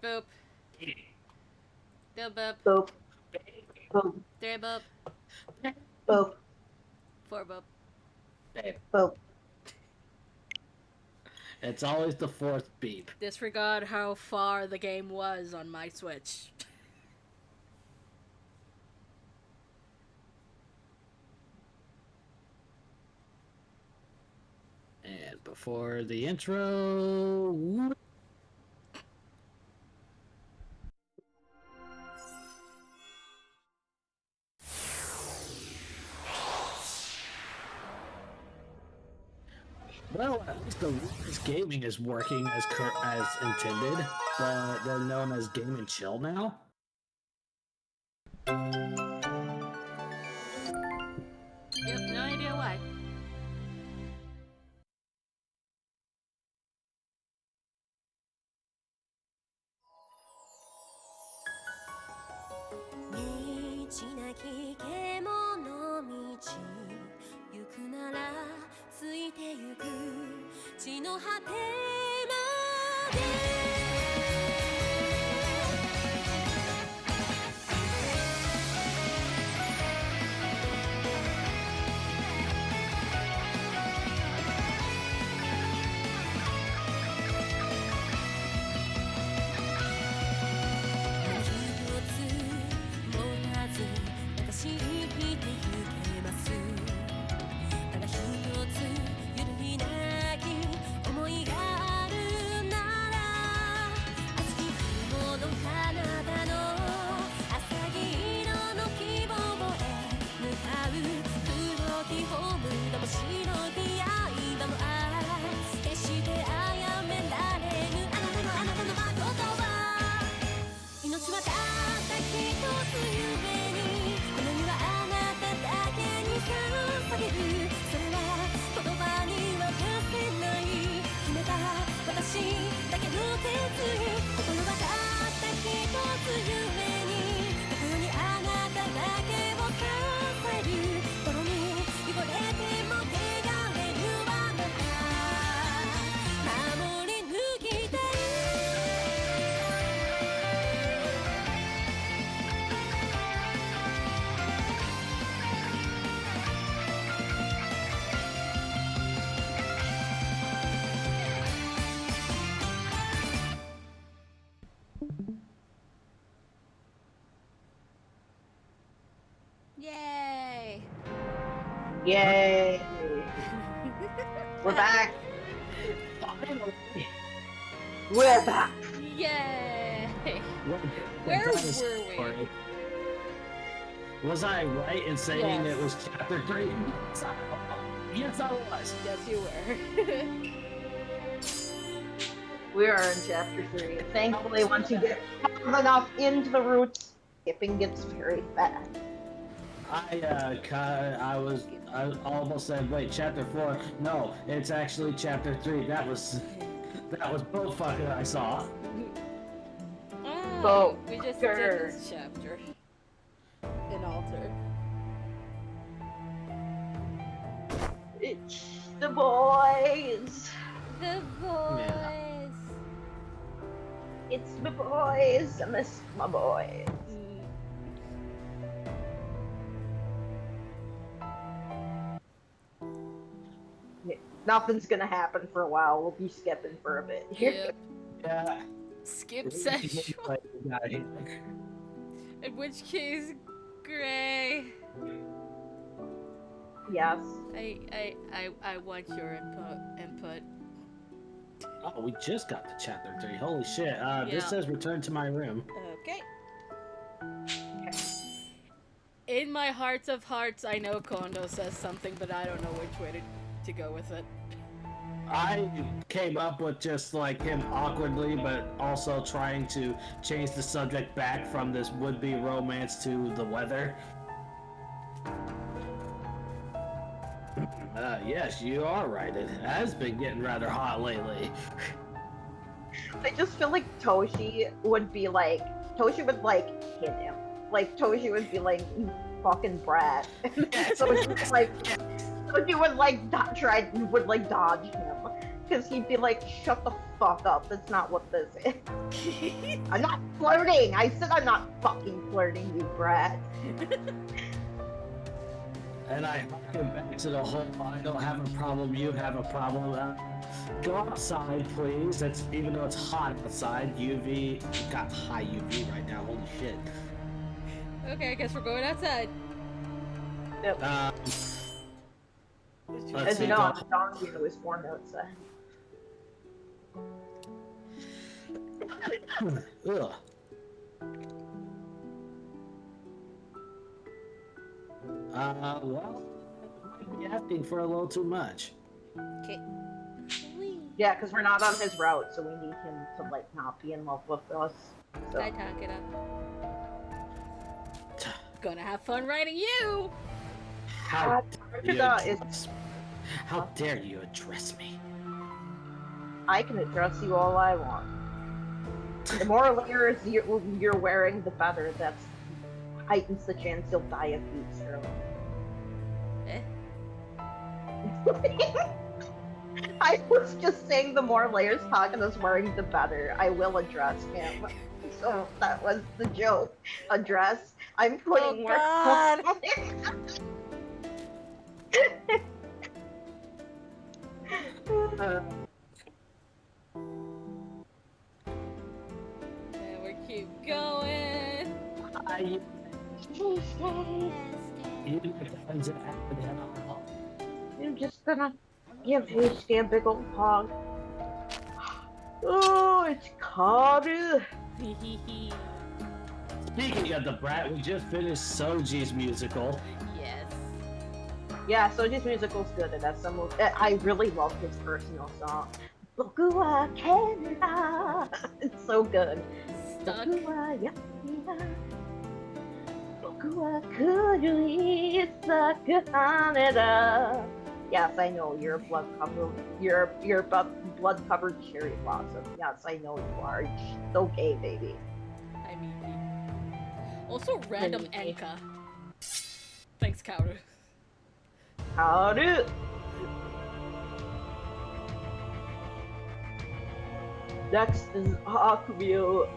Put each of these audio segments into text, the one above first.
Boop. 2 boop. Boop. Boop. 3 boop. Boop. 4 boop. Boop. It's always the fourth beep. Disregard how far the game was on my Switch. And before the intro... Well, at least the Lucas Gaming is working as intended, but they're known as Game and Chill now. Yep, no idea why. Yay! Yay! We're back! We're back! Yay! Where were we? Was I right in saying Yes. it was chapter 3? Yes, I was. Yes, you were. We are in chapter 3. Thankfully, once you get enough into the roots, skipping gets very fast. I almost said, wait, chapter 4. No, it's actually chapter 3. That was bull fucking I saw. So, we just sure. did this chapter in Alter. It's the boys! The boys! It's the boys! I miss my boys. Nothing's gonna happen for a while. We'll be skipping for a bit here. Yep. Yeah. Skip session. In which case, Gray. Yes. I want your input. Oh, we just got to chapter 3. Holy shit. This says return to my room. Okay. In my heart of hearts, I know Kondo says something, but I don't know which way to go with it. I came up with just like him awkwardly, but also trying to change the subject back from this would-be romance to the weather. Yes, you are right. It has been getting rather hot lately. I just feel like Toshi would hit him. Like, Toshi would be like, you fucking brat. So it's just like, Toshi would dodge him. because he'd be like, shut the fuck up, that's not what this is. I'm not flirting! I said I'm not fucking flirting, you brat. And I harken back to the whole I don't have a problem, you have a problem. Go outside, please. That's even though it's hot outside. UV got high UV right now. Holy shit. Okay, I guess we're going outside. Yep. As you know, I'm a donkey who was born outside. Ugh. Well, I might be asking for a little too much. Okay. Yeah, because we're not on his route, so we need him to, like, not be in love with us. So. I talk it up. Gonna have fun riding you! How dare you address me? I can address you all I want. The more layers you're wearing, the better. That heightens the chance you'll die of heat stroke. I was just saying the more layers Hagen is wearing, the better. I will address him. So that was the joke. Address. I'm putting more. God. And we keep going. I'm just gonna give Hasty a big old hug. Oh, it's Karu. Speaking of the brat, we just finished Soji's musical. Yes. Yeah, Soji's musical's good, and that's some. I really love his personal song. Boku wa Canada. It's so good. Stuck. Boku wa Yakina. Boku wa Kurui Canada. Yes, I know you're a blood covered. You're blood covered cherry blossom. Yes, I know you are. It's okay, baby. I mean, also random Maybe. Enka. Thanks, Kaoru. Karu. Next is Hakuoki,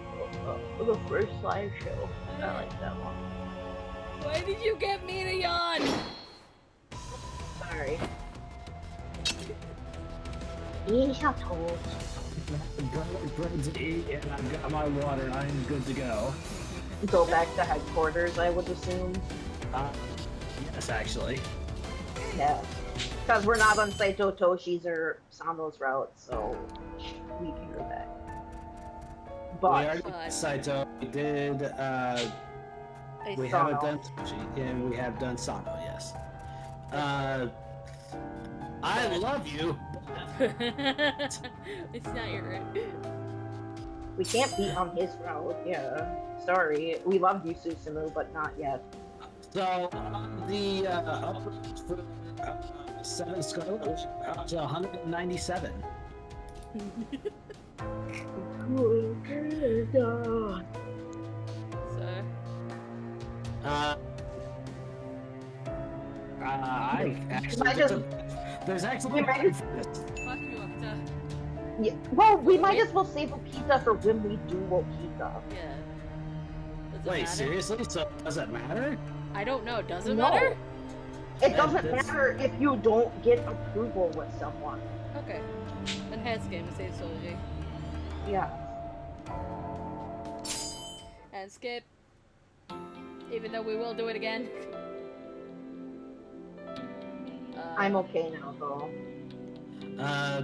the first live show. I like that one. Why did you get me to yawn? Sorry. Bread to eat, and I've got my water. I'm good to go. Go back to headquarters, I would assume. Yes, actually. Yeah. Because we're not on Saito Toshi's or Sano's route, so we can go back. We But already did Saito. We did. We haven't done Toshi, and we have done Sano. Yes. I love you. It's not your route. we can't be on his route, yeah. Sorry. We love you, Susumu, but not yet. So the uploads for 7 Scarlet was up to 197. So, I actually there's actually We might- fuck you, Okta. Yeah. Well, we might as well save Okita for when we do Okita. Yeah. Does it Wait, matter? seriously? So does it matter? I don't know. Does it No. matter? It doesn't That's- matter if you don't get approval with someone. Okay. Enhanced game to save Soji. Yeah. And skip. Even though we will do it again. I'm okay now, though. Uh,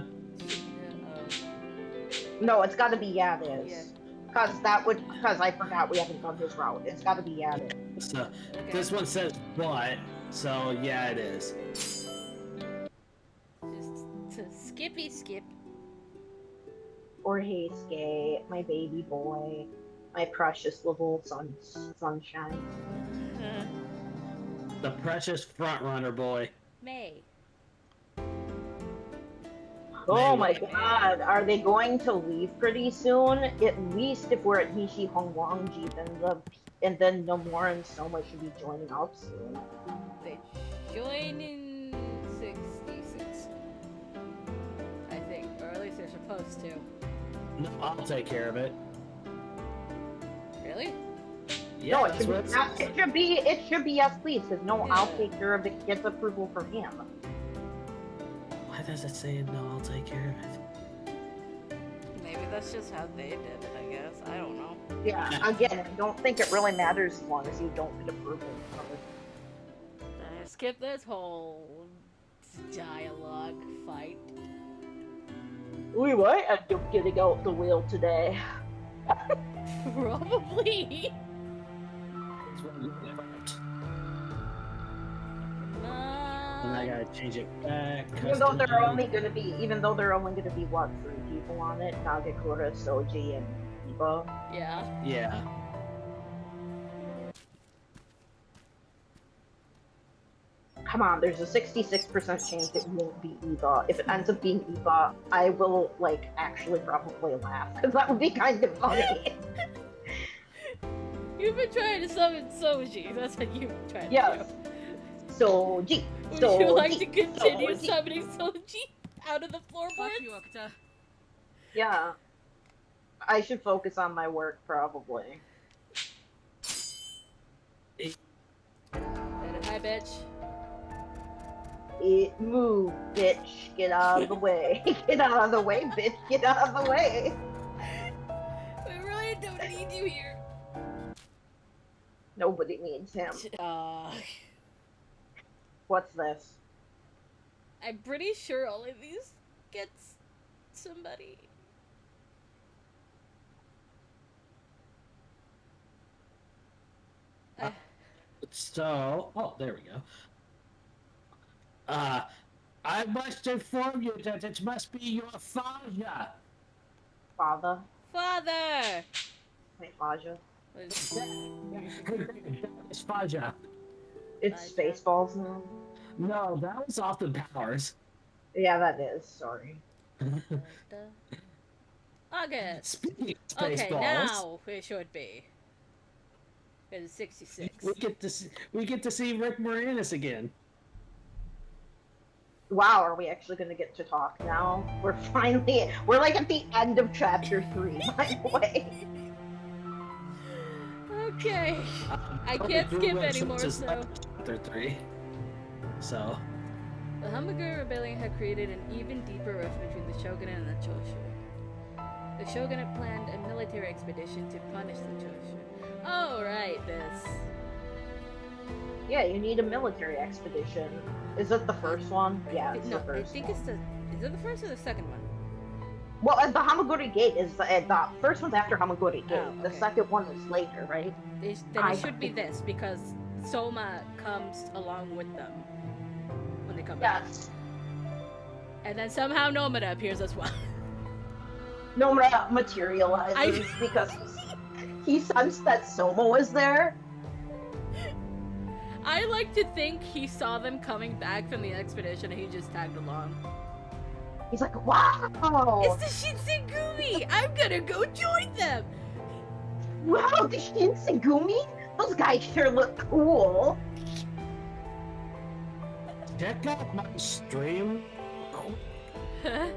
No, it's gotta be yeah, it is. Yeah. Because I forgot we haven't done his route. It's gotta be yeah, it is. so Okay. this one says what? So yeah, it is. Just to skippy skip. Or Heisuke, my baby boy, my precious little sunshine. The precious front runner boy. May. Oh my Maybe. god, are they going to leave pretty soon? At least if we're at Nishi Hongwangji, then Nomura and Soma should be joining up soon. They join in 66. I think. Or supposed to? No, I'll take care of it. Really? Yeah, No, that's what it says. it should be yes, please. Because no, Yeah. I'll take care of it. Gets approval from him. Why does it say no? I'll take care of it. Maybe that's just how they did it, I guess. I don't know. Yeah. Again, I don't think it really matters as long as you don't get approval from it. Skip this whole dialogue fight. We might end up getting out the wheel today. Probably. That's what I'm looking at. And I No. gotta change it back. Even though there are custom. only gonna be what, 3 people on it? Nagakura, Soji, and Iba. Yeah. Yeah. Come on, there's a 66% chance it won't be Iba. If it ends up being Iba, I will actually probably laugh because that would be kind of funny. You've been trying to summon Soji. That's what you've been trying to Yes. do. Soji. Would you like to Soji, continue Soji. summoning Soji out of the floorboards? Yeah. I should focus on my work probably. Hi, bitch. It move, bitch. Get out of the way. Get out of the way, bitch. Get out of the way. We really don't need you here. Nobody needs him. What's this? I'm pretty sure all of these gets somebody. So, oh, there we go. I must inform you that it must be your father. Father? Father! Wait, Faja? It's Faja. It's Faja. Spaceballs now? No, that was Austin Powers. Yeah, that is. Sorry. August. Speaking of Okay, Spaceballs, now it should be. It's 66. we get to see Rick Moranis again. Wow, are we actually gonna get to talk now? We're at the end of chapter 3, by the way. Okay. I can't skip anymore, so. Chapter 3. So. The Hamaguri Rebellion had created an even deeper rift between the Shogunate and the Choshu. The Shogunate planned a military expedition to punish the Choshu. Oh, right, this. Yeah, you need a military expedition. Is it the first one? Yeah, it's No, the first I think one. it's the. Is it the first or the second one? Well, the Hamaguri Gate is the first one's after Hamaguri Gate. Oh, The okay. second one is later, right? Then I it should be think- this because Soma comes along with them when they come back. Yes. And then somehow Nomada appears as well. Nomura materializes because he sensed that Soma was there. I like to think he saw them coming back from the expedition and he just tagged along. He's like, wow! It's the Shinsengumi! I'm gonna go join them! Wow, the Shinsengumi? Those guys sure look cool. Check out my stream. Huh?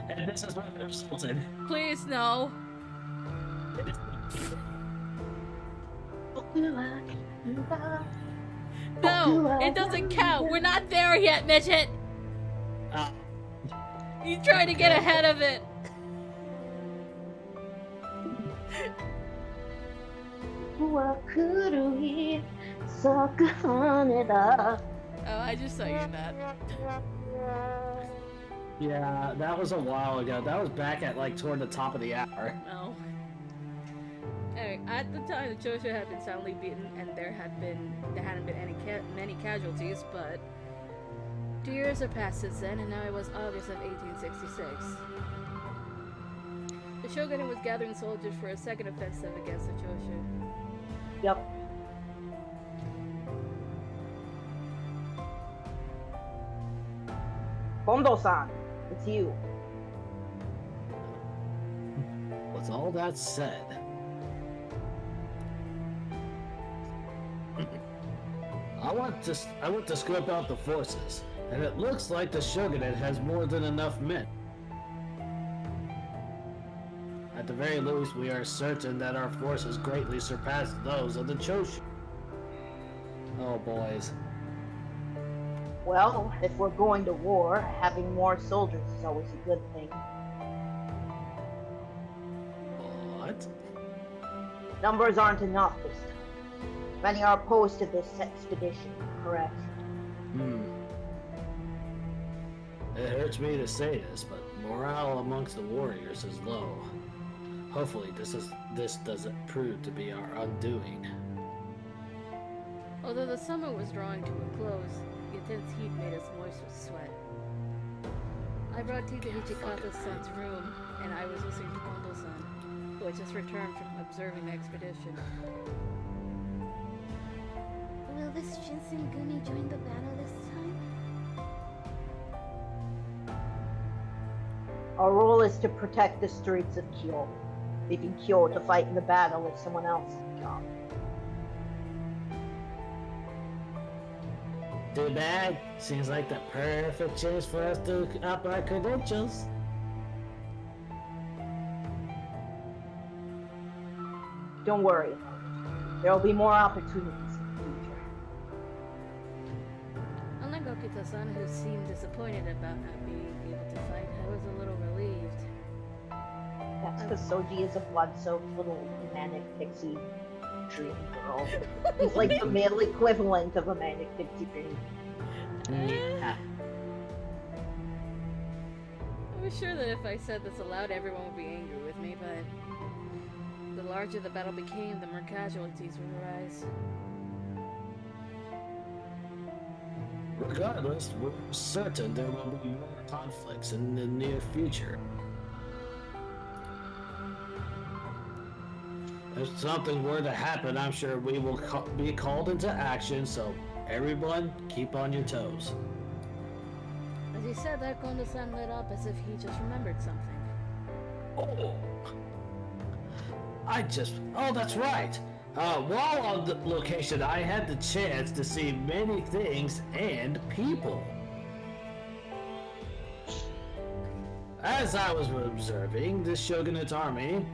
And this is what it resulted. Please, no. No, it doesn't count. We're not there yet, Midget. Uh, You trying to get ahead of it. Oh, I just saw you in that. yeah, that was a while ago. That was back at toward the top of the hour. No. Anyway, at the time, the Choshu had been soundly beaten, and there hadn't been many casualties. But 2 years have passed since then, and now it was August of 1866. The shogunate was gathering soldiers for a second offensive against the Choshu. Yep. Bondo-san, it's you. With all that said, I want to scope out the forces. And it looks like the shogunate has more than enough men. At the very least, we are certain that our forces greatly surpass those of the Choshu. Oh, boys. Well, if we're going to war, having more soldiers is always a good thing. What? Numbers aren't enough this time. Many are opposed to this expedition, correct? It hurts me to say this, but morale amongst the warriors is low. Hopefully this doesn't prove to be our undoing. Although the summer was drawing to a close, the intense heat made us moist with sweat. I brought tea to Ichikata-san's room, and I was listening to Kondo-san, who had just returned from observing the expedition. Will this Shinsengumi join the battle this time? Our role is to protect the streets of Kyoto, leaving Kyoto to fight in the battle is someone else's job. Too bad. Seems like the perfect chance for us to up our credentials. Don't worry. There will be more opportunities in the future. Unlike Okita-san, who seemed disappointed about not being able to fight, I was a little relieved. That's because Soji is a blood-soaked little manic pixie dream girl. He's like the male equivalent of a manic pixie dream. Yeah. I was sure that if I said this aloud, everyone would be angry with me, but the larger the battle became, the more casualties would arise. Regardless, we're certain there will be more conflicts in the near future. If something were to happen, I'm sure we will be called into action, so everyone, keep on your toes. As he said that, Kondo-san lit up as if he just remembered something. Oh! Oh, that's right! While on the location, I had the chance to see many things and people. As I was observing the Shogunate's army,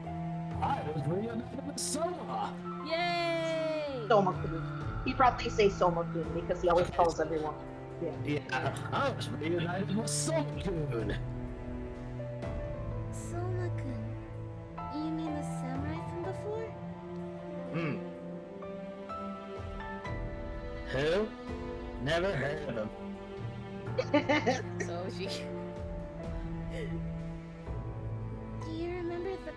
I was reunited with Soma. Yay! Soma-kun. He'd probably say Soma-kun because he always calls everyone. Yeah, I was reunited with Soma-kun. Soma-kun. You mean the samurai from before? Who? Never heard of him. Soji. Do you remember the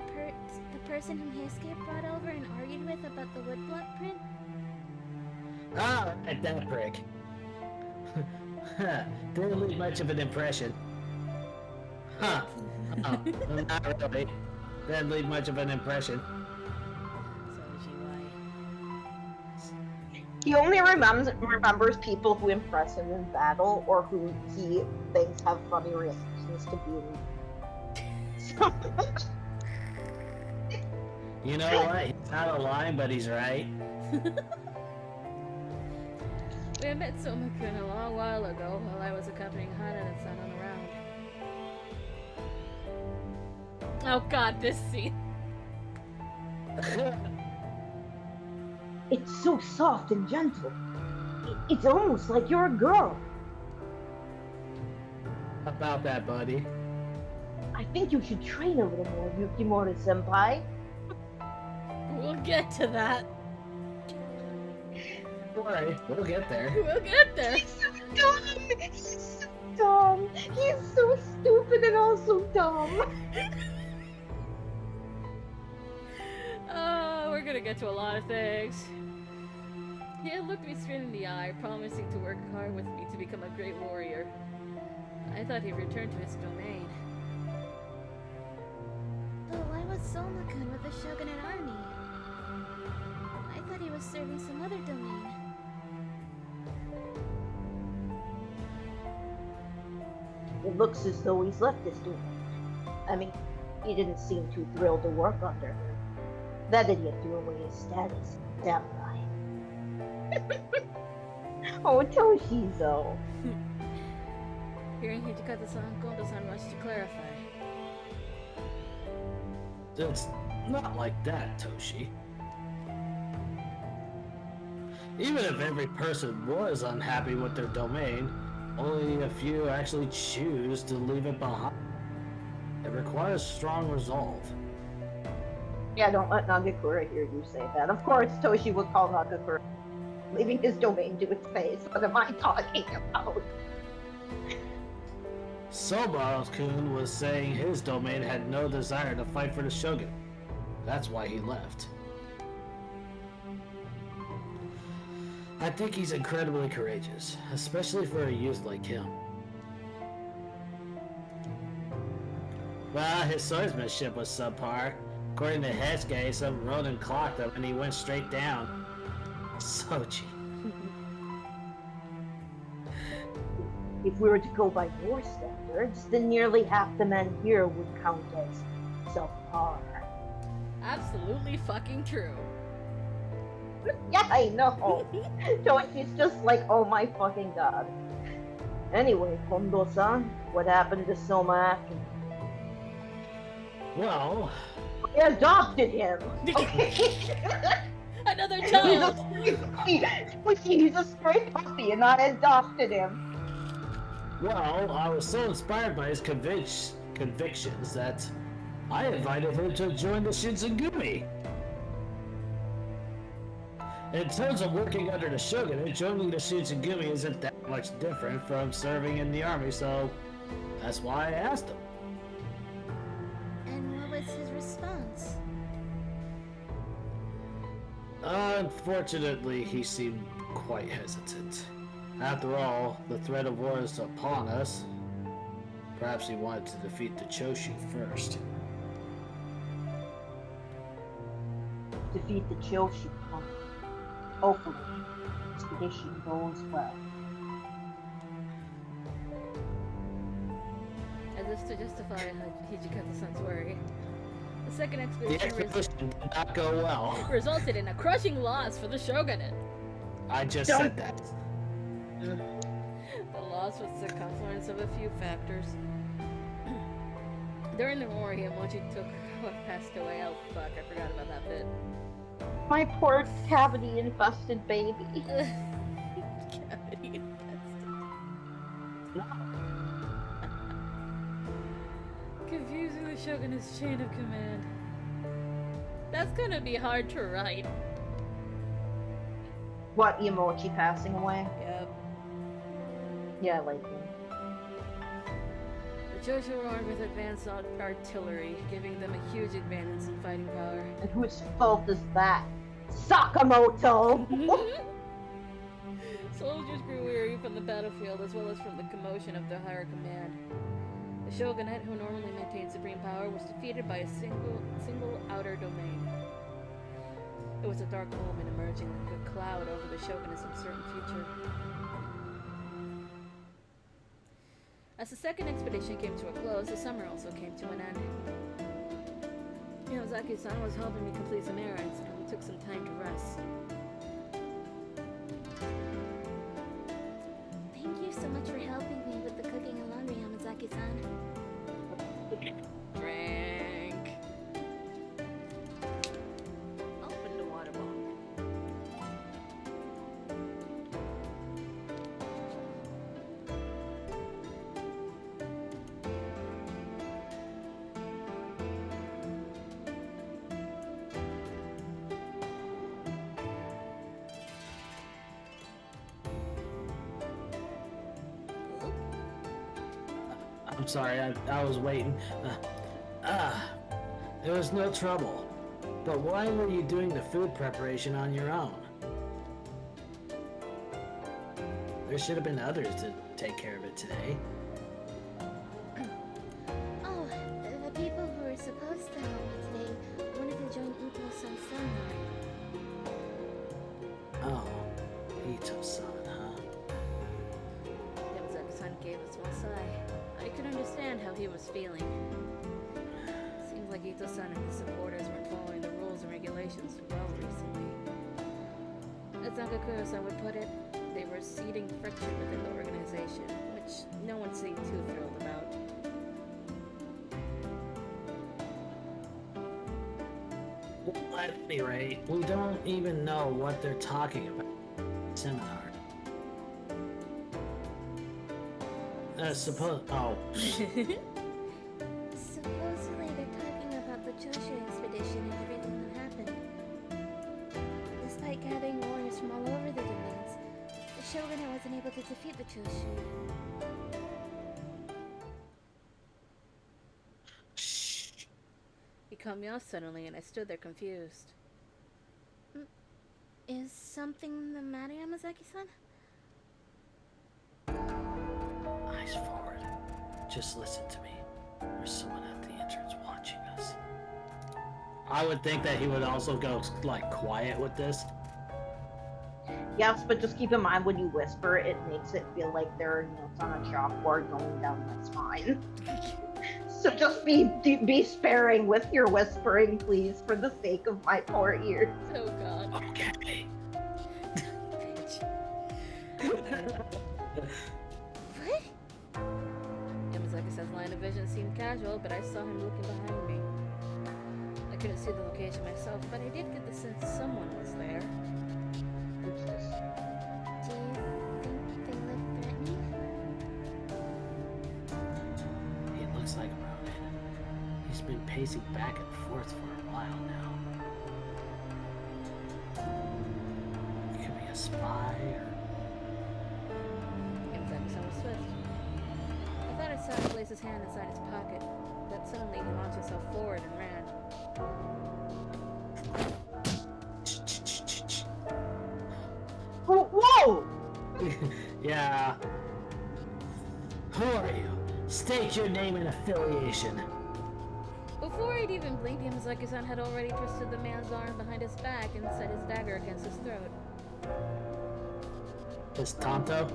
person whom Heisuke brought over and argued with about the woodblock print? Ah, right, that prick. Didn't leave much of an impression. Huh. Oh, not really. Didn't leave much of an impression. Soji, why? He only remembers people who impress him in battle or who he thinks have funny reactions to being. You know what? He's not lying, but he's right. We had met Soma-kun a long while ago while I was accompanying Hana and San on a round. Oh god, this scene. It's so soft and gentle. It's almost like you're a girl. About that, buddy. I think you should train a little more, Yukimura-senpai. We'll get to that. Don't worry, we'll get there. We'll get there. He's so dumb! He's so dumb! He's so stupid and also dumb! Oh, we're gonna get to a lot of things. He had looked me straight in the eye, promising to work hard with me to become a great warrior. I thought he'd return to his domain. But why was Soma-kun with the Shogunate army? I thought he was serving some other domain. It looks as though he's left his domain. I mean, he didn't seem too thrilled to work under her. That idiot threw away his status. Damn guy. Oh, Toshizo. Hearing Hijikata-san, Gondo-san rushed to clarify. It's not like that, Toshi. Even if every person was unhappy with their domain, only a few actually choose to leave it behind. It requires strong resolve. Yeah, don't let Nagakura hear you say that. Of course, Toshi would call Nagakura leaving his domain to its face. What am I talking about? Soba-kun was saying his domain had no desire to fight for the shogun. That's why he left. I think he's incredibly courageous, especially for a youth like him. Well, his swordsmanship was subpar. According to Hesuke, some rodent clocked him and he went straight down. Sochi. If we were to go by your standards, then nearly half the men here would count as self-harm. Absolutely fucking true. Yeah, I know. Toshi's just like, oh my fucking god. Anyway, Kondo-san, what happened to Soma after? Well, I adopted him. Okay. Another child! He's a stray puppy, and I adopted him. well, I was so inspired by his convictions that I invited him to join the Shinsengumi. In terms of working under the shogun, joining the Shinsengumi isn't that much different from serving in the army, so that's why I asked him. And what was his response? Unfortunately, he seemed quite hesitant. After all, the threat of war is upon us. Perhaps he wanted to defeat the Choshi first. Defeat the Choshi. Hopefully, expedition goes well. As if to justify Hijikata-san's worry. The second The expedition did not go well. resulted in a crushing loss for the shogunate. I just said that. The loss was the confluence of a few factors. During the war, Hiamochi took what passed away. Oh fuck, I forgot about that bit. My poor cavity-infested baby. Cavity infested. Confusing the shogunate's chain of command. That's gonna be hard to write. What, Emochi passing away? Yep. Yeah, like him. The Joshi were armed with advanced artillery, giving them a huge advantage in fighting power. And whose fault is that? Sakamoto! Soldiers grew weary from the battlefield as well as from the commotion of their higher command. The shogunate, who normally maintained supreme power, was defeated by a single outer domain. It was a dark omen emerging like a cloud over the shogunate's uncertain future. As the second expedition came to a close, the summer also came to an end. Miyazaki-san was helping me complete some errands, and we took some time to rest. Thank you so much for helping me with the cooking and laundry, Yamazaki-san. Drink. Open the water bottle. I'm sorry, I was waiting. It was no trouble. But why were you doing the food preparation on your own? There should have been others to take care of it today. Oh, the people who were supposed to help me today wanted to join Ito-san's seminar. Oh, Ito-san, huh? Yamazaki-san gave a small sigh. I could understand how he was feeling. Seems like Ito-san and his supporters weren't following the rules and regulations well recently. As Nagakura-san would put it, they were seeding friction within the organization, which which no one seemed too thrilled about. Well, at any rate, we don't even know what they're talking about. Seminar. Suppose. Oh. Supposedly they're talking about the Choshu expedition and everything that happened. Despite gathering warriors from all over the domains, the shogunate wasn't able to defeat the Choshu. Shh. He cut me off suddenly, and I stood there confused. Is something the matter, Yamazaki-san? Eyes forward. Just listen to me. There's someone at the entrance watching us. I would think that he would also go, like, quiet with this. Yes, but just keep in mind when you whisper, it makes it feel like there are notes on a chalkboard going down my spine. So just be sparing with your whispering, please, for the sake of my poor ears. Oh god. Okay. What? Yamazaki-san's line of vision seemed casual, but I saw him looking behind me. I couldn't see the location myself, but I did get the sense someone was there. Who's this? Do you think they look threatening? He looks like Ronan. He's been pacing back and forth for a while now. He could be a spy or... Yamazaki-san was swift. I thought I saw him place his hand inside his pocket, but suddenly he launched himself forward and ran. Whoa! Yeah. Who are you? State your name and affiliation. Before I'd even blinked, Yamazaki-san had already twisted the man's arm behind his back and set his dagger against his throat. This Tonto?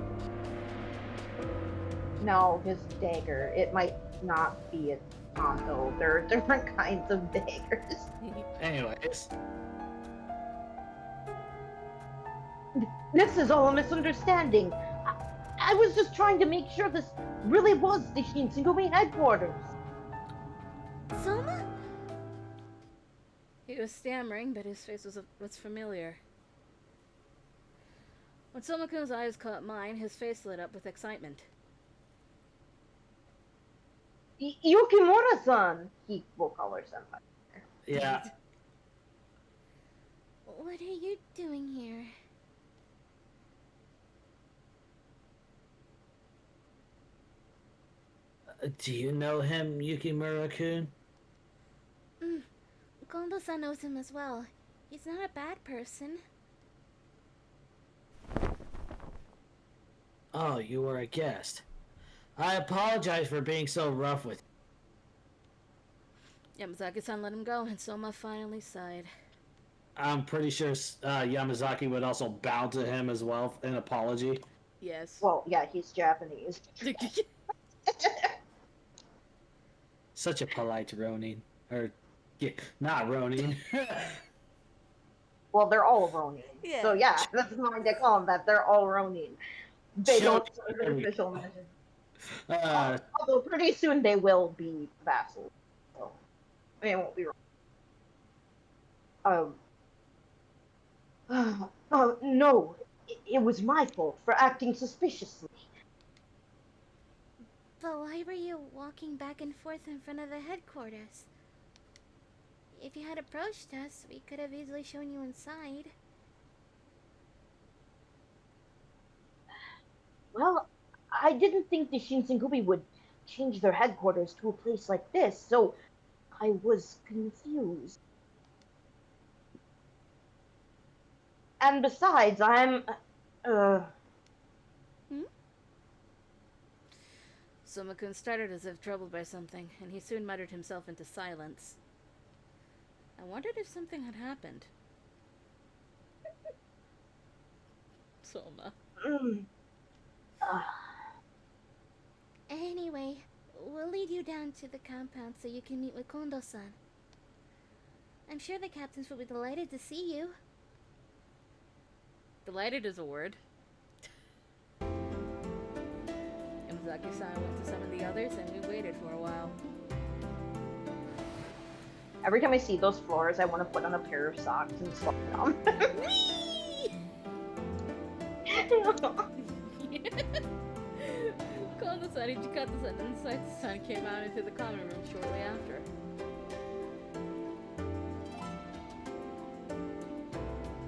No, his dagger. It might not be a Tonto. There are different kinds of daggers. Anyways. This is all a misunderstanding. I was just trying to make sure this really was the Shinsengumi headquarters. Soma? He was stammering, but his face was familiar. When Somakun's eyes caught mine, his face lit up with excitement. Yukimura-san! He will call her senpai. Yeah. What are you doing here? Do you know him, Yukimura-kun? Kondo-san knows him as well. He's not a bad person. Oh, you were a guest. I apologize for being so rough with you. Yamazaki-san let him go, and Soma finally sighed. I'm pretty sure Yamazaki would also bow to him as well in apology. Yes. Well, yeah, he's Japanese. Such a polite Ronin. Or, yeah, not Ronin. Well, they're all Ronin. Yeah. So yeah, that's fine to call them that. They're all Ronin. They Sure. don't serve an official mission. uh, Although pretty soon they will be vassals. So they won't be wrong. No. It was my fault for acting suspiciously. But why were you walking back and forth in front of the headquarters? If you had approached us, we could have easily shown you inside. Well, I didn't think the Shinsengumi would change their headquarters to a place like this, so I was confused. And besides, I'm... Somakun started as if troubled by something, and he soon muttered himself into silence. I wondered if something had happened. Soma. Anyway, we'll lead you down to the compound so you can meet with Kondo-san. I'm sure the captains will be delighted to see you. Delighted is a word. Zaki-san went to summon the others, and we waited for a while. Every time I see those floors, I want to put on a pair of socks and slap them. Kondo-san, Ichikata-san, and Saito-san came out into the common room shortly after.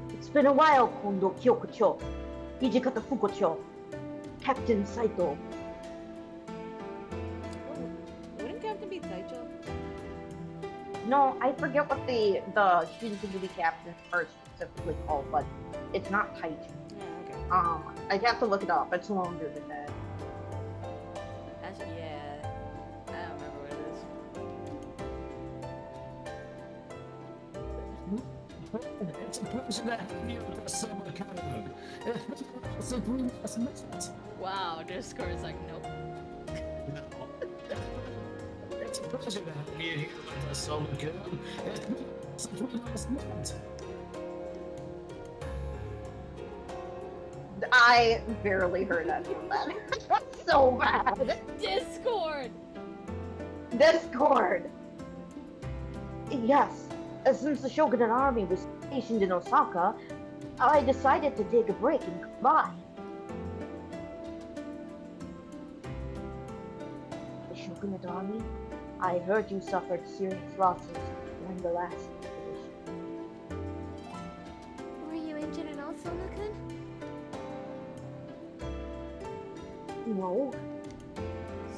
It's been a while, Kondo Kyoko-cho. Hijikata Fuko-cho. Captain Saito. Oh, wouldn't Captain be Taicho? No, I forget what the Shinigami captain are specifically called, but it's not Taichi. Yeah, okay. I'd have to look it up. It's longer than that. Actually, yeah. I don't remember what it is. It's a pleasure to have you with us, Summer Code. It's a glorious message. Wow, Discord is like, nope. It's a pleasure to have you here with us, Summer Code. It's a glorious message. I barely heard any of that. That's so bad. Discord! Discord! Yes, since the Shogunate army was stationed in Osaka, I decided to take a break and come by. The Shogunate army? I heard you suffered serious losses during the last expedition. Were you injured at all, Soma-kun? No,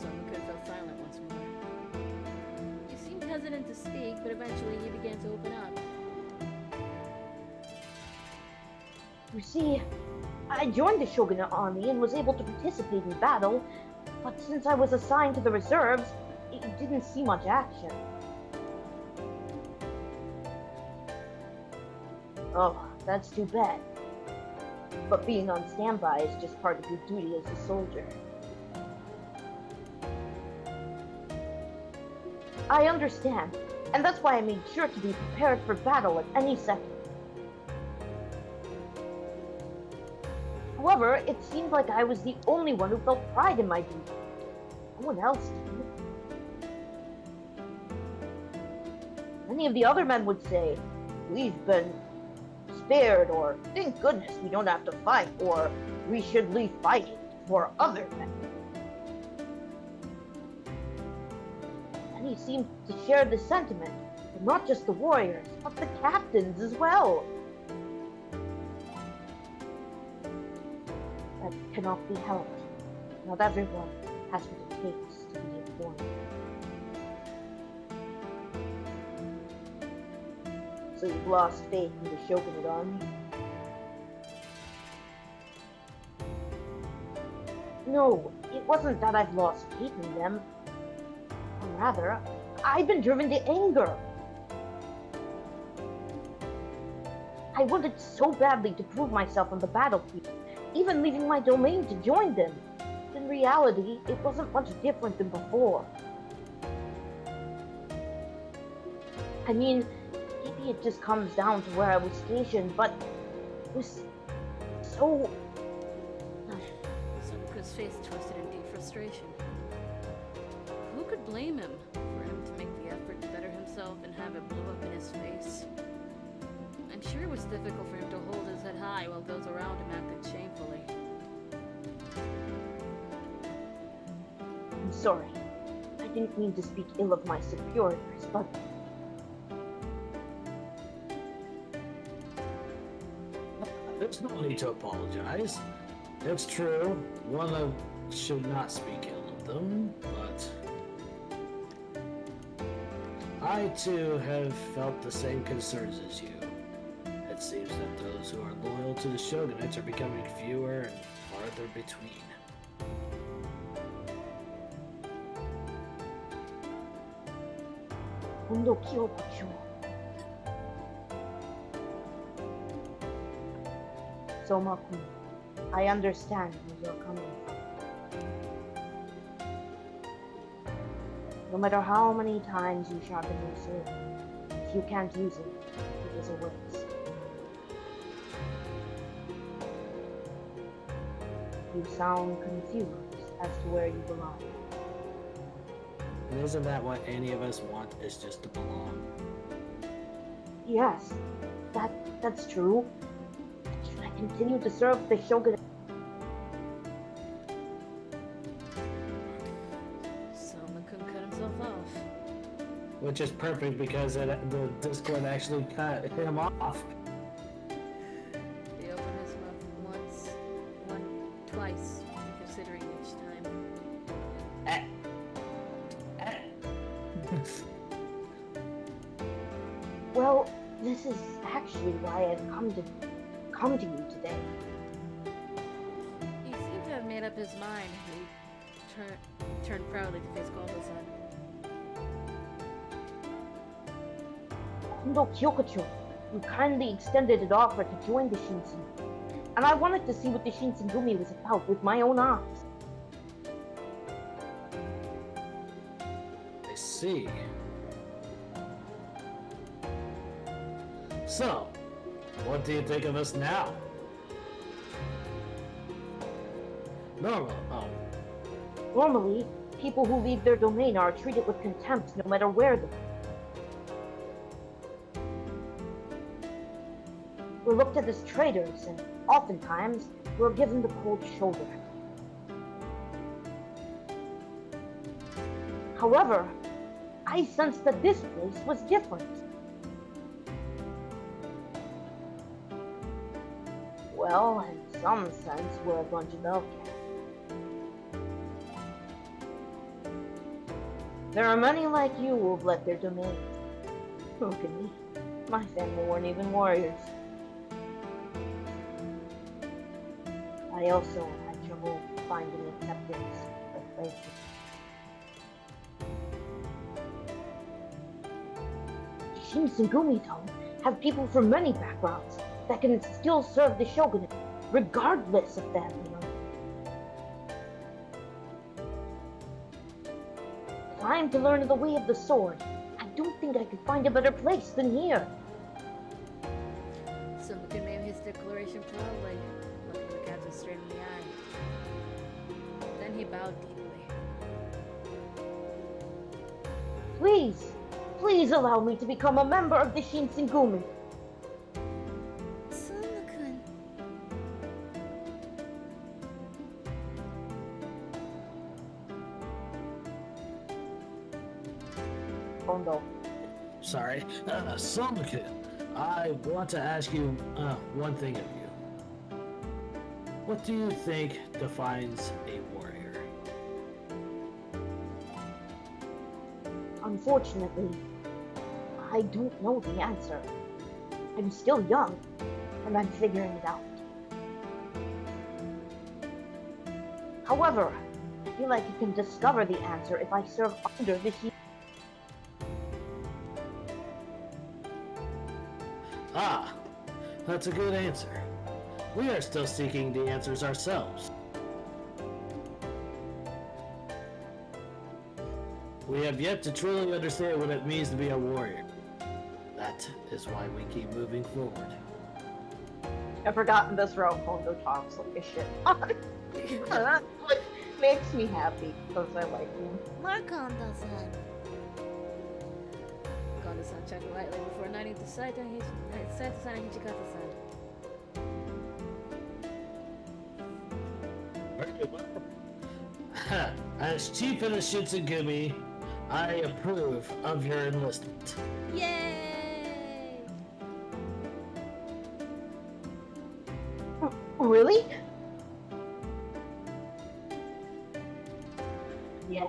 Soma-kun fell silent once more. You seemed hesitant to speak, but eventually he began to open up. you see, I joined the Shogunate army and was able to participate in battle, but since I was assigned to the reserves, it didn't see much action. Oh, that's too bad. But being on standby is just part of your duty as a soldier. I understand, and that's why I made sure to be prepared for battle at any second. However, it seemed like I was the only one who felt pride in my duty. No one else did. Many of the other men would say, "We've been spared," or "Thank goodness we don't have to fight," or "We should leave fighting for other men." Many seemed to share this sentiment, and not just the warriors, but the captains as well. That cannot be helped. Not everyone has what it takes to be informed. So you've lost faith in the Shogunate army? No, it wasn't that I've lost faith in them. Or rather, I've been driven to anger. I wanted so badly to prove myself on the battlefield, even leaving my domain to join them. In reality, it wasn't much different than before. I mean, maybe it just comes down to where I was stationed, but it was so... Soma-kun's face twisted in deep frustration. Who could blame him for him to make the effort to better himself and have it blow up in his face? I'm sure it was difficult for him to hold his head high while those around him acted shamefully. I'm sorry. I didn't mean to speak ill of my superiors, but... There's no need to apologize. It's true, one should not speak ill of them, but I too have felt the same concerns as you. It seems that those who are loyal to the shogunates are becoming fewer and farther between. Kondo Kyoko-cho. Soma-kun, I understand where you're coming from. No matter how many times you sharpen your sword, if you can't use it, it is a waste. You sound confused. as to where you belong. And isn't that what any of us want, is just to belong? Yes, that's true. Should I continue to serve the shogunate? Soma-kun cut himself off. Which is perfect because the Discord actually cut him off. He opened his mouth twice, considering each time. Well, this is actually why I've come to you today. He seemed to have made up his mind. He turned proudly to face Kondo-san. Kondo Kyokucho, you kindly extended an offer to join the Shinsen, and I wanted to see what the Shinsengumi was about with my own eyes. I see. So, what do you think of us now? Normally, people who leave their domain are treated with contempt no matter where they are. We're looked at as traitors, and oftentimes, we're given the cold shoulder. However, I sensed that this place was different. Well, in some sense, we're a bunch of outcasts. There are many like you who have left their domains. Look at me. My family weren't even warriors. I also had trouble finding acceptance of places. Shinsengumi, though, have people from many backgrounds that can still serve the shogunate, regardless of family. Time to learn the way of the sword. I don't think I could find a better place than here. Soma-kun made his declaration proudly, looking the captain straight in the eye. Then he bowed deeply. Please allow me to become a member of the Shinsengumi. Soma-kun. Kondo. Sorry. Soma-kun, I want to ask you one thing of you. What do you think defines a warrior? Unfortunately, I don't know the answer. I'm still young, and I'm figuring it out. However, I feel like I can discover the answer if I serve under the Shin. Ah, that's a good answer. We are still seeking the answers ourselves. We have yet to truly understand what it means to be a warrior. That is why we keep moving forward. I've forgotten this row. Kondo talks like a shit. That's what makes me happy, because I like him. More Kondo-san. Kondo-san checked lightly before nodding to Saito-san and Hichikata-san. Very well. As chief of the Shinsengumi, I approve of your enlistment. Yay! Really? Yeah.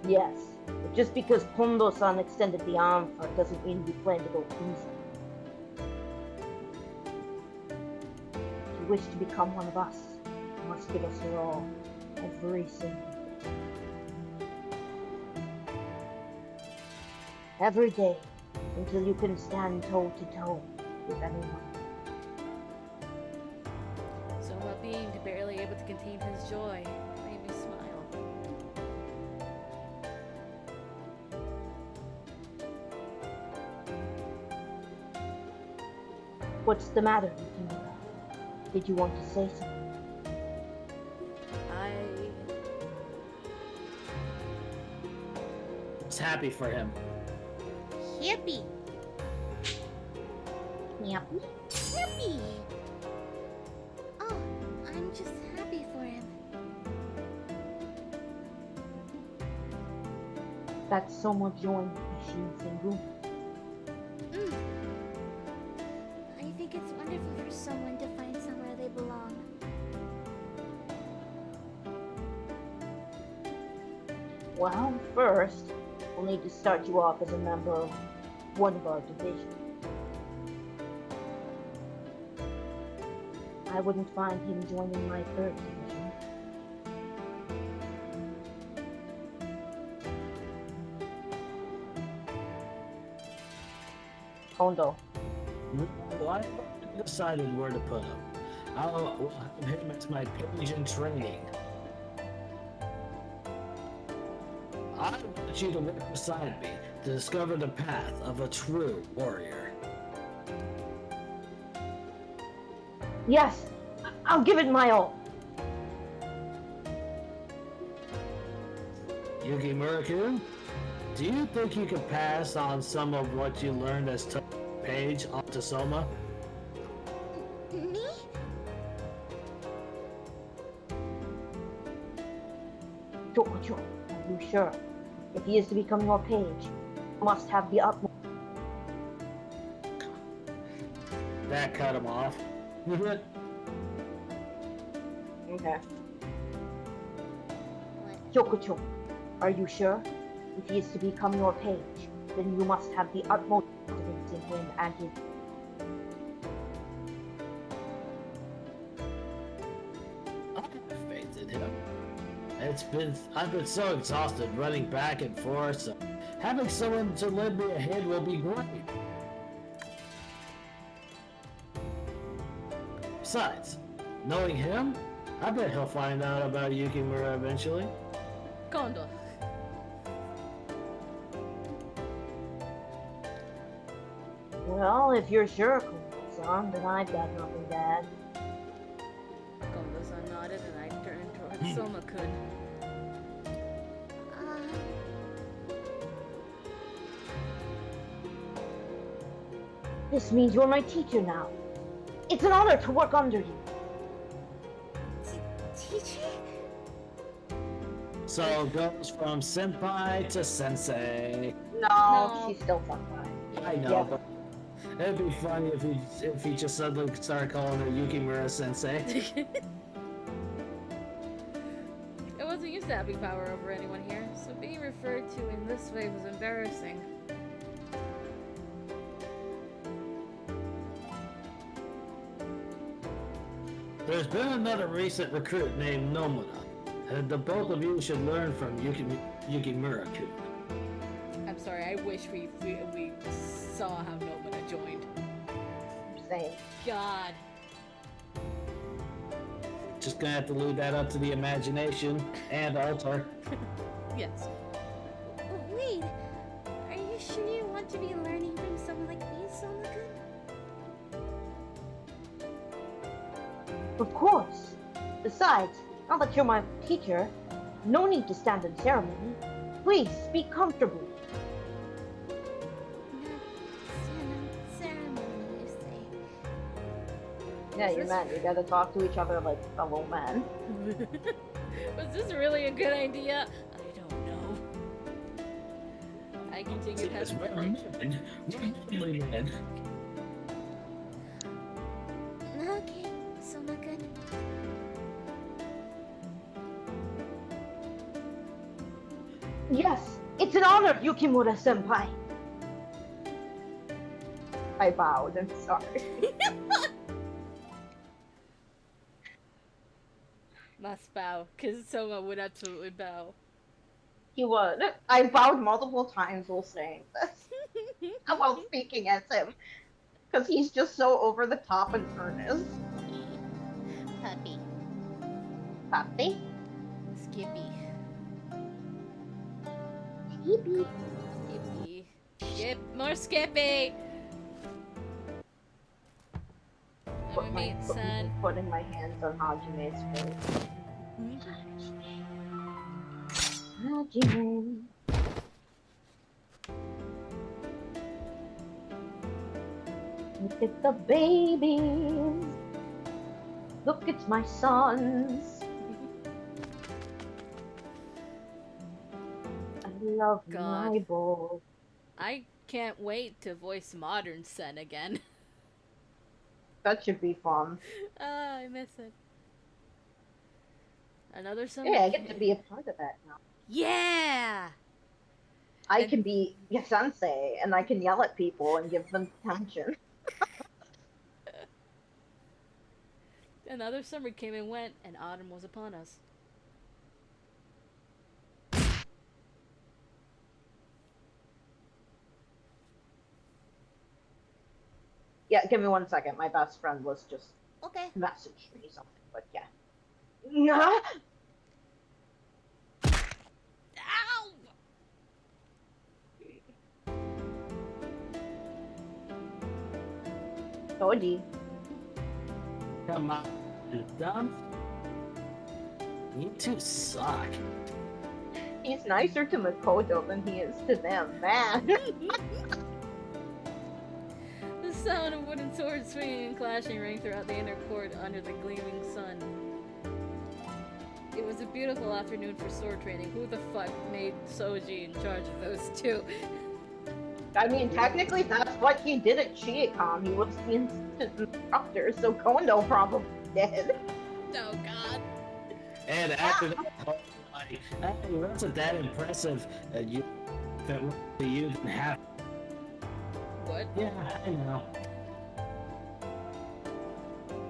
Yes. But just because Kondo-san extended the arm for it doesn't mean we plan to go easy. If you wish to become one of us, you must give us your all. Every single day. Every day, until you can stand toe to toe with anyone. Soma, being barely able to contain his joy, made me smile. What's the matter, Yukimura? Did you want to say something? happy for him. Happy. Yep. Happy. Oh, I'm just happy for him. That's so much joy being single. Mm. I think it's wonderful for someone to find somewhere they belong. Well, first, we'll need to start you off as a member of one of our divisions. I wouldn't find him joining my third division. Kondo. Well, I haven't decided where to put him. I'll have him as my page in training. I want you to work beside me to discover the path of a true warrior. Yes, I'll give it my all. Yuki Murakun, do you think you could pass on some of what you learned as page on to Soma? Me? Chokocho, are you sure? If he is to become your page, you must have the utmost. That cut him off. Okay. What? Chokocho, are you sure? If he is to become your page, then you must have the utmost confidence in him and his. I have faith in him. I've been so exhausted running back and forth, so having someone to lend me a hand will be great. Besides, knowing him, I bet he'll find out about Yukimura eventually. Kondo. Well, if you're sure, son, then I've got nothing to add. Kondo-san nodded and I turned towards Soma-kun. This means you're my teacher now. It's an honor to work under you. Teacher? So it goes from senpai to sensei. No, she's still senpai. I know, Yeah. but it'd be funny if he just suddenly started calling her Yukimura sensei. I wasn't used to having power over anyone here, so being referred to in this way was embarrassing. There's been another recent recruit named Nomura, and the both of you should learn from Yukimura-kun. I'm sorry, I wish we saw how Nomura joined. I'm saying. God. Just gonna have to leave that up to the imagination and altar. Yes. Oh, wait. Are you sure you want to be learning from someone like me, Soma-kun? Of course. Besides, now that you're my teacher, no need to stand in ceremony. Please, speak comfortably. Not ceremony, you say. Yeah, you man, you gotta talk to each other like fellow men. Was this really a good idea? I don't know. I continued Yes, we're hesitantly. men. We're manly men. Okay, Soma-kun. Yes, it's an honor, Yukimura-senpai. I bowed, I'm sorry. Must bow, because Soma would absolutely bow. He would. I bowed multiple times while saying this. While speaking as him. Because he's just so over the top and earnest. Puppy. Puppy? Skippy. Skippy. Skippy. Skip. More Skippy! I'm a meat, son. Putting my hands on Hajime's face. Hajime. Look at the babies. Look, it's my sons. I love God. my boy. I can't wait to voice Modern Sen again. That should be fun. I miss it. Another summer. Hey, I get to be a part of that now. Yeah! I And- can be a sensei, and I can yell at people and give them attention. Another summer came and went, and autumn was upon us. Yeah, give me 1 second. My best friend was just Okay. messaged me something, but yeah. Nah. Ow! Toji. Come on, you dumb. You two suck. He's nicer to Makoto than he is to them, man. The sound of wooden swords swinging and clashing rang throughout the inner court under the gleaming sun. It was a beautiful afternoon for sword training. Who the fuck made Soji in charge of those two? I mean, technically, that's what he did at Shiikon. He was the assistant instructor, so Kondo probably did. Oh god. And after that, like, hey, it wasn't that impressive. You that you didn't have. What? Yeah, I know.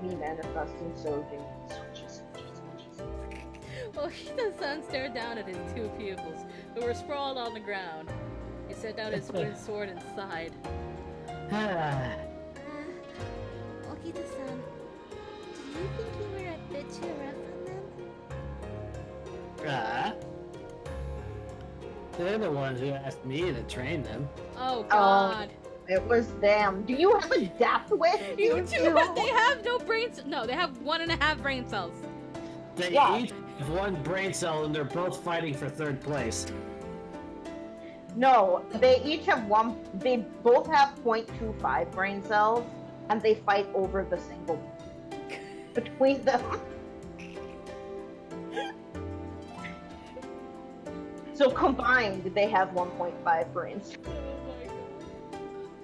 Me manifesting Soji. Okita-san stared down at his two pupils, who were sprawled on the ground. He set down his wooden sword and sighed. Okita-san, do you think you were a bit too rough on them? They're the ones who asked me to train them. Oh god. It was them. Do you have a death wish? You two, they have no brains. No, they have 1.5 brain cells. They Yeah. each have one brain cell and they're both fighting for 3rd place. No, they each have one. They both have 0.25 brain cells, and they fight over the single between them. So combined, they have 1.5 brain cells. Oh my god.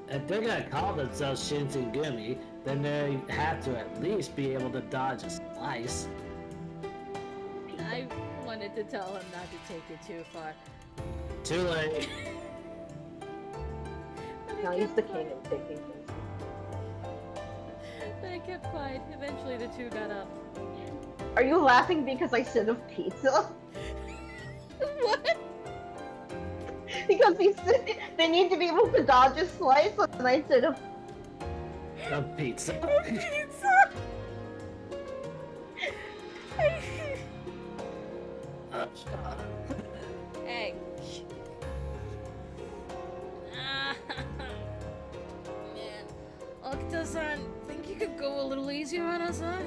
If they're gonna call themselves Shinsengumi, then they have to at least be able to dodge a slice. I wanted to tell him not to take it too far. Too late. Now he's the king of taking things. But I kept quiet. Eventually the two got up. Are you laughing because I said of pizza? What? Because they need to be able to dodge a slice, and I said of A pizza. Pizza! Hey. Man. Okita-san, think you could go a little easier on us, huh?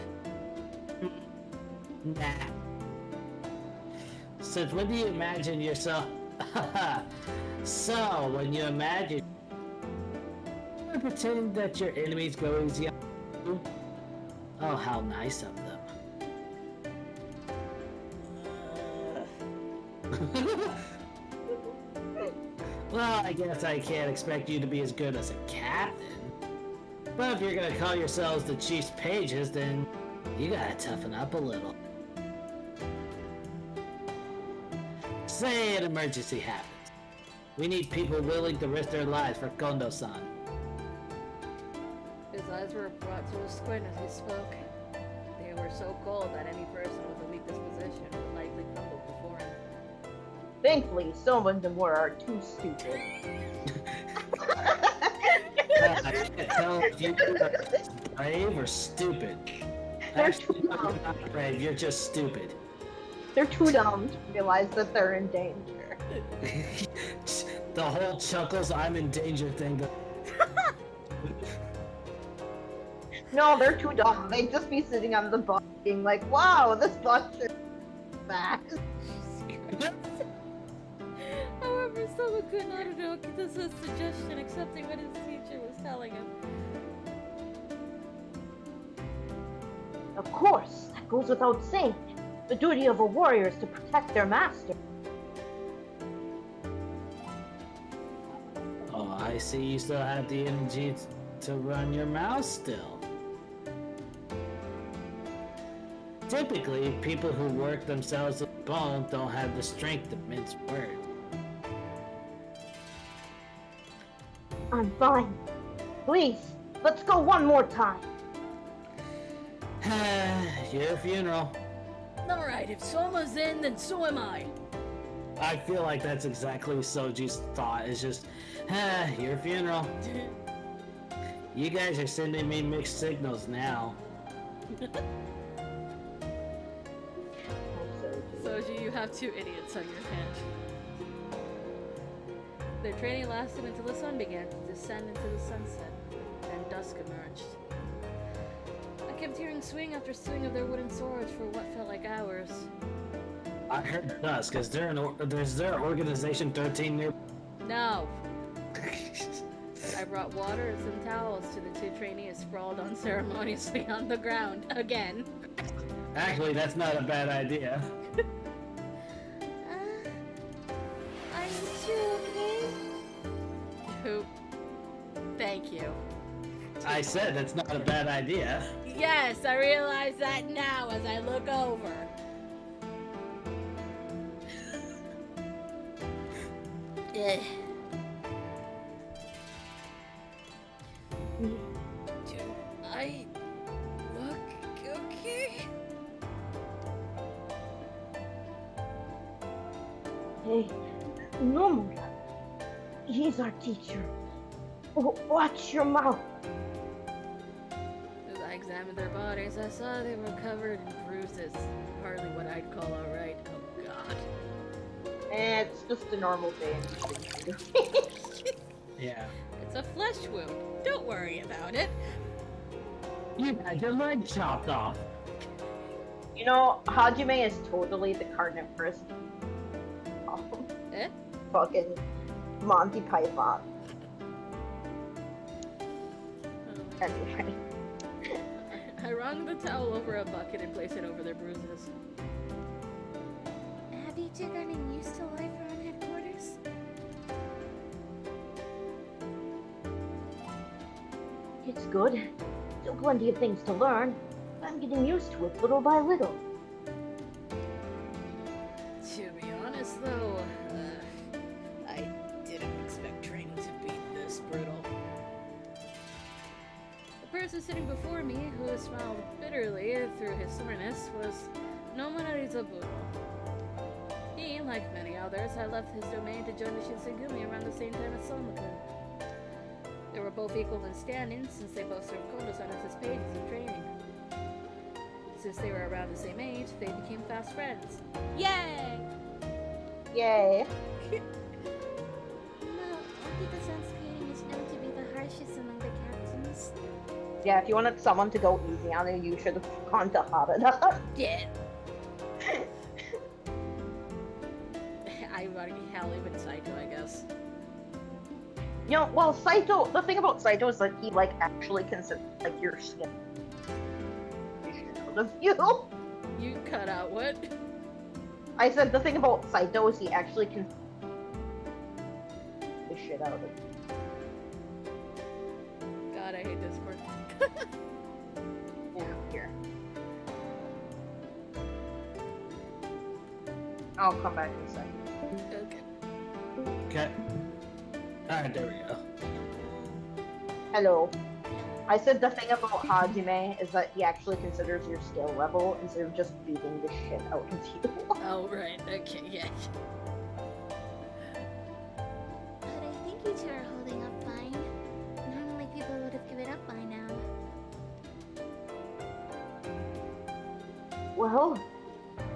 Nah. Since when do you imagine yourself? So, when you imagine, you pretend that your enemies go easy on you. Oh, how nice of them. Well, I guess I can't expect you to be as good as a captain. But if you're gonna call yourselves the Chief's pages, then you gotta toughen up a little. Say an emergency happens. We need people willing to risk their lives for Kondo-san. His eyes were brought to a squint as he spoke. They were so cold that any person with a weak disposition would likely crumble before him. thankfully, some of them are too stupid. I can't tell if you are brave or stupid. They're Actually, too you're dumb. not brave, you're just stupid. They're too dumb to realize that they're in danger. The whole Chuckles I'm in danger thing. No, they're too dumb. They'd just be sitting on the bus being like, wow, this bus is fast. However, someone could not know Okita's suggestion, accepting what his teacher was telling him. Of course, that goes without saying. The duty of a warrior is to protect their master. Oh, I see you still have the energy to run your mouth still. Typically, people who work themselves to the bone don't have the strength to mince words. I'm fine. Please, let's go one more time. Your funeral. Alright, if Soma's in, then so am I. I feel like that's exactly Soji's thought. It's just, your funeral. You guys are sending me mixed signals now. Soji, you have two idiots on your hands. Their training lasted until the sun began to descend into the sunset, and dusk emerged. I kept hearing swing after swing of their wooden swords for what felt like hours. I heard dusk. Is there there's their organization 13 near? No! I brought water and some towels to the two trainees sprawled unceremoniously on the ground again. Actually, that's not a bad idea. Aren't you okay? Who? Thank you. I said that's not a bad idea. Yes, I realize that now as I look over. Ugh. Do I look okay? Hey, Nomura. He's our teacher. Watch your mouth. As I examined their bodies, I saw they were covered in bruises. Hardly what I'd call alright. Oh god. It's just a normal day. Yeah. It's a flesh wound. Don't worry about it. You had your leg chopped off. You know, Hajime is totally the carnivorous. Eh? Fucking Monty Python. Anyway. I wrung the towel over a bucket and placed it over their bruises. Have you two gotten used to life around headquarters? It's good. Still plenty of things to learn. I'm getting used to it little by little. To be honest, though, I didn't expect training to be this brutal. The person sitting before me, who smiled bitterly through his soreness, was Nomura Izaburo. He, like many others, had left his domain to join the Shinsengumi around the same time as Soma-kun. They were both equal in standing, since they both served Kondo-san as his pages in training. Since they were around the same age, they became fast friends. Yay! Yay! No, Okita-san's painting is known to be the harshest among the captains. Yeah, if you wanted someone to go easy on it, you should have gone to Harada. Yeah. I already hell even Saito, I guess. You know, well, Saito, the thing about Saito is that he, like, actually considers, like, your skin. Out of you. You cut out what? I said the thing about Saito is he actually can the shit out of you. God, I hate Discord. Yeah, here. I'll come back in a second. Okay. Okay. Alright, there we go. Hello. I said the thing about Hajime is that he actually considers your skill level instead of just beating the shit out of you. Oh, right. Okay, yeah. But I think you two are holding up fine. Normally people would have given up by now. Well,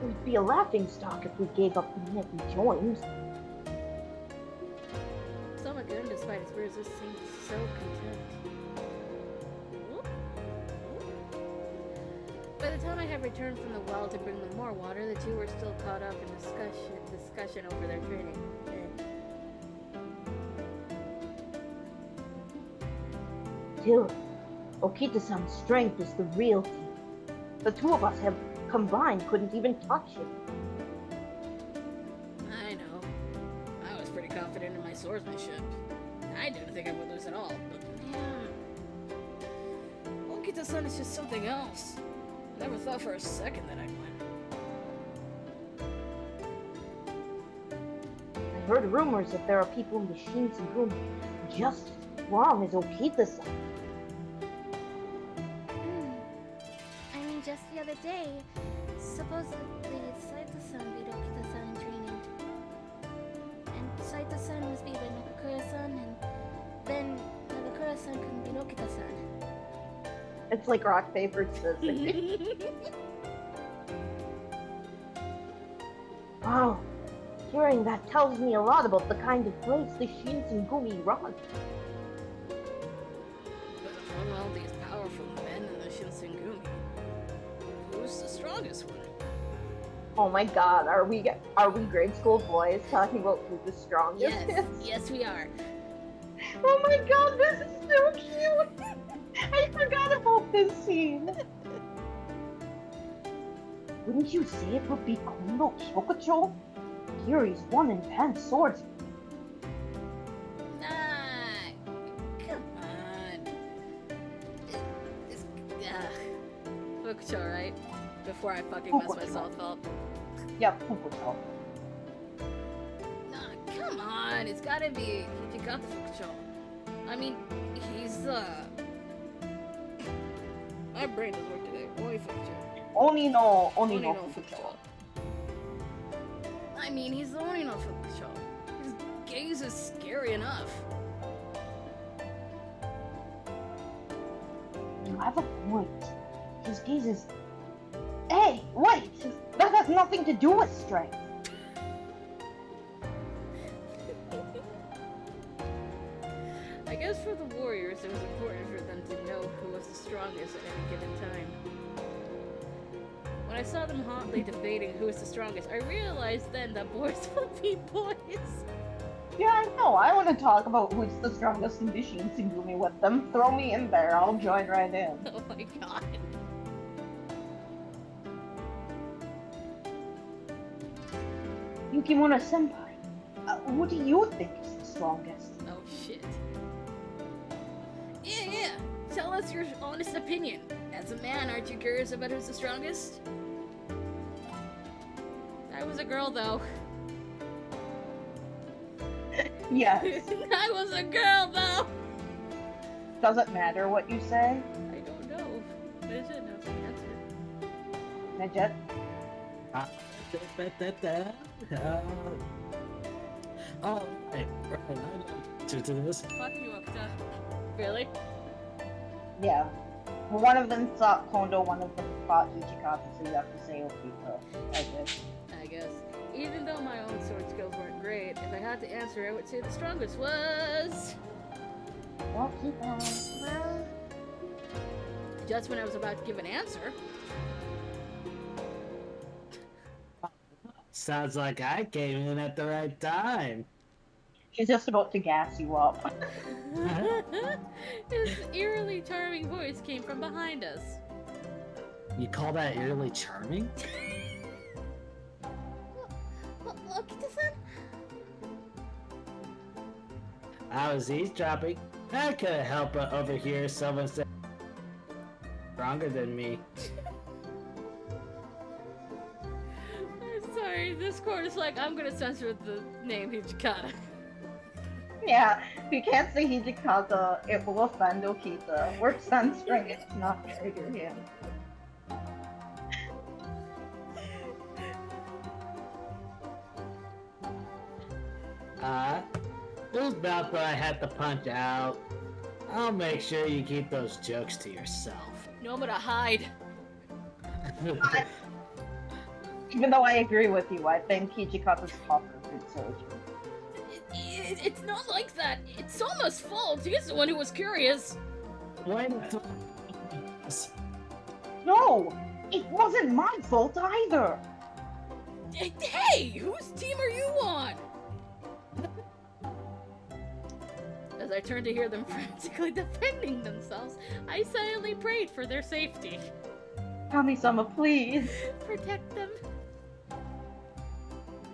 we'd be a laughing stock if we gave up the minute we joined. Soma-kun, despite his bruises, seemed so content. By the time I had returned from the well to bring them more water, the two were still caught up in discussion over their training. Still, Okita-san's strength is the real key. The two of us have combined couldn't even touch him. I know. I was pretty confident in my swordsmanship. I didn't think I would lose at all, but man. Okita-san is just something else. I never thought for a second that I'd win. I heard rumors that there are people in the Shinsengumi just as strong as Okita-san. I mean, just the other day, supposedly Saito-san beat Okita-san in training. And Saito-san was beat by Nakakura-san, and then Nakakura-san couldn't beat Okita-san. It's like rock, paper, scissors. Wow. Hearing that tells me a lot about the kind of place the Shinsengumi run. But among all these powerful men in the Shinsengumi, who's the strongest one? Oh my god, are we grade school boys talking about who the strongest Yes, is? yes we are. Oh my god, this is so cute! I forgot about this scene. Wouldn't you say it would be Kondo Kyokucho? Yuri's one in 10 swords. Nah, come on. Fukucho, right? Before I fucking mess myself up. Yep, Kyokucho. Nah, come on. It's gotta be Hijikata Fukucho. I mean, he's my brain doesn't work today. Oi Fukucho. Oni no Fukucho. Fukucho. I mean, he's the Oni no Fukucho. His gaze is scary enough. You have a point. His gaze is... Hey, wait! That has nothing to do with strength. I guess for the warriors, it was important for them to know who was the strongest at any given time. When I saw them hotly debating who was the strongest, I realized then that boys will be boys. Yeah, I know. I want to talk about who's the strongest in the Shinsengumi with them. Throw me in there. I'll join right in. Oh my god. Yukimura-senpai, who do you think is the strongest? Oh shit. Yeah. Tell us your honest opinion. As a man, aren't you curious about who's the strongest? I was a girl, though. Yes. I was a girl, though. Doesn't matter what you say. I don't know. Midget knows the answer. Midget? Oh, right. I know to this. Fuck you, Okta. Really? Yeah. One of them thought Kondo, one of them thought Hijikata, so you have to say Okita, I guess. Even though my own sword skills weren't great, if I had to answer, I would say the strongest was... Okita. Well, Just when I was about to give an answer. Sounds like I came in at the right time. She's just about to gas you up. His eerily charming voice came from behind us. You call that eerily charming? Okita-san? I was eavesdropping. I couldn't help but overhear someone say stronger than me. I'm sorry, this court is like, I'm gonna censor the name Hijikata. Yeah, if you can't say Hijikata, it will offend Okita. We're censoring it to not trigger him. Whose mouth do I have to punch out? I'll make sure you keep those jokes to yourself. No, I'm gonna hide. Even though I agree with you, I think Hijikata's tougher good soldier. It's not like that. It's Soma's fault. He's the one who was curious. Why No! It wasn't my fault either! Hey, whose team are you on? As I turned to hear them frantically defending themselves, I silently prayed for their safety. Kami-sama, please. Protect them.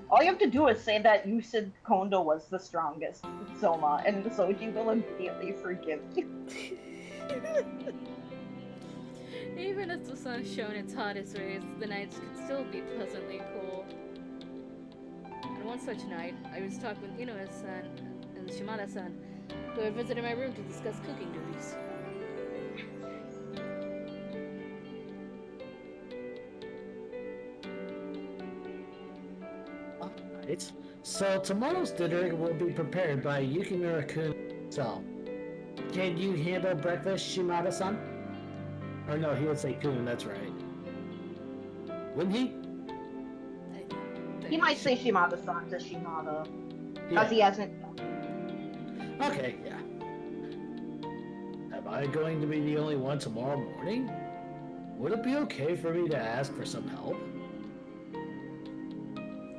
All you have to do is say that you said Kondo was the strongest, Soma, and Soji will immediately forgive you. Even as the sun shone its hottest rays, the nights could still be pleasantly cool. And one such night, I was talking with Inoue-san and Shimada-san, who had visited my room to discuss cooking duties. Alright. So tomorrow's dinner will be prepared by Yukimura-kun himself. Can you handle breakfast, Shimada-san? Or no, he would say kun, that's right. Wouldn't he? He might say Shimada-san to Shimada, because he hasn't. Okay, yeah. Am I going to be the only one tomorrow morning? Would it be okay for me to ask for some help?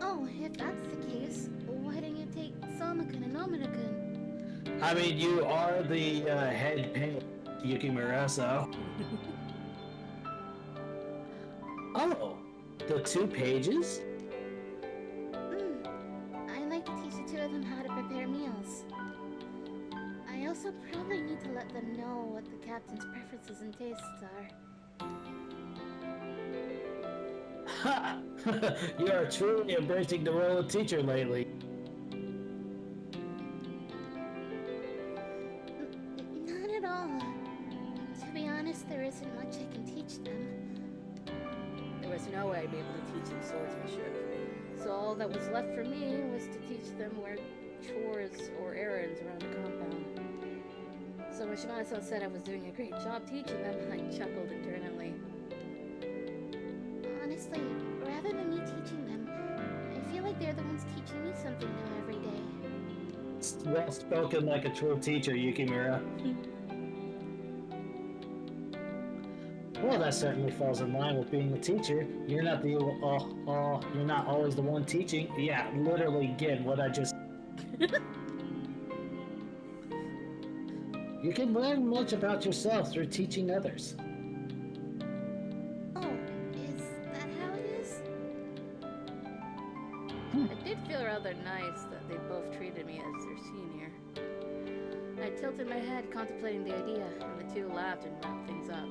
Oh, if that's the case, why didn't you take Sama-kun and Nomura-kun? I mean, you are the head painter, Yukimura, so... Oh, the 2 pages? I'd like to teach the 2 of them how to prepare meals. I also probably need to let them know what the captain's preferences and tastes are. Ha! You are truly embracing the role of teacher lately. Not at all. To be honest, there isn't much I can teach them. There was no way I'd be able to teach them swordsmanship. So all that was left for me was to teach them where chores or errands around the compound. So when Shimada-san said I was doing a great job teaching them, I chuckled internally. Honestly, rather than me teaching them, I feel like they're the ones teaching me something new every day. Well spoken like a true teacher, Yukimura. Well, that certainly falls in line with being a teacher. You're not the you're not always the one teaching. Yeah, literally again what I just. You can learn much about yourself through teaching others. Oh, is that how it is? It did feel rather nice that they both treated me as their senior. I tilted my head, contemplating the idea, and the 2 laughed and wrapped things up.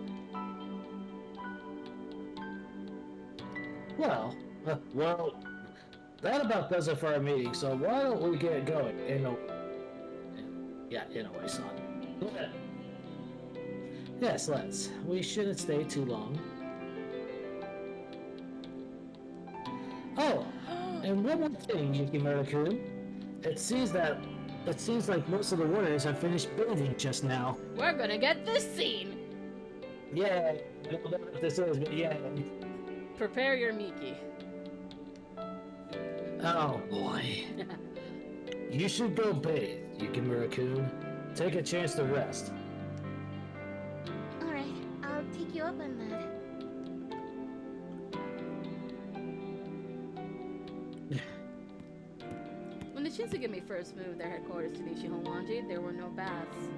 Well, that about does it for our meeting. So why don't we get going? In a way, son. Yes, let's. We shouldn't stay too long. Oh, and one more thing, Yukimura-kun. It seems like most of the warriors have finished bathing just now. We're gonna get this scene! Yeah, I don't know what this is, but yeah. Prepare your Miki. Oh boy. You should go bathe, Yukimura-kun. Take a chance to rest. Alright, I'll take you up on that. When the Shinsengumi first moved their headquarters to Nishihonwanji, there were no baths.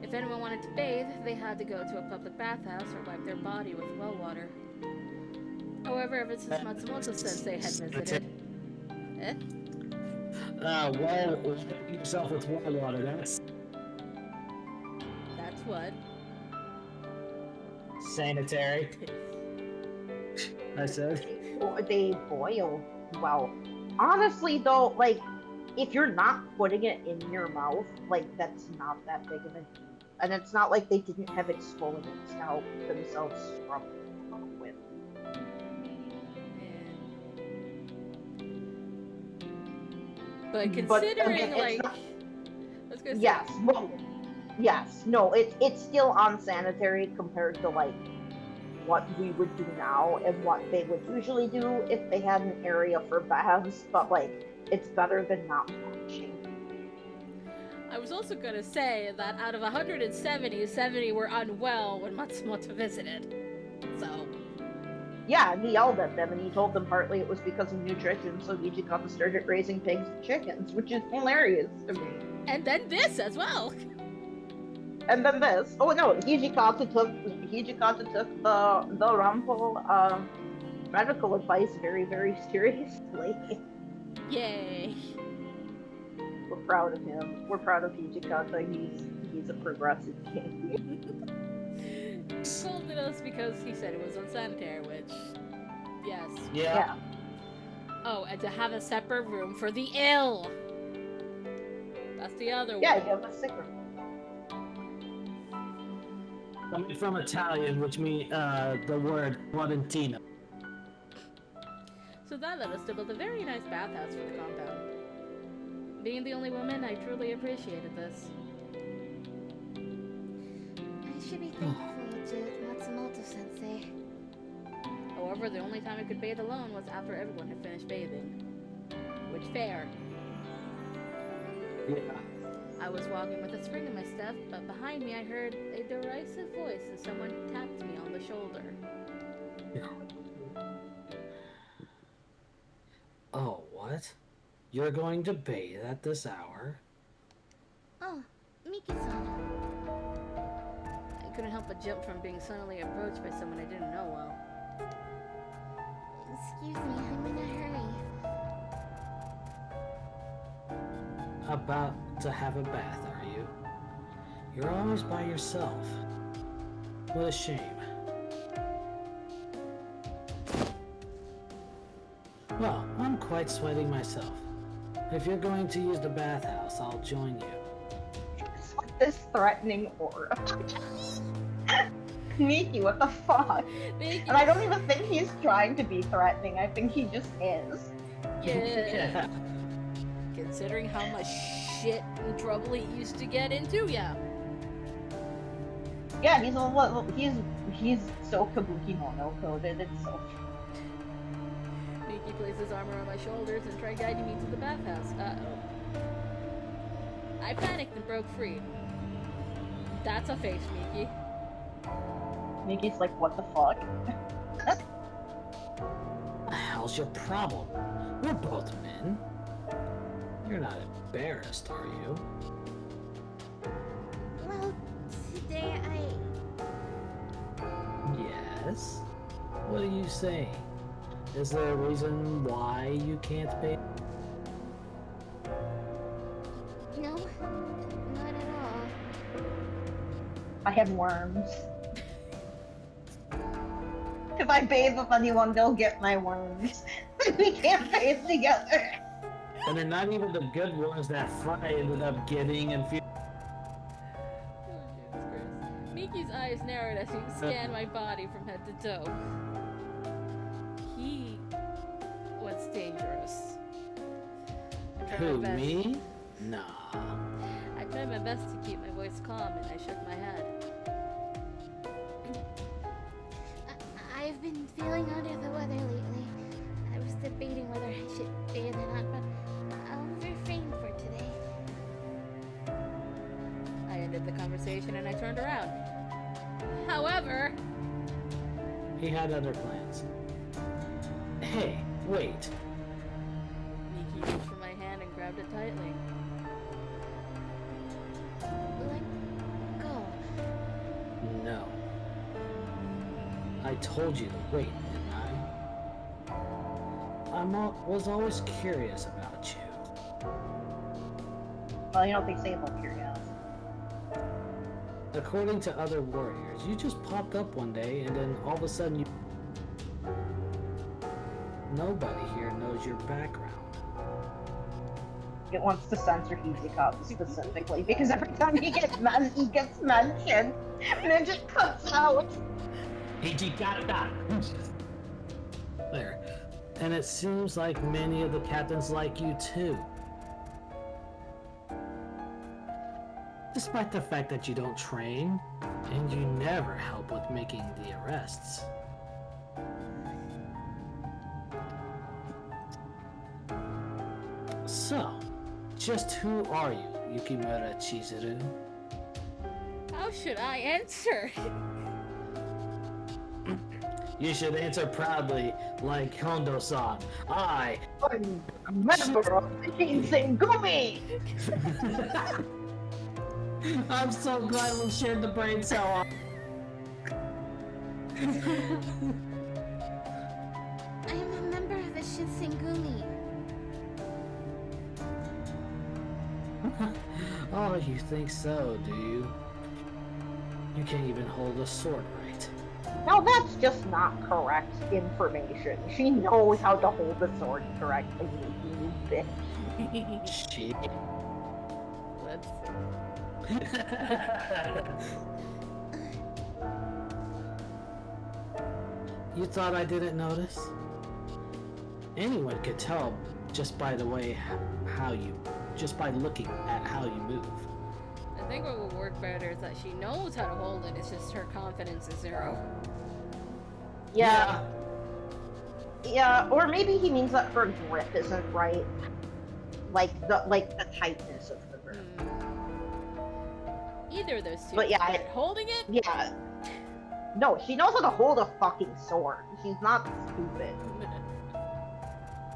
If anyone wanted to bathe, they had to go to a public bathhouse or wipe their body with well water. However, ever since Matsumoto-sensei had visited... Eh? Wipe yourself with well water, That's what? sanitary. I said. They boil well. Honestly, though, like, if you're not putting it in your mouth, like, that's not that big of a deal. And it's not like they didn't have exfoliants to help themselves scrub with. But considering, again, like... not, I was gonna say, yes, well, yes, no, it's still unsanitary compared to, like, what we would do now and what they would usually do if they had an area for baths, but, like, it's better than not washing. I was also gonna say that out of 170, 70 were unwell when Matsumoto visited. So... Yeah, and he yelled at them, and he told them partly it was because of nutrition, so he just got them started raising pigs and chickens, which is hilarious to me. And then this as well! And then this. Oh no, Hijikata took the Rumble medical advice very, very seriously. Yay. We're proud of him. We're proud of Hijikata. He's a progressive king. He scolded us because he said it was unsanitary, which, yes. Yeah. Oh, and to have a separate room for the ill. That's the other Yeah, one. you have a sick room. Coming from Italian, which means the word quarantino. So that led us to build a very nice bathhouse for the compound. Being the only woman, I truly appreciated this. I should be thankful to Matsumoto-sensei. However, the only time I could bathe alone was after everyone had finished bathing. Which, fair. Yeah. I was walking with a spring in my step, but behind me I heard a derisive voice and someone tapped me on the shoulder. Oh, what? You're going to bathe at this hour? Oh, Miki-san. I couldn't help but jump from being suddenly approached by someone I didn't know well. Excuse me, I'm in a hurry. About to have a bath, are you? You're always by yourself. What a shame. Well, I'm quite sweating myself. If you're going to use the bathhouse, I'll join you. This threatening aura. Miki, what the fuck? Miki. And I don't even think he's trying to be threatening. I think he just is. Yeah. Considering how much shit and trouble he used to get into, yeah. Yeah, he's so Kabuki Mono coded. It's so. Miki placed his arm around my shoulders and tried guiding me to the bathhouse. Uh-oh. I panicked and broke free. That's a face, Miki. Miki's like, what the fuck? What the hell's your problem? We're both men. You're not embarrassed, are you? Well, today Yes? What are you saying? Is there a reason why you can't bathe? No, not at all. I have worms. If I bathe with anyone, they'll get my worms. We can't bathe together. And they're not even the good ones that Fry ended up getting and feel. Oh, Jesus Christ. Miki's eyes narrowed as he scanned my body from head to toe. He was dangerous. I tried Who, my best. me? Nah. I tried my best to keep my voice calm and I shook my head. I've been feeling under the weather lately. I was debating whether I should bathe or not, but I'll refrain for today. I ended the conversation and I turned around. However, He had other plans. Hey, wait. Miki reached for my hand and grabbed it tightly. Let go. No. I told you to wait, didn't I? Was always curious about you. Well, you know what they say about curiosity. According to other warriors, you just popped up one day and then all of a sudden you... Nobody here knows your background. It wants to censor Hijikata specifically because every time he gets mentioned, and it just cuts out. Hijikata! There. And it seems like many of the captains like you too. Despite the fact that you don't train, and you never help with making the arrests. So, just who are you, Yukimura Chizuru? how should I answer? You should answer proudly, like Hondo-san. I... I'm a member of the Shinsengumi! I'm so glad we shared the brain cell. I am a member of the Shinsengumi. Oh, you think so, do you? You can't even hold a sword right. Now that's just not correct information. She knows how to hold the sword correctly, you bitch. Shit. Whoops. You thought I didn't notice? Anyone could tell just by the way just by looking at how you move. I think what will work better is that she knows how to hold it. It's just her confidence is 0. Yeah. Yeah, or maybe he means that her grip isn't right. Like the tightness of the grip. Either of those two. But yeah, holding it? Yeah. No, she knows how to hold a fucking sword. She's not stupid.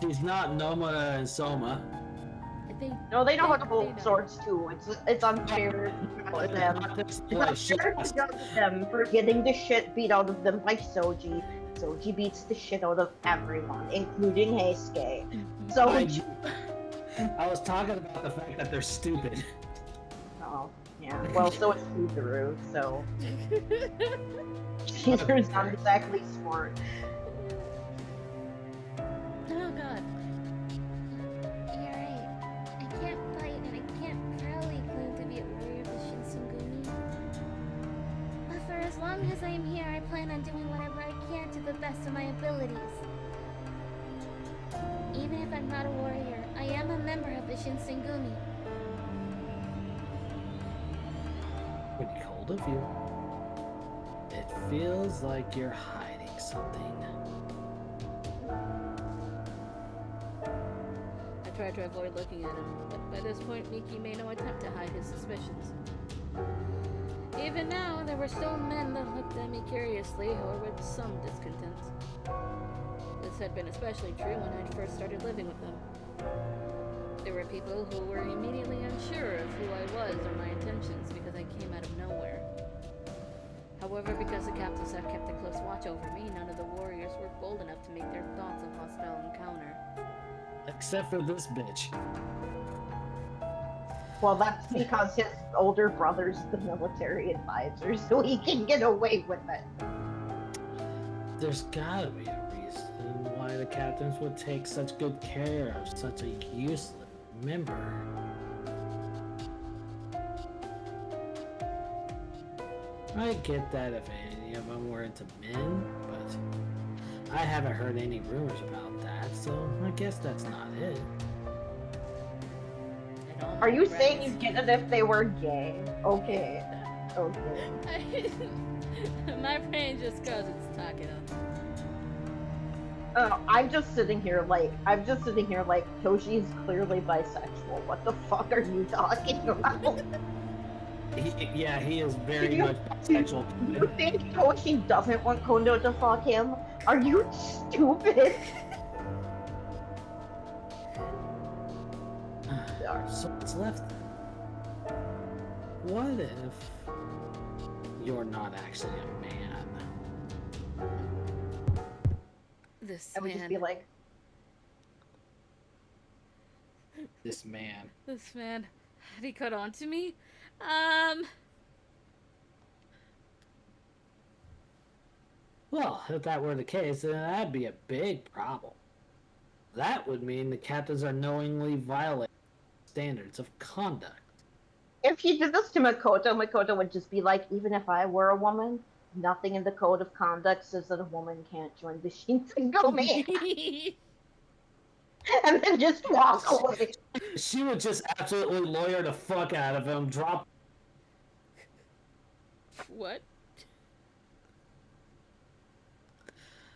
She's not Nomura and Soma. No, they know how to hold swords too. It's unfair to them. It's unfair to judge them for getting the shit beat out of them by Soji. Soji beats the shit out of everyone, including Heisuke. Soji. I was talking about the fact that they're stupid. Oh, yeah. Well, so is Chizuru, so. Chizuru's not exactly smart. Oh god. You're right. I can't fight and I can't proudly claim to be a warrior of the Shinsengumi. But for as long as I am here, I plan on doing whatever I can to the best of my abilities. Even if I'm not a warrior, I am a member of the Shinsengumi. Pretty cold of you. It feels like you're hiding something. I tried to avoid looking at him, but by this point Miki made no attempt to hide his suspicions. Even now, there were still men that looked at me curiously or with some discontent. This had been especially true when I first started living with them. There were people who were immediately unsure of who I was or my intentions because I came out of nowhere. However, because the captives have kept a close watch over me, none of the warriors were bold enough to make their thoughts of hostile encounter. Except for this bitch. Well, that's because his older brother's the military advisor, so he can get away with it. There's gotta be a reason why the captains would take such good care of such a useless member. I get that if any of them were into men, but I haven't heard any rumors about that, so I guess that's not it. Are you saying you get it if they were gay? Okay. Okay. My brain just goes, it's Takeda. I'm just sitting here like, Toshi's clearly bisexual. What the fuck are you talking about? He is very much bisexual. You think Toshi doesn't want Kondo to fuck him? Are you stupid? So what's left? What if you're not actually a man? This I would just be like, This man. This man. Had he cut on to me? Well, if that were the case, then that'd be a big problem. That would mean the captains are knowingly violating standards of conduct. if he did this to Makoto, Makoto would just be like, even if I were a woman, nothing in the code of conduct says that a woman can't join the Shinsengumi. And then just walk away. She would just absolutely lawyer the fuck out of him, drop. What?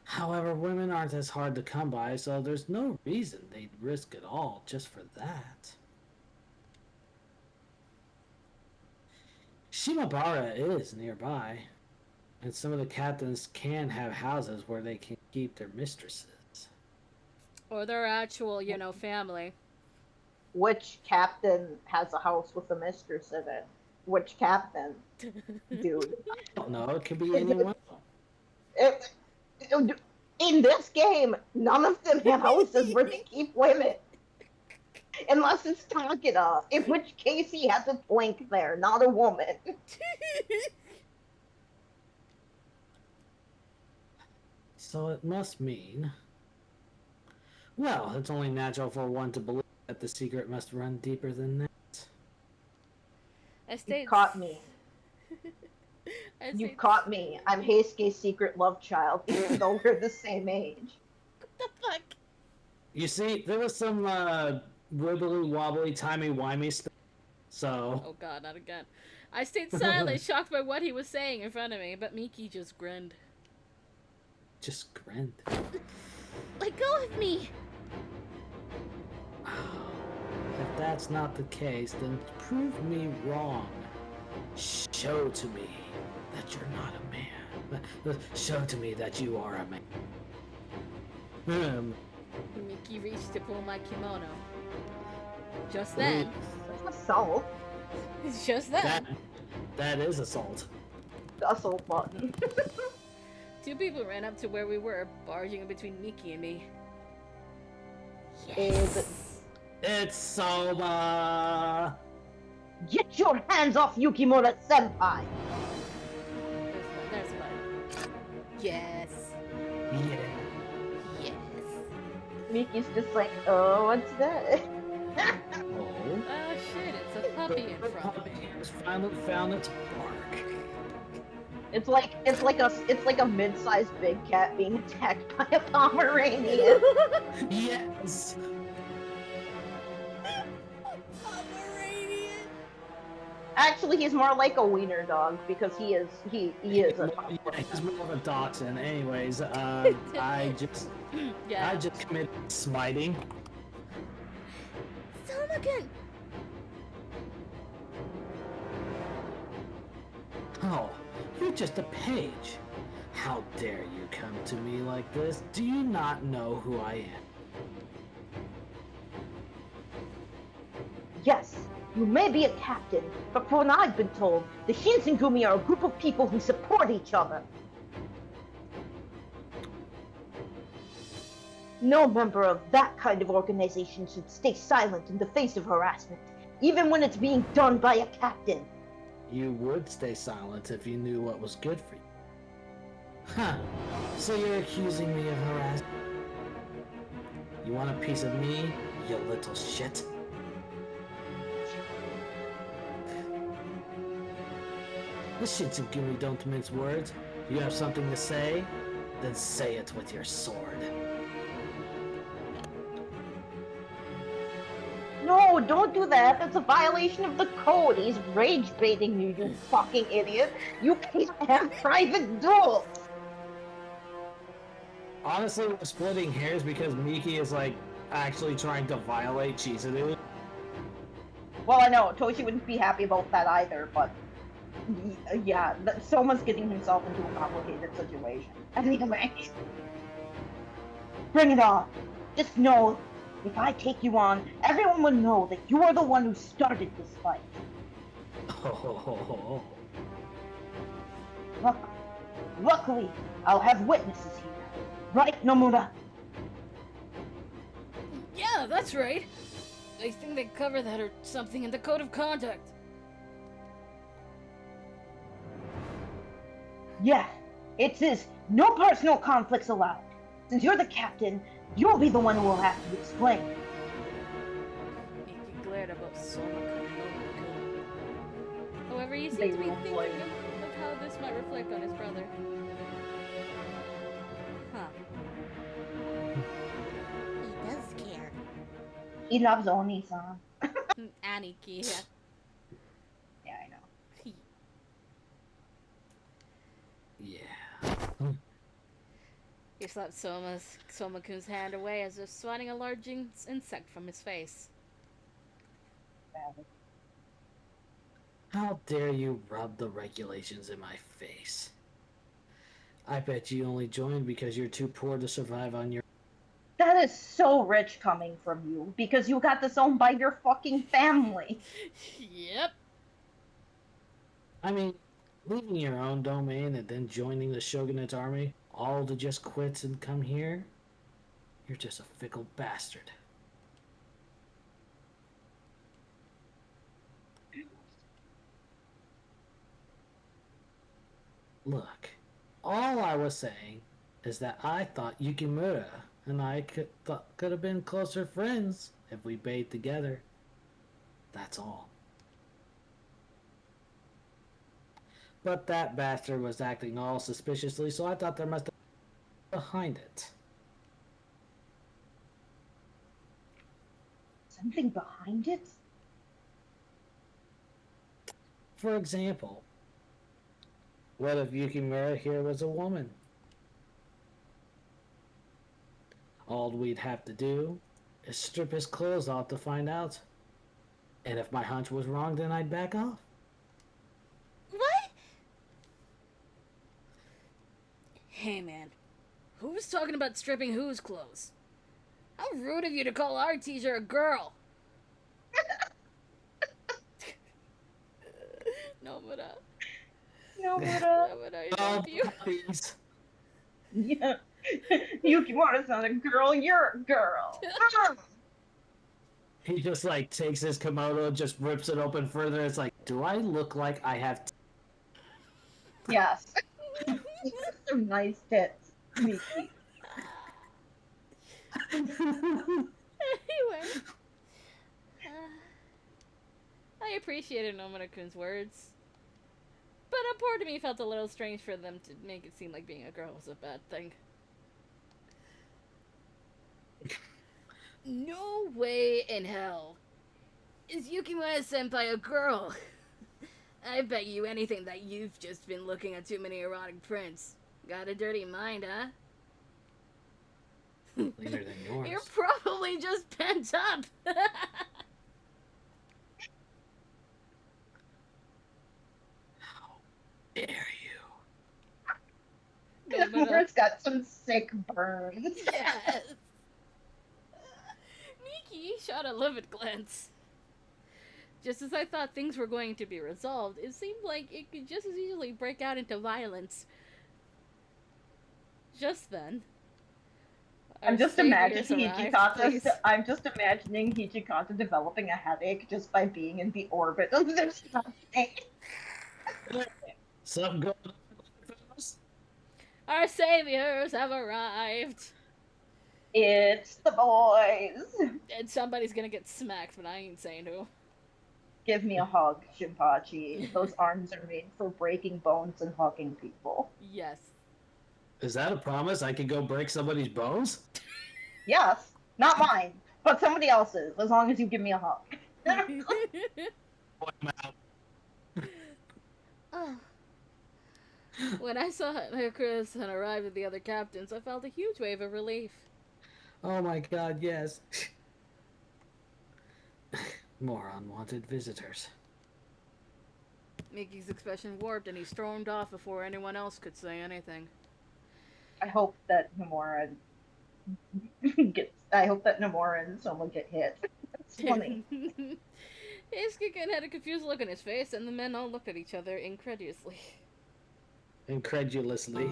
However, women aren't as hard to come by, so there's no reason they'd risk it all just for that. Shimabara is nearby, and some of the captains can have houses where they can keep their mistresses. Or their actual, family. Which captain has a house with a mistress in it? which captain, dude? I don't know. It could be Is it- anyone. It- in this game, none of them have houses where they keep women. Unless it's Takeda, in which case he has a twink there, not a woman. So it must mean. Well, it's only natural for one to believe that the secret must run deeper than that. I You stayed. caught me. I You stayed- caught me. I'm Heisuke's secret love child, even though we're the same age. What the fuck? You see, there was some wibbly wobbly, timey wimey stuff. So. Oh god, not again. I stayed silent, shocked by what he was saying in front of me, but Miki just grinned. Just grinned. Let go of me! If that's not the case, then prove me wrong. Show to me that you're not a man. Show to me that you are a man. Miki reached to pull my kimono. Just then. That's assault. Just then. That is assault. The assault button. Two people ran up to where we were, barging in between Miki and me. It's Soma! Get your hands off Yukimura Senpai! There's fun. Yes. Yeah. Yes. Miki's just like, oh, what's that? Oh. Oh shit, it's a puppy in front of me. Has finally found its bark. It's like a mid-sized big cat being attacked by a Pomeranian. Yes! Pomeranian. Actually, he's more like a wiener dog because he is a Yeah, he's more of a dachshund. Anyways, I just Yeah. committed smiting. Soma-kun! Oh, you're just a page. How dare you come to me like this? Do you not know who I am? Yes, you may be a captain, but from what I've been told, the Shinsengumi are a group of people who support each other. No member of that kind of organization should stay silent in the face of harassment, even when it's being done by a captain. You would stay silent if you knew what was good for you. Huh. So you're accusing me of harassment? You want a piece of me, you little shit? The Shinsengumi don't mince words. You have something to say? Then say it with your sword. No, don't do that. That's a violation of the code. He's rage baiting you, you fucking idiot. You can't have private duels. Honestly, we're splitting hairs because Miki is like actually trying to violate Chizuru. Well, I know Toshi wouldn't be happy about that either, but yeah, Soma's getting himself into a complicated situation. Anyway, bring it on. Just know, if I take you on, everyone will know that you are the one who started this fight. Oh. Luckily, I'll have witnesses here. Right, Nomura? Yeah, that's right. I think they cover that or something in the code of conduct. Yeah, it says no personal conflicts allowed. Since you're the captain, you'll be the one who will have to explain. Miki glared at both Soma-kun and Nomura-kun. However, he They seemed to be won't thinking play. of how this might reflect on his brother. Huh. He does care. He loves Oni-san. Aniki, yeah. Yeah, I know. Yeah. He slapped Soma-kun's hand away as if swatting a large insect from his face. How dare you rub the regulations in my face? I bet you only joined because you're too poor to survive on your... That is so rich coming from you, because you got this owned by your fucking family. Yep. I mean, leaving your own domain and then joining the Shogunate's army, all to just quit and come here? You're just a fickle bastard. Look, all I was saying is that I thought Yukimura and I could have been closer friends if we bathed together. That's all. But that bastard was acting all suspiciously, so I thought there must have been behind it. Something behind it? For example, what if Yukimura here was a woman? All we'd have to do is strip his clothes off to find out. And if my hunch was wrong, then I'd back off. What? Hey, man. Who's talking about stripping whose clothes? How rude of you to call our teacher a girl. Nomura. Nomura, I love you. Please. Yeah. Yukimura's not a girl, you're a girl. He just like takes his kimono, just rips it open further. It's like, do I look like I have? Yes. Some nice tits, Miki. Anyway, I appreciated Nomura-kun's words, but a part of me felt a little strange for them to make it seem like being a girl was a bad thing. No way in hell is Yukimura-senpai a girl. I bet you anything that you've just been looking at too many erotic prints. Got a dirty mind, huh? Cleaner than yours. You're probably just pent up. How dare you? Yukimura's got some sick burns. Yes. Miki shot a livid glance. Just as I thought things were going to be resolved, it seemed like it could just as easily break out into violence. Just then, I'm just imagining Hijikata. I'm just imagining Hijikata developing a headache just by being in the orbit of this something. Something going on. Our saviors have arrived. It's the boys. And somebody's gonna get smacked, but I ain't saying who. Give me a hug, Shinpachi. Those arms are made for breaking bones and hugging people. Yes. Is that a promise? I could go break somebody's bones? Yes, not mine, but somebody else's, as long as you give me a hug. Oh. When I saw Chris and arrived with the other captains, I felt a huge wave of relief. Oh my god, yes. More unwanted visitors. Miki's expression warped and he stormed off before anyone else could say anything. I hope that Nomura and someone get hit. It's funny. Isuke had a confused look on his face, and the men all looked at each other incredulously. Incredulously.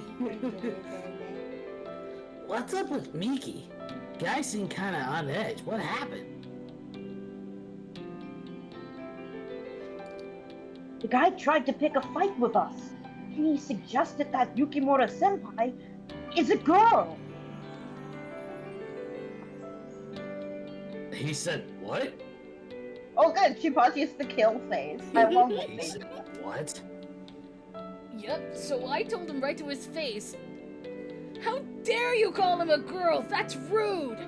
What's up with Miki? Guy seemed kinda on edge. What happened? The guy tried to pick a fight with us, and he suggested that Yukimura-senpai is a girl. He said what? Oh good, Shinpachi's the kill phase. I love it. He said what? Yep, so I told him right to his face. How dare you call him a girl? That's rude!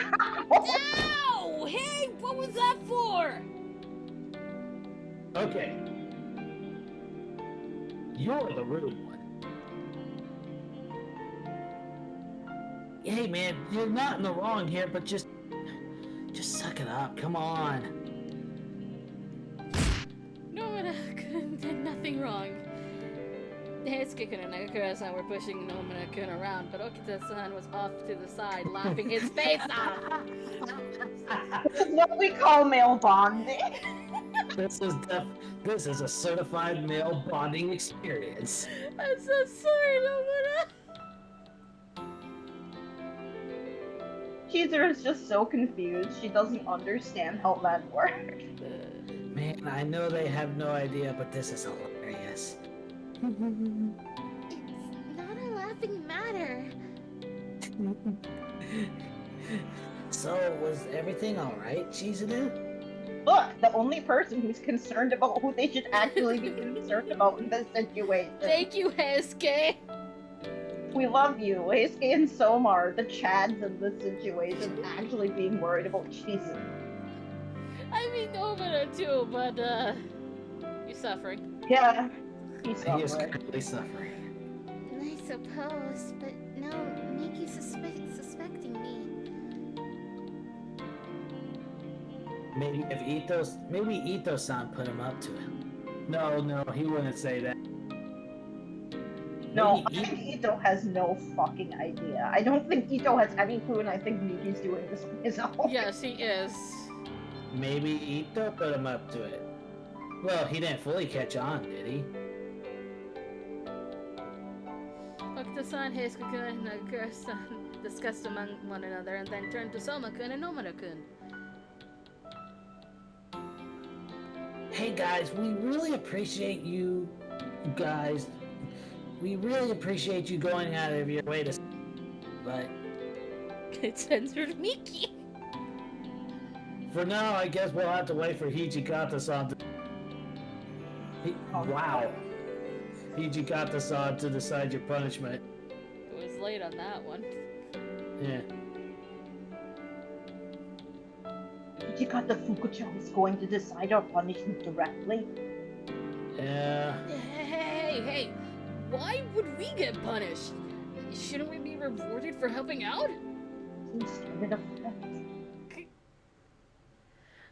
Ow! Hey, what was that for? Okay. You're the rude one. Hey man, you're not in the wrong here, but just suck it up. Come on. No, I did nothing wrong. Heisuke-kun and Nagakura-san were pushing Nomura-kun around, but Okita-san was off to the side, laughing his face off. This is what we call male bonding. This is a certified male bonding experience. I'm so sorry, Nomura. Chizuru is just so confused. She doesn't understand how that works. Man, I know they have no idea, but this is hilarious. It's not a laughing matter. So, was everything alright, Chizuru? Look, the only person who's concerned about who they should actually be concerned about in this situation. Thank you, Heisuke. We love you. Heisuke and Soma are the Chads in this situation, actually being worried about Chizuru. I mean, Nomura too, but, you're suffering. Yeah, He he's is suffering. currently suffering. I suppose, but no, Miki's suspecting me. Maybe Ito-san put him up to it. No, he wouldn't say that. No, I Maybe think Ito has no fucking idea. I don't think Ito has any clue, and I think Miki's doing this on his own. Yes, he is. Maybe Ito put him up to it. Well, he didn't fully catch on, did he? Okita-san, Heisuke-kun, and Nagakura-san discussed among one another and then turned to Soma-kun and Nomura-kun. Hey guys, we really appreciate you guys. We really appreciate you going out of your way to. But It censored Miki. for now, I guess we'll have to wait for Hijikata-san to. Wow. Hijikata-san to decide your punishment. It was late on that one. Yeah. Hijikata Fukucho is going to decide our punishment directly. Yeah. Hey, why would we get punished? Shouldn't we be rewarded for helping out? Instead of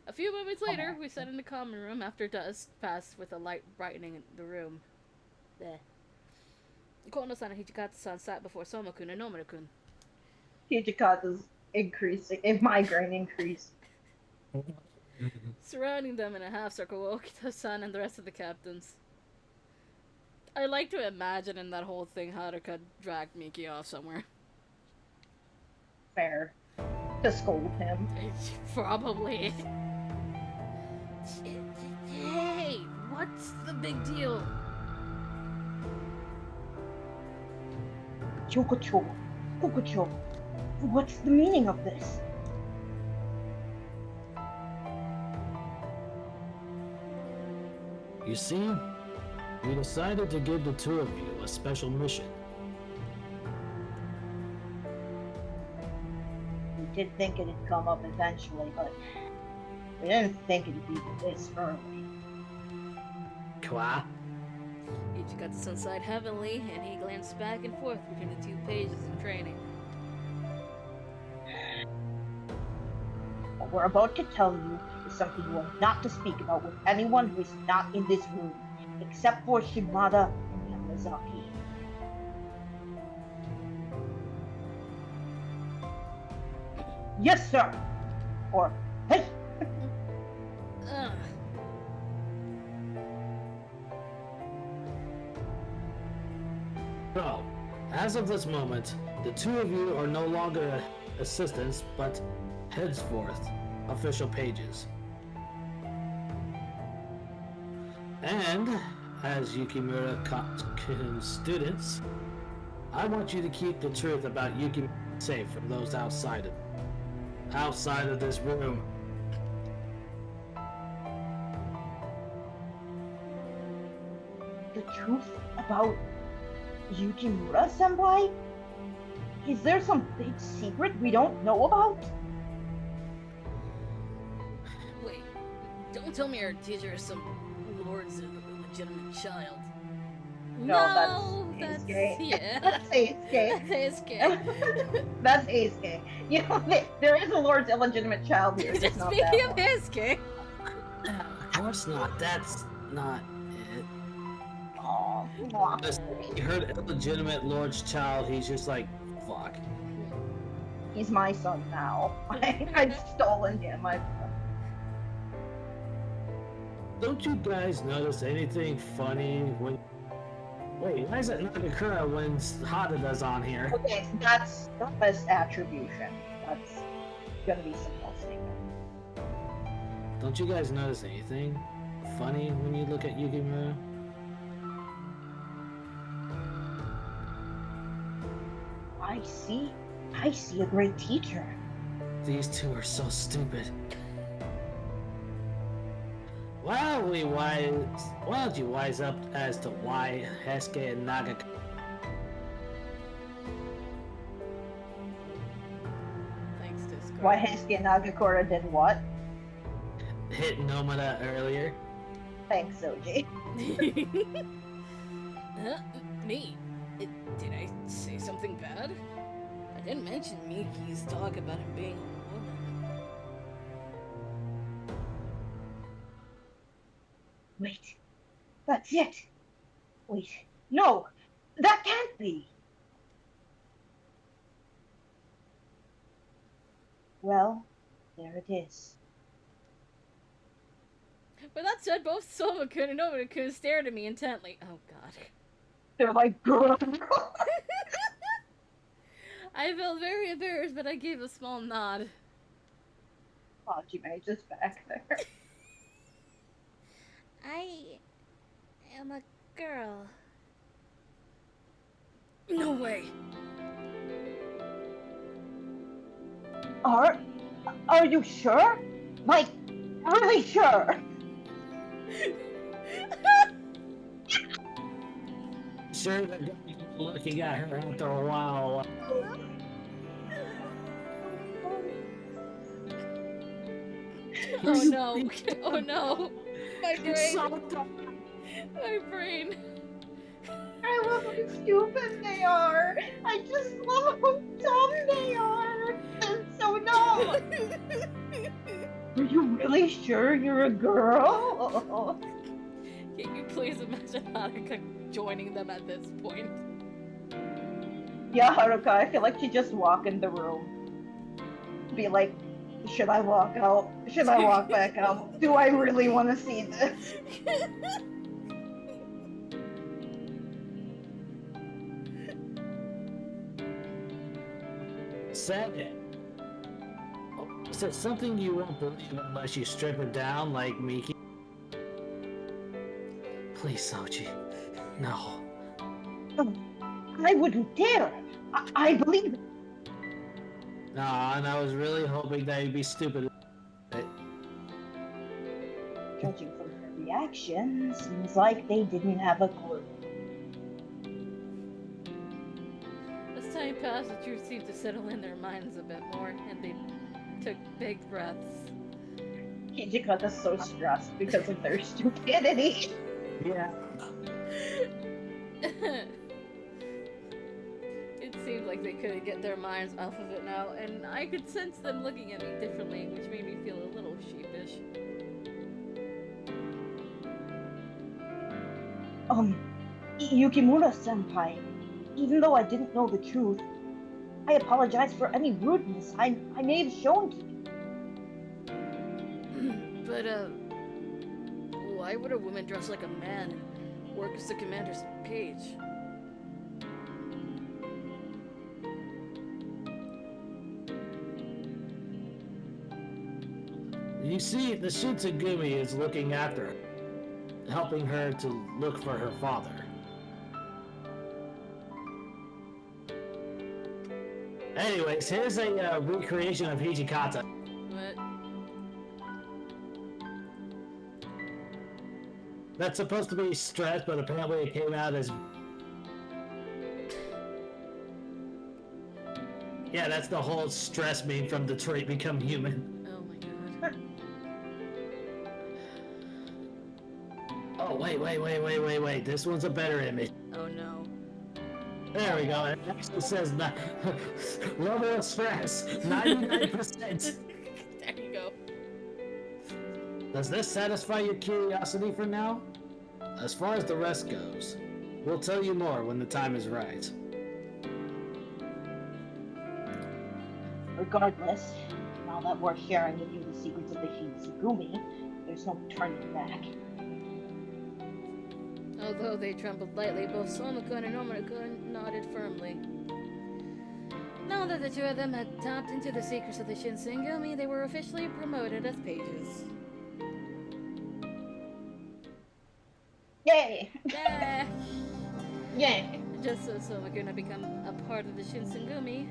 A few moments later, we sat in the common room after dusk passed with a light brightening the room. There. Kono-san and Hijikata-san sat before Soma-kun and Nomura-kun. Hijikata's increasing, a migraine increase. Surrounding them in a half circle were Okita-san and the rest of the captains. I like to imagine in that whole thing Haruka dragged Miki off somewhere. Fair. To scold him. Probably. Hey, what's the big deal? Chokocho, Fukucho, what's the meaning of this? You see, we decided to give the two of you a special mission. We did think it'd come up eventually, but we didn't think it'd be this early. Kwa? Ichikata-san sighed heavily, and he glanced back and forth between the 2 pages in training. What we're about to tell you is something you are not to speak about with anyone who is not in this room, except for Shimada and Yamazaki. Yes, sir! Or, hey! Ugh. So, as of this moment, the two of you are no longer assistants, but henceforth official pages. And, as Yukimura-kun's students, I want you to keep the truth about Yukimura safe from those outside of this room. The truth about Yukimura-senpai? Is there some big secret we don't know about? Wait, don't tell me our teacher is some lord's illegitimate child. No, that's Eisuke. yeah. That's Eisuke. That's Heisuke. That's Eisuke. You know, there is a Lord's illegitimate child here. Just not that Speaking of one. Heisuke, Of course not. That's not it. Aw, He heard illegitimate lord's child. He's just like, fuck. He's my son now. I've stolen him. Don't you guys notice anything funny when? Wait, why is it Nagakura when Hadada's on here? Okay, that's attribution. That's gonna be some false statement. Don't you guys notice anything funny when you look at Yukimura? I see a great teacher. These two are so stupid. Why don't you wise up as to why Hesuke and Nagakura Thanks, Discord. Why Heisuke Nagakura did what? hit Nomada earlier? Thanks, Soji. Huh? Me? Did I say something bad? I didn't mention Miki's talk about him being a woman. Wait, that's it. Wait, no, that can't be. Well, there it is. With that said, both Soma-kun and Nomada-kun stared at me intently. Oh god. They're like, girl. I felt very embarrassed, but I gave a small nod. Hajime just back there. I am a girl. No way. Are you sure? Like, really sure? Sure, they're gonna be looking at her after a while. Oh no. Oh no. My You're brain. so dumb. My brain. I love how stupid they are. I just love how dumb they are. They're so dumb. Are you really sure you're a girl? Can you please imagine Haruka joining them at this point? Yeah, Haruka, I feel like she just walk in the room. Be like, should I walk out? Should I walk back out? Do I really want to see this? Said it. Is it something you won't believe unless you strip it down like Miki? Please, Soji. No. I wouldn't dare. I believe it. Nah, and I was really hoping that you'd be stupid. Judging from her reaction, seems like they didn't have a clue. As time passed, the truth seemed to settle in their minds a bit more, and they took big breaths. Hijikata is so stressed because of their stupidity. Yeah. It seemed like they couldn't get their minds off of it now, and I could sense them looking at me differently, which made me feel a little sheepish. Yukimura-senpai, even though I didn't know the truth, I apologize for any rudeness I may have shown to you. But, why would a woman dress like a man and work as the commander's page? You see, the Shitsugumi is looking after her, helping her to look for her father. Anyways, here's a recreation of Hijikata. What? That's supposed to be stress, but apparently it came out as... Yeah, that's the whole stress meme from Detroit Become Human. Oh my god. Oh, wait. This one's a better image. Oh no. There we go. It actually says level of stress, 99%. There you go. Does this satisfy your curiosity for now? As far as the rest goes, We'll tell you more when the time is right. Regardless, now that we're sharing with you the secrets of the Shinsengumi, there's no turning back. Although they trembled lightly, both Soma-kun and Omura-kun nodded firmly. Now that the two of them had tapped into the secrets of the Shinsengumi, they were officially promoted as pages. Yay! Yeah! Yay! Just so Soma-kun had become a part of the Shinsengumi,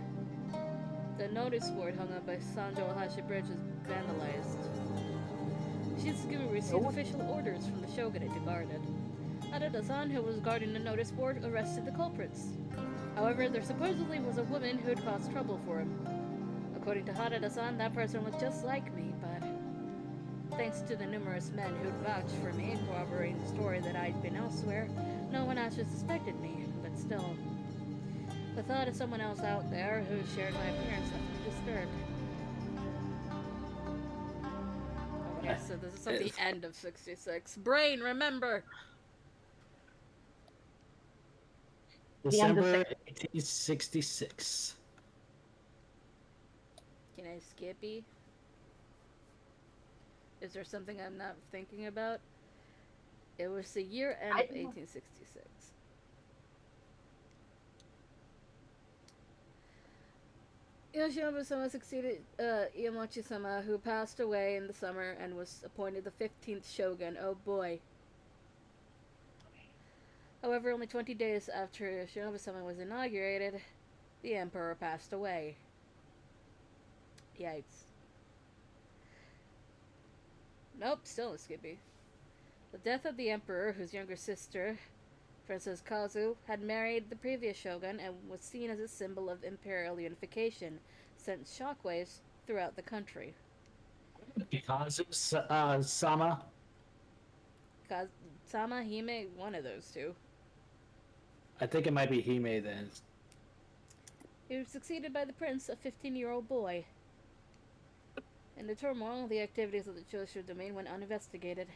the notice board hung up by Sanjo Ohashi Bridge was vandalized. Shinsengumi received official orders from the shogunate to guard it. Harada-san, who was guarding the notice board, arrested the culprits. However, there supposedly was a woman who had caused trouble for him. According to Harada-san, that person looked just like me, but thanks to the numerous men who'd vouched for me, corroborating the story that I'd been elsewhere, no one actually suspected me, but still. The thought of someone else out there who shared my appearance left me disturbed. Okay, so this is at the end of 66. Brain, remember! December 1866. Can I skippy? Is there something I'm not thinking about? It was the year end of 1866. Yoshinobu-sama succeeded Iemochi-sama, who passed away in the summer and was appointed the 15th shogun. Oh boy. However, only 20 days after Yoshinobu-sama was inaugurated, the emperor passed away. Yikes. Nope, still a skippy. The death of the emperor, whose younger sister, Princess Kazu, had married the previous shogun and was seen as a symbol of imperial unification, sent shockwaves throughout the country. Kazu Sama. Sama, Hime, one of those two. I think it might be Hime then. He was succeeded by the prince, a 15-year-old boy. In the turmoil, the activities of the Choshu domain went uninvestigated.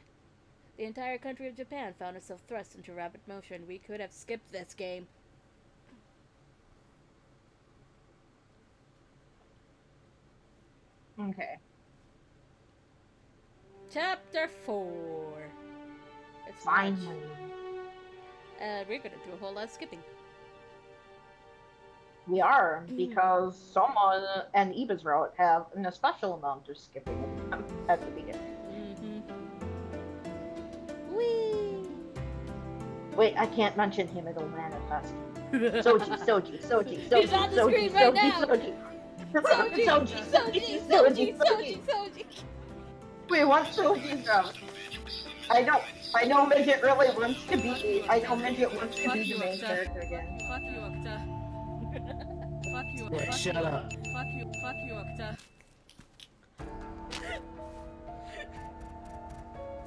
The entire country of Japan found itself thrust into rapid motion. We could have skipped this game. Okay. Chapter 4. It's Finally. March. We're gonna do a whole lot of skipping. We are, because Soma and Eva's route have an especial amount of skipping at the beginning. Whee! Wait, I can't mention him, it'll manifest. Soji. He's on the screen right now! Soji! Wait, what's Soji's route? I know Midget really wants to be. I know Midget wants to be the main character again. Fuck you, Okta. Fuck you, Yeah, shut up. Fuck you, Okta.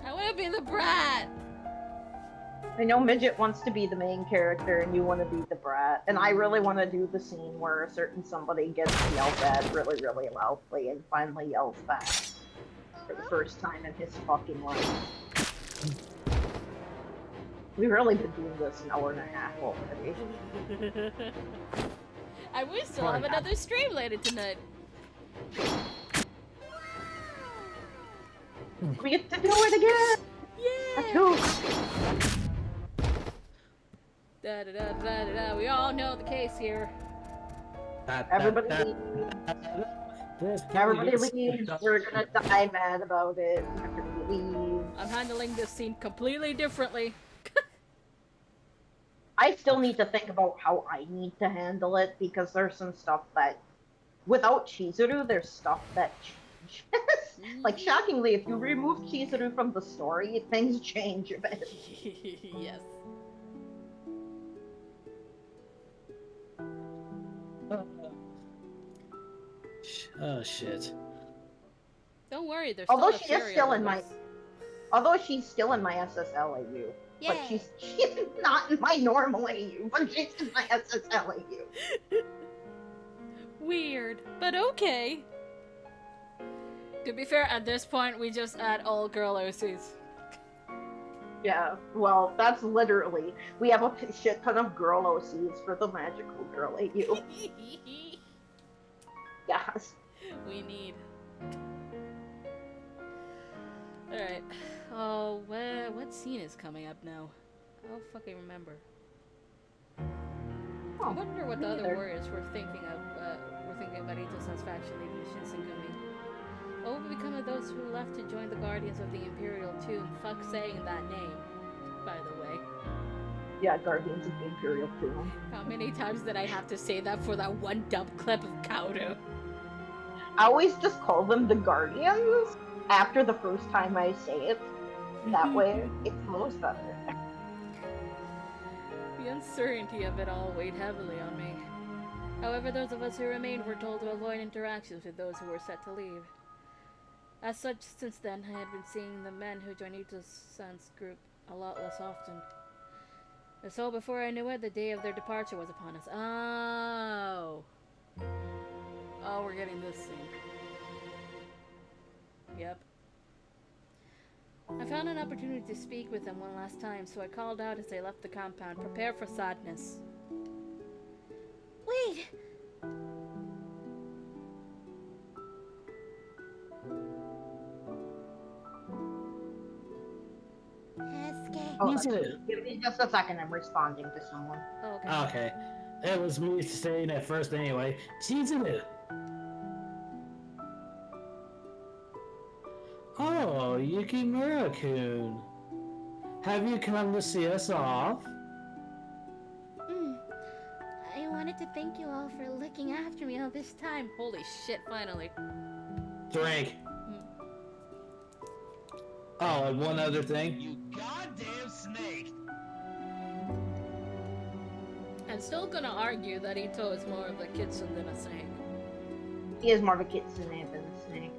I wanna be the brat! I know Midget wants to be the main character and you want to be the brat. And I really want to do the scene where a certain somebody gets yelled at really, really loudly and finally yells back. For the first time in his fucking life. We've really been doing this an hour and a half already. And we still have another stream later tonight. We get to do it again! Yeah! Da-da-da-da-da-da. We all know the case here. Everybody leave. Everybody leave. We're gonna die mad about it. Everybody leave. I'm handling this scene completely differently. I still need to think about how I need to handle it because there's some stuff that, without Chizuru, there's stuff that changes. Like, shockingly, if you remove Chizuru from the story, things change a bit. Yes. Oh shit. Don't worry, there's Although still a she is still in my, us. although she's still in my SSLAU, but she's not in my normal AU, but she's in my SSLAU. Weird, but okay. To be fair, at this point, we just add all girl OCs. Yeah, well, that's literally. We have a shit ton of girl OCs for the magical girl at you. Yes. We need. Alright. Oh, what scene is coming up now? I don't fucking remember. I wonder what the other neither. warriors were thinking about Ito-san's faction leading the Shinsengumi. What will become of those who left to join the Guardians of the Imperial Tomb? Fuck saying that name, by the way. Yeah, Guardians of the Imperial Tomb. How many times did I have to say that for that one dumb clip of Kaudo? I always just call them the Guardians after the first time I say it. That way, it flows better. The uncertainty of it all weighed heavily on me. However, those of us who remained were told to avoid interactions with those who were set to leave. As such, since then, I had been seeing the men who joined Ito-san's group a lot less often. And so, before I knew it, the day of their departure was upon us. Oh! Oh, we're getting this scene. Yep. I found an opportunity to speak with them one last time, so I called out as they left the compound, prepare for sadness. Wait! Hesuke. Hold Who's on. it? Give me just a second, I'm responding to someone. Oh, okay. Okay. It was me saying at first anyway. Chizu. Oh, Yukimura-kun. Have you come to see us off? I wanted to thank you all for looking after me all this time. Holy shit, finally. Drink. Oh, and one other thing. You goddamn snake! I'm still gonna argue that Ito is more of a kitsune than a snake. He is more of a kitsune than a snake.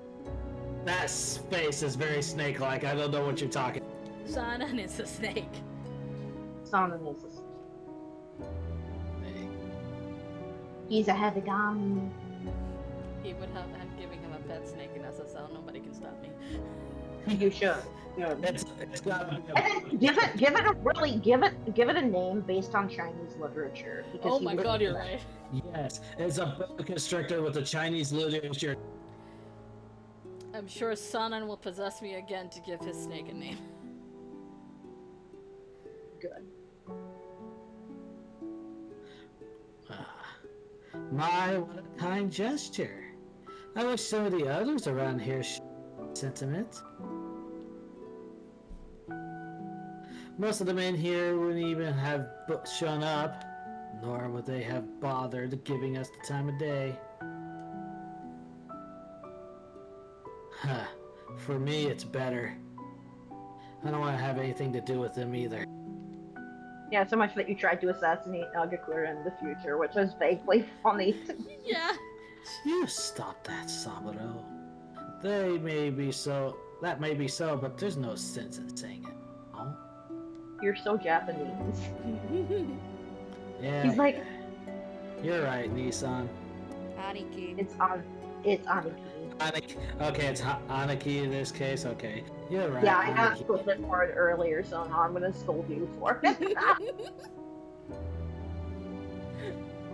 That face is very snake-like. I don't know what you're talking. Sanan is a snake. Sonnen is a snake. He's a heavy-gami. He would have. I'm giving him a pet snake in SSL. Nobody can stop me. You should. It's gotta be And then give it a name based on Chinese literature. Because Oh he my would god, do you're that. right. Yes, it's a boa constrictor with a Chinese literature. I'm sure Sanan will possess me again to give his snake a name. Good. My, what a kind gesture. I wish some of the others around here sentiment. Most of the men here wouldn't even have shown up, nor would they have bothered giving us the time of day. Huh. For me, it's better. I don't want to have anything to do with them either. Yeah, so much that you tried to assassinate Nagakura in the future, which was vaguely funny. Yeah. You stop that, Saburo. They may be so. That may be so, but there's no sense in saying it. No? You're so Japanese. Yeah. He's like, You're right, Nissan. Aniki. it's Aniki. Okay, it's Aniki in this case. Okay, you're right. Yeah, I got Aniki. scolded for it earlier, so now I'm gonna scold you for it.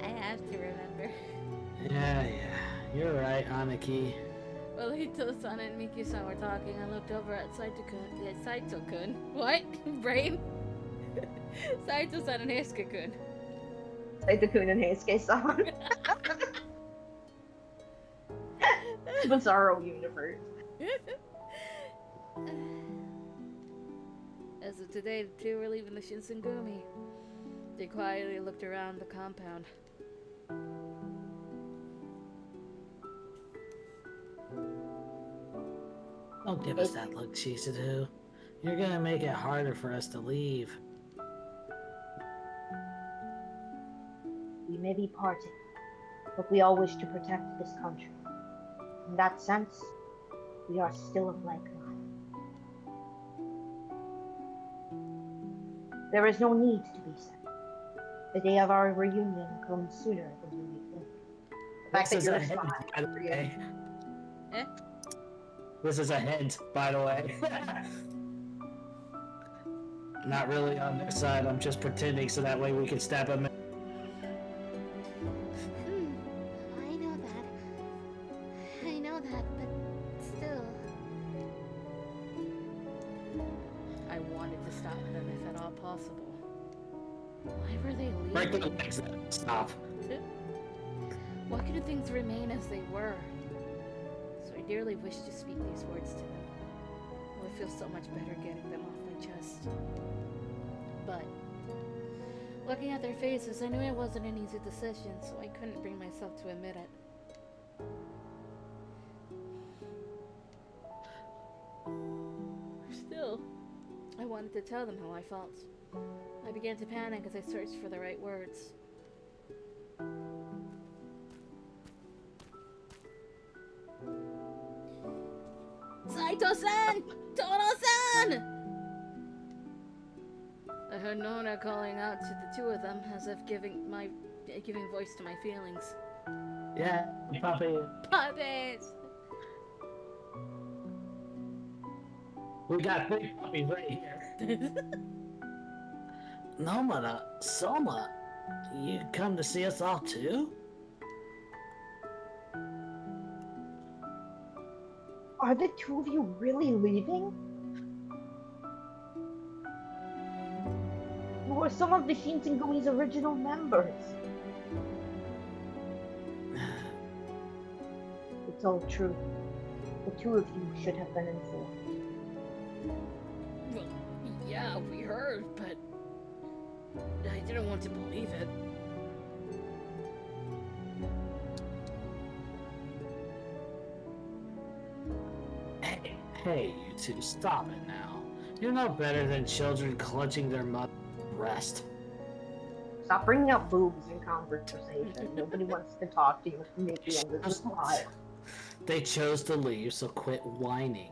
I have to remember. Yeah, you're right, Aniki. While Ito-san and Miki-san were talking, I looked over at Saito-kun. What? Brain? Saito-san and Heisuke-kun. Saito-kun and Heisuke-san. Bizarro universe. As of today, the two were leaving the Shinsengumi. They quietly looked around the compound. Don't give us that look, Chisato. You're gonna make it harder for us to leave. We may be parted, but we all wish to protect this country. In that sense, we are still of like mind. There is no need to be sad. The day of our reunion comes sooner than you may think. The fact that This is you're a hint, by the way. Eh? This is a hint, by the way. Not really on their side. I'm just pretending so that way we can stab them. I know that. I know that, but still. I wanted to stop them if at all possible. Why were they Break the leaving? legs then. Stop. Why couldn't things remain as they were? So I dearly wish to speak these words to them. Oh, it feels so much better getting them off my chest. But looking at their faces, I knew it wasn't an easy decision, so I couldn't bring myself to admit it. Still, I wanted to tell them how I felt. I began to panic as I searched for the right words. Saito-san! Todo-san! I heard Nona calling out to the two of them as if giving voice to my feelings. Yeah, puppy. Puppies! We got big puppies right here. Nomada, Soma, you come to see us all too? Are the two of you really leaving? You were some of the Shinsengumi's original members. It's all true. The two of you should have been informed. Well, yeah, we heard, but I didn't want to believe it. Hey, you two, stop it now. You're no better than children clutching their mother's breast. Stop bringing up boobs in conversation. Nobody wants to talk to you from the end of the smile. They chose to leave, so quit whining.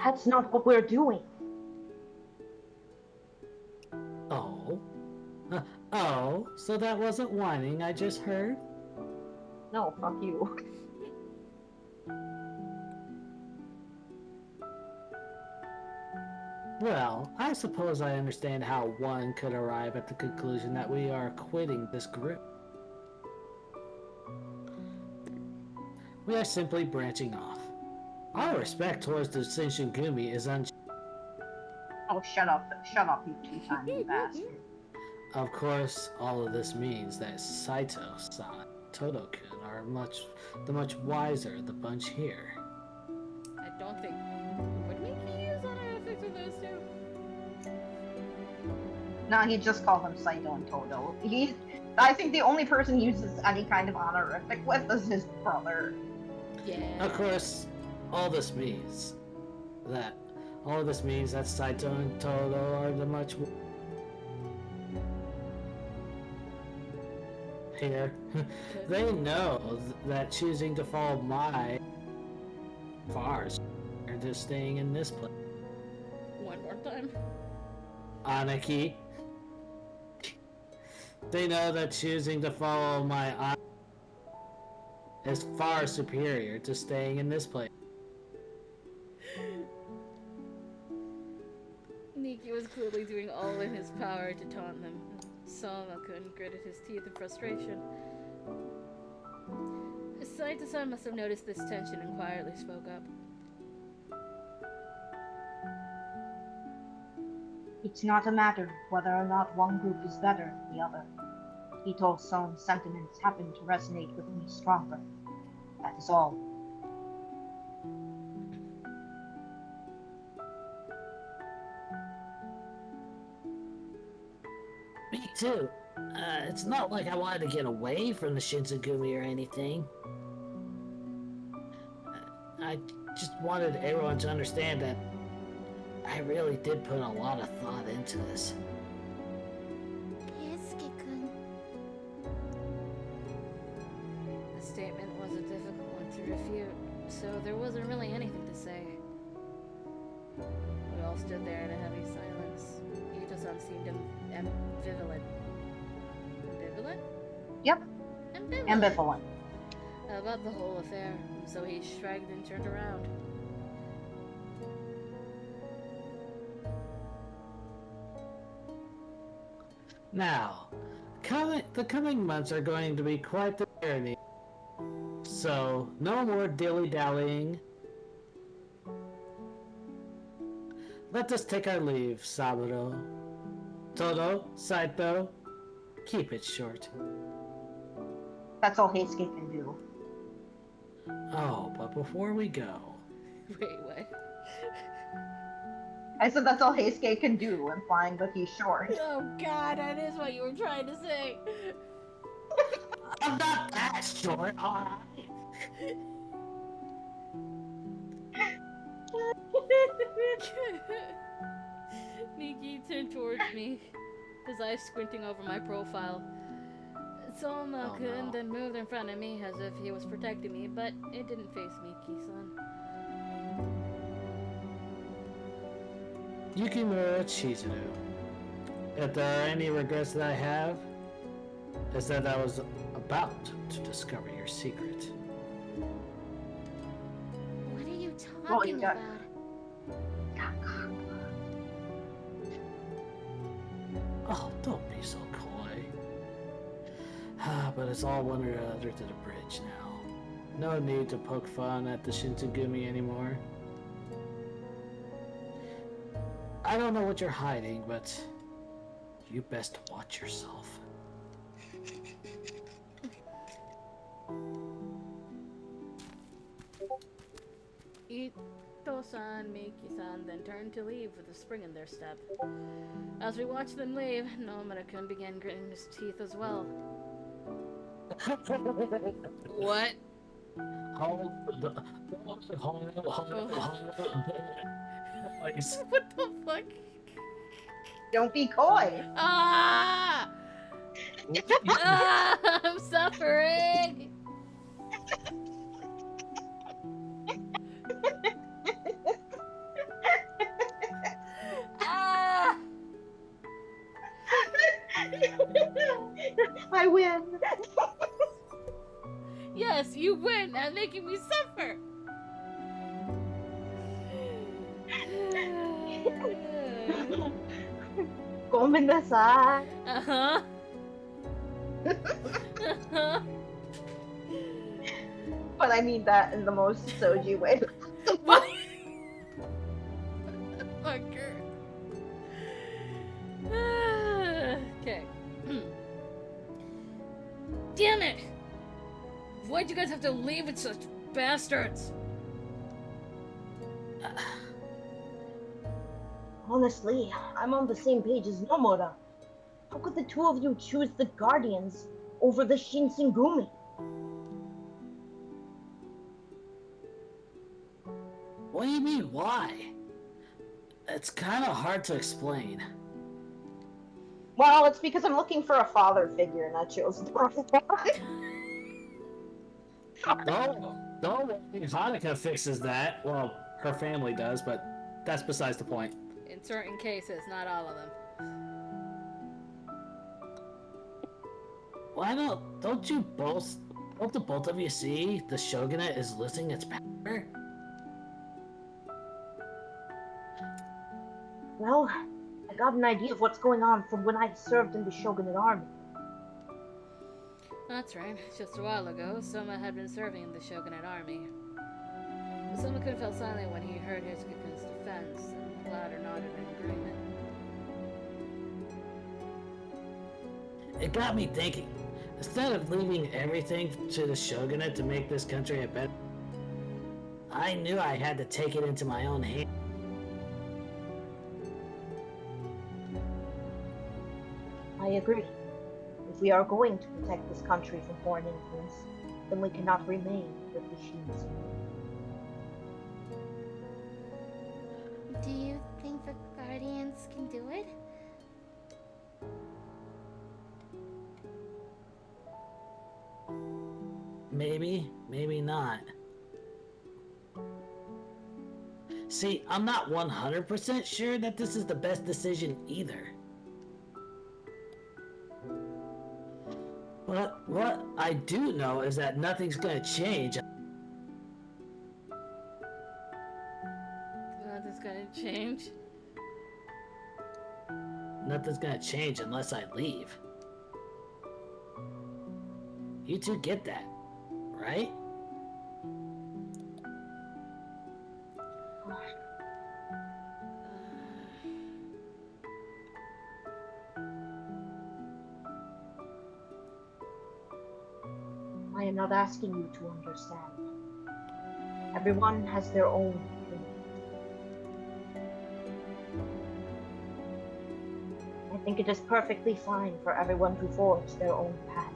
That's not what we're doing. Oh? Oh, so that wasn't whining I just heard? No, fuck you. Well, I suppose I understand how one could arrive at the conclusion that we are quitting this group. We are simply branching off. Our respect towards the Shinshigumi is unchanged. Oh, shut up, you two-timing bastard. Of course, all of this means that Saito-san and Todo-kun are the much wiser of the bunch here. I don't think. Would Miki use honorifics with those two? Nah, he just called them Saito and Todo. I think the only person he uses any kind of honorific with is his brother. Yeah. Of course, all this means that Saito and Todo are the much here. They know that choosing to follow my fars are just staying in this place. One more time. Anaki. They know that choosing to follow my is far superior to staying in this place. Nikki was clearly doing all in his power to taunt them. Sama-kun gritted his teeth in frustration. Saito-san must have noticed this tension and quietly spoke up. It's not a matter of whether or not one group is better than the other. Ito-san's sentiments happen to resonate with me stronger. That is all. Me too. It's not like I wanted to get away from the Shinsengumi or anything. I just wanted everyone to understand that I really did put a lot of thought into this. Keisuke-kun. The statement was a difficult one to refute, so there wasn't really anything to say. We all stood there in a heavy silence. Ito-san seemed ambivalent. Ambivalent? Yep, ambivalent. About the whole affair, so he shrugged and turned around. Now, the coming months are going to be quite the journey. So, no more dilly-dallying. Let us take our leave, Saburo. Todo, Saito, keep it short. That's all Heisuke can do. Oh, but before we go... Wait, what? I said that's all Heisuke can do, implying that he's short. Oh god, that is what you were trying to say. I'm not that short, alright? Miki turned towards me, his eyes squinting over my profile. Soma no. then moved in front of me as if he was protecting me, but it didn't face Miki-san. Yukimura Chizuru. If there are any regrets that I have, is that I was about to discover your secret. What are you Oh, talking you got- about? Oh, don't be so coy. But it's all one or other to the bridge now. No need to poke fun at the Shinsengumi anymore. I don't know what you're hiding, but you best watch yourself. Ito-san, Miki-san then turned to leave with a spring in their step. As we watched them leave, Nomura-kun began gritting his teeth as well. What? Hold. Please. What the fuck? Don't be coy. Ah! Ah! I'm suffering! Ah! I win. Yes, you win at making me suffer! Gomendasai. Uh-huh. Uh-huh. But I mean that in the most Soji way. What? Fucker. Okay. Damn it! Why'd you guys have to leave with such bastards? Honestly, I'm on the same page as Nomura. How could the two of you choose the Guardians over the Shinsengumi? What do you mean, why? It's kind of hard to explain. Well, it's because I'm looking for a father figure and I chose the wrong one. Don't worry, Hanukkah fixes that. Well, her family does, but that's besides the point. In certain cases, not all of them. Why don't you both, don't the both of you see the shogunate is losing its power? Well, I got an idea of what's going on from when I served in the Shogunate army. That's right. Just a while ago, Soma had been serving in the Shogunate army. Soma-kun fell silent when he heard Hisaku-kun's defense, and the latter nodded in agreement. It got me thinking. Instead of leaving everything to the shogunate to make this country a better, I knew I had to take it into my own hands. I agree. If we are going to protect this country from foreign influence, then we cannot remain with the Shinsengumi. Do you think the Guardians can do it? Maybe, maybe not. See, I'm not 100% sure that this is the best decision either. But what I do know is that nothing's gonna change. Nothing's gonna change. nothing's gonna change unless I leave. You two get that, right? I am not asking you to understand. Everyone has their own limit. I think it is perfectly fine for everyone to forge their own path.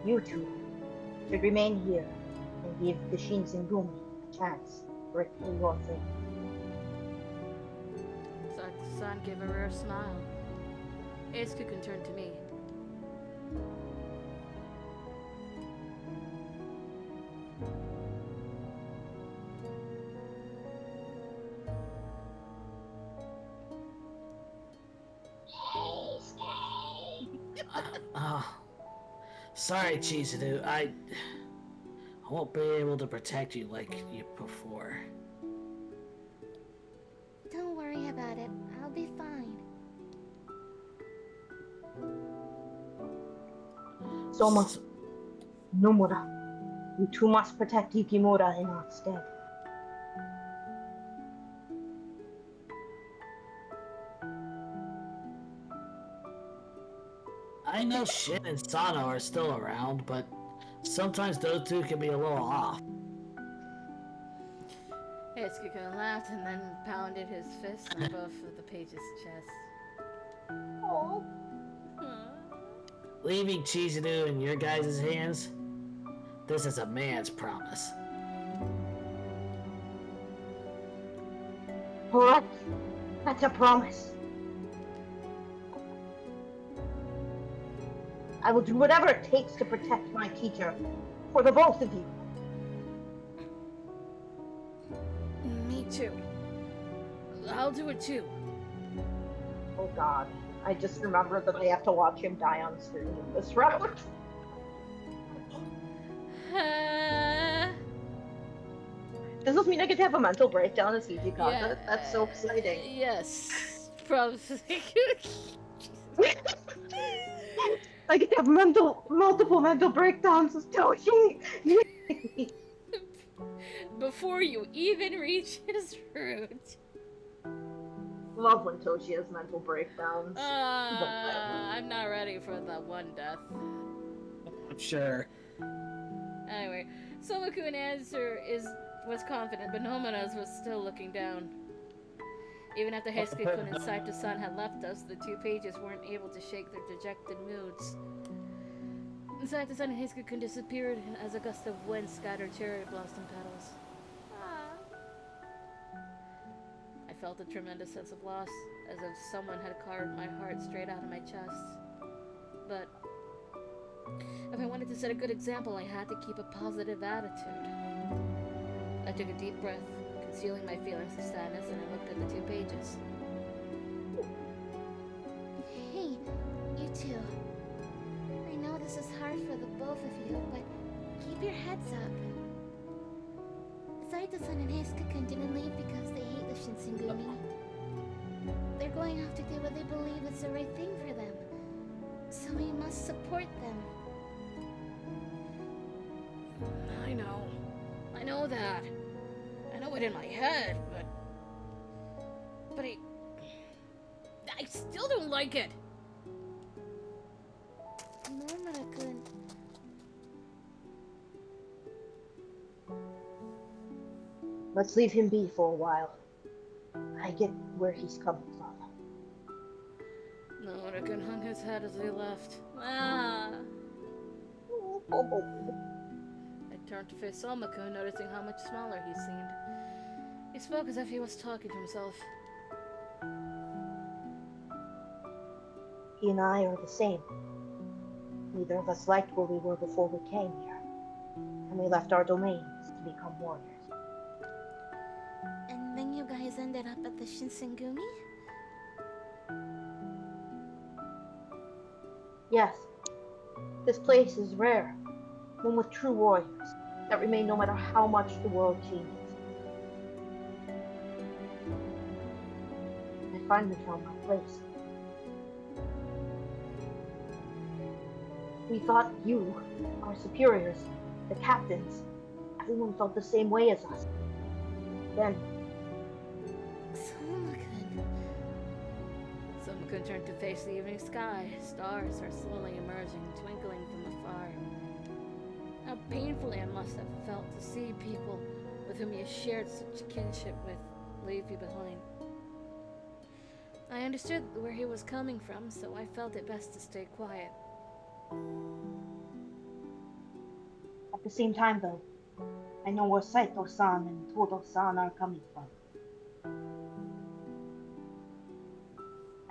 You two should remain here and give the Shinsengumi a chance to repay your favor. Saito-san gave a rare smile. Eisuke-kun turned to me. Oh, sorry, Chizuru. I won't be able to protect you like you before. Don't worry about it. I'll be fine. Soma, Nomura, you two must protect Yukimura in our stead. I know Shin and Sano are still around, but sometimes those two can be a little off. Eisuke-kun laughed and then pounded his fist on both of the page's chest. Oh. Leaving Chizuru in your guys' hands? This is a man's promise. Alright, that's a promise. I will do whatever it takes to protect my teacher, for the both of you. Me too. I'll do it too. Oh god, I just remember that I have to watch him die on screen in this round. Does this mean I get to have a mental breakdown as Fiji content? That's so exciting. Yes. Probably. I can have multiple mental breakdowns as Toshi. Before you even reach his root. Love when Toshi has mental breakdowns. I'm not ready for that one death. I'm sure. Anyway, Somakun answer was confident, but Nomura's was still looking down. Even after Heisuke-kun and Saito-san had left us, the two pages weren't able to shake their dejected moods. Saito-san and Heisuke-kun disappeared as a gust of wind scattered cherry blossom petals. I felt a tremendous sense of loss, as if someone had carved my heart straight out of my chest. But if I wanted to set a good example, I had to keep a positive attitude. I took a deep breath, concealing my feelings of sadness, and I looked at the two pages. Hey, you two. I know this is hard for the both of you, but keep your heads up. Saito-san and Heisuke-kun didn't leave because they hate the Shinsengumi. They're going off to do what they believe is the right thing for them. So we must support them. I know that. I know it in my head, but I still don't like it. Nomura-kun. Let's leave him be for a while. I get where he's coming from. Nomura-kun hung his head as he left. I turned to face Somakun, noticing how much smaller he seemed. He spoke as if he was talking to himself. He and I are the same. Neither of us liked where we were before we came here, and we left our domains to become warriors. And then you guys ended up at the Shinsengumi? Yes, this place is rare, one with true warriors that remain no matter how much the world changes. I finally found my place. We thought you, our superiors, the captains, everyone felt the same way as us. Then, Soma-kun. Soma-kun turned to face the evening sky. Stars are slowly emerging, twinkling from afar. How painfully I must have felt to see people with whom you shared such kinship with leave you behind. I understood where he was coming from, so I felt it best to stay quiet. at the same time though, I know where Saito-san and Todo-san are coming from.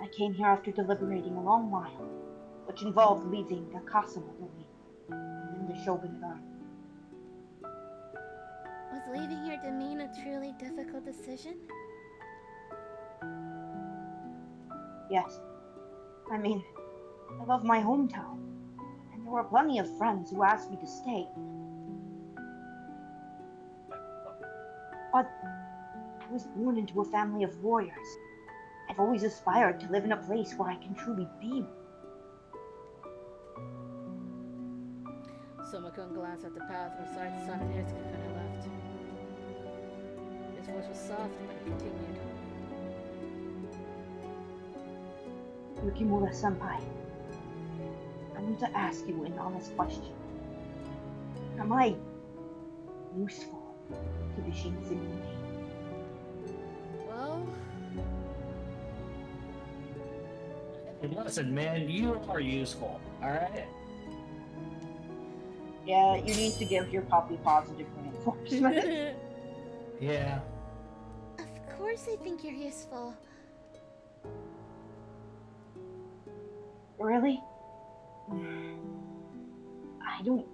I came here after deliberating a long while, which involved leaving the Kasama domain and then the Shogunate. Was leaving your domain a truly difficult decision? Yes. I mean, I love my hometown, and there were plenty of friends who asked me to stay. But I was born into a family of warriors. I've always aspired to live in a place where I can truly be. Soma-kun glanced at the path where Saito-san and Hitzukun had left. His voice was soft, but he continued. Yukimura-senpai, I need to ask you an honest question. Am I useful to the Shinsengumi? Well, Hey, listen, man, you are useful, alright? Yeah, you need to give your puppy positive reinforcement. Yeah. Of course I think you're useful. Really? I don't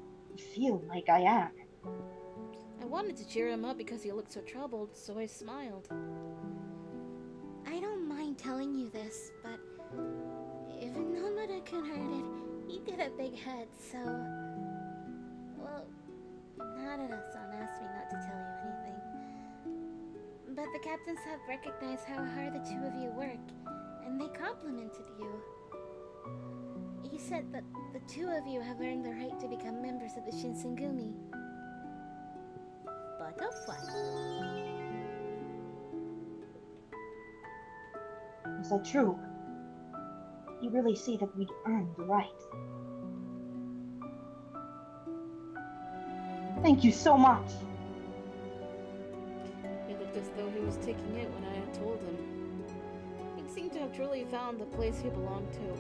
feel like I am. I wanted to cheer him up because he looked so troubled, so I smiled. I don't mind telling you this, but if Nomura-kun heard it, he did a big head, so... Well, Narada-san asked me not to tell you anything. But the captains have recognized how hard the two of you work, and they complimented you. He said that the two of you have earned the right to become members of the Shinsengumi. Butterfly. Is that true? You really say that we'd earned the right? Thank you so much! He looked as though he was taking it when I had told him. He seemed to have truly found the place he belonged to.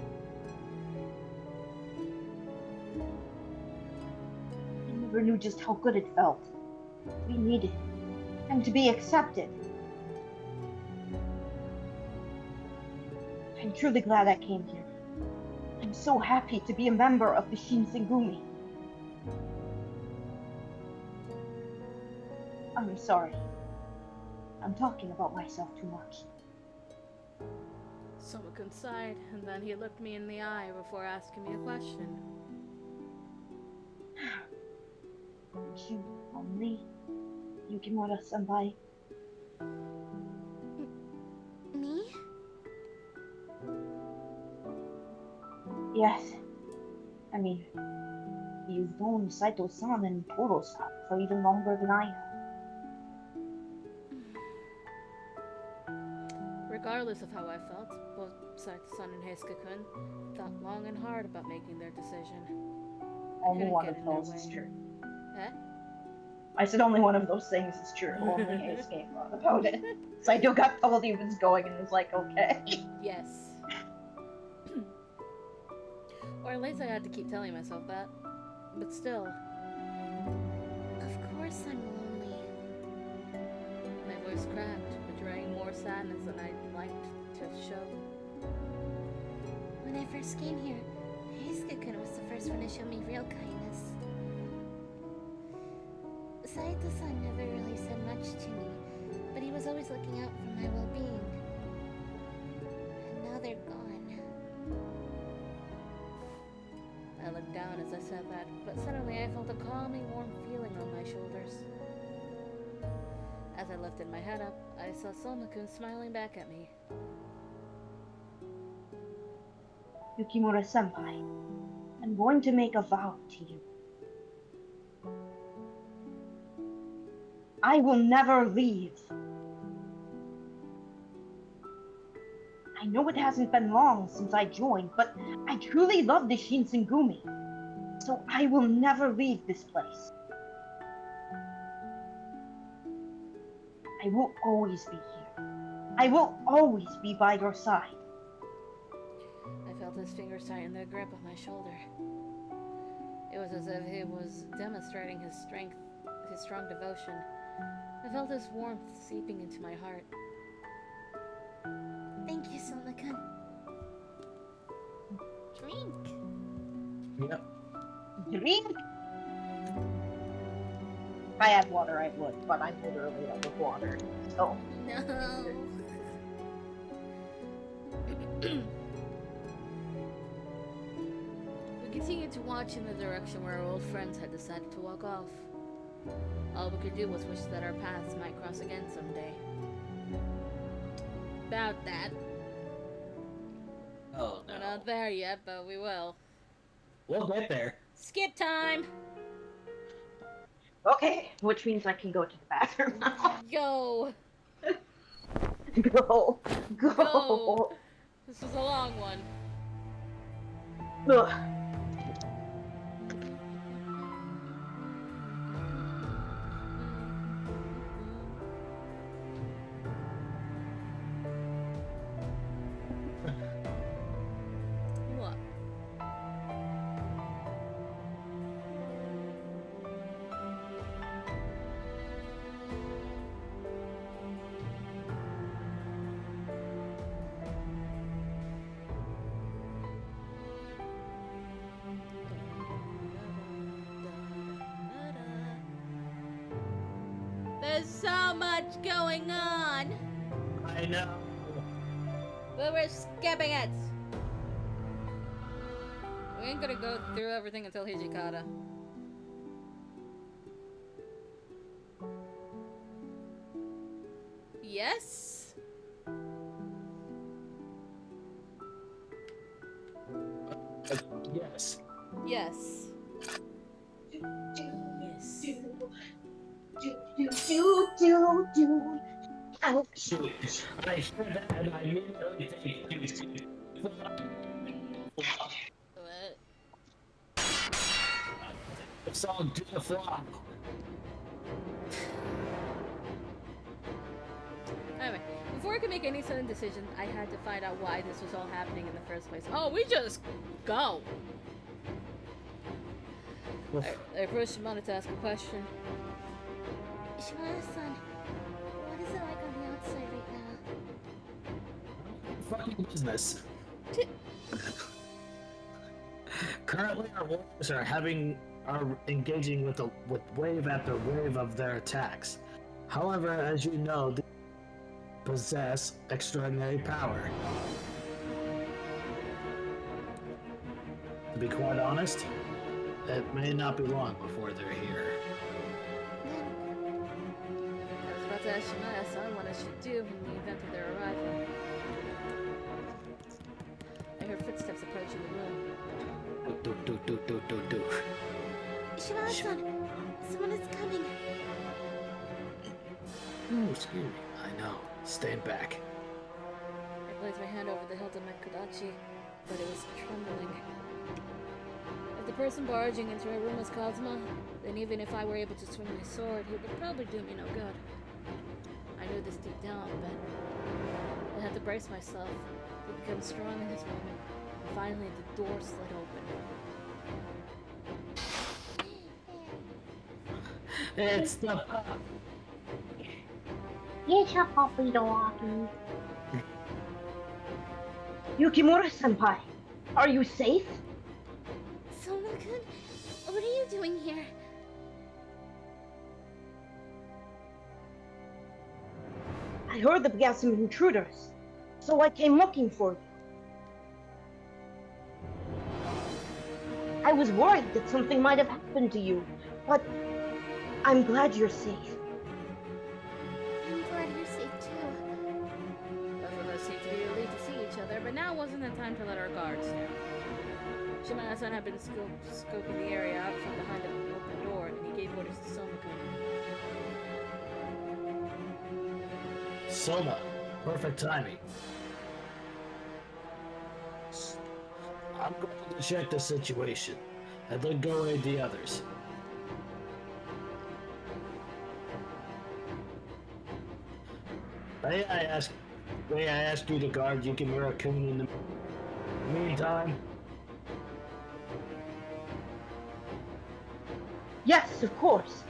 I never knew just how good it felt. To be needed, and to be accepted. I'm truly glad I came here. I'm so happy to be a member of the Shinsengumi. I'm sorry. I'm talking about myself too much. Soma-kun sighed, and then he looked me in the eye before asking me a question. Aren't you lonely, Yukimura-senpai? Me? Yes. I mean, you've known Saito-san and Toro-san for even longer than I have. Regardless of how I felt, both Saito-san and Heisuke-kun thought long and hard about making their decision. Only couldn't one get of in their those is way. true. Eh? I said only one of those things is true. Only Heisuke thought about it. Saito got told he was going and was like, okay. Yes. Or at least I had to keep telling myself that. But still, Of course I'm lonely. my voice cracked, betraying more sadness than I'd liked to show. When I first came here, Heisuke-kun was the first one to show me real kindness. Saito-san never really said much to me, but he was always looking out for my well-being. And now they're gone. I looked down as I said that, but suddenly I felt a calming, warm feeling on my shoulders. As I lifted my head up, I saw Soma-kun smiling back at me. Yukimura-senpai, I'm going to make a vow to you. I will never leave. I know it hasn't been long since I joined, but I truly love the Shinsengumi, so I will never leave this place. I will always be here. I will always be by your side. I felt his fingers tighten their grip on my shoulder. It was as if he was demonstrating his strength, his strong devotion. I felt his warmth seeping into my heart. Thank you, Sona-kun. Drink. Yep. Drink. If I had water, I would, but I'm literally out of water. So. No. We continued to watch in the direction where our old friends had decided to walk off. All we could do was wish that our paths might cross again someday. About that. Oh We're no. not there yet, but we will. We'll get there. Skip time! Okay, which means I can go to the bathroom now. Go! Go. Go. Go. This was a long one. Ugh. What? There's so much going on, I know. but we're skipping it. We ain't gonna go through everything until Hijikata. Yes? Yes. Yes. Ouch. Shoot. I hear that and I immediately think What? it's all do the flop. Anyway, before I could make any sudden decision, I had to find out why this was all happening in the first place. Oh, we just go! I approached Shimada to ask a question. Shimada-san, what is it like on the outside right now? Fucking business. Currently, our warriors are engaging with wave after wave of their attacks. However, as you know, they possess extraordinary power. To be quite honest, it may not be long before they're here. I was about to ask Shimada-san what I should do in the event of their arrival. I heard footsteps approaching the room. Do. Shimada-san, someone is coming. Oh, excuse me. I know. Stand back. I placed my hand over the hilt of my kodachi, but it was trembling. If the person barging into our room was Kazuma, then even if I were able to swing my sword, he would probably do me no good. I knew this deep down, but I had to brace myself to become strong in this moment. And finally, the door slid open. It's the pup. It's a puppy dog. Yukimura-senpai, are you safe? Sona-kun, what are you doing here? I heard that we have some intruders, so I came looking for you. I was worried that something might have happened to you, but I'm glad you're safe. I'm glad you're safe too. Both of us seemed to be relieved to see each other, but now wasn't the time to let our guards down. Shimada-san had been scoping the area out from behind an open door, and he gave orders to Soma-kun. Soma, perfect timing. I'm going to check the situation, and then go aid the others. May I ask you to guard Yukimura-kun in the meantime? Yes, of course.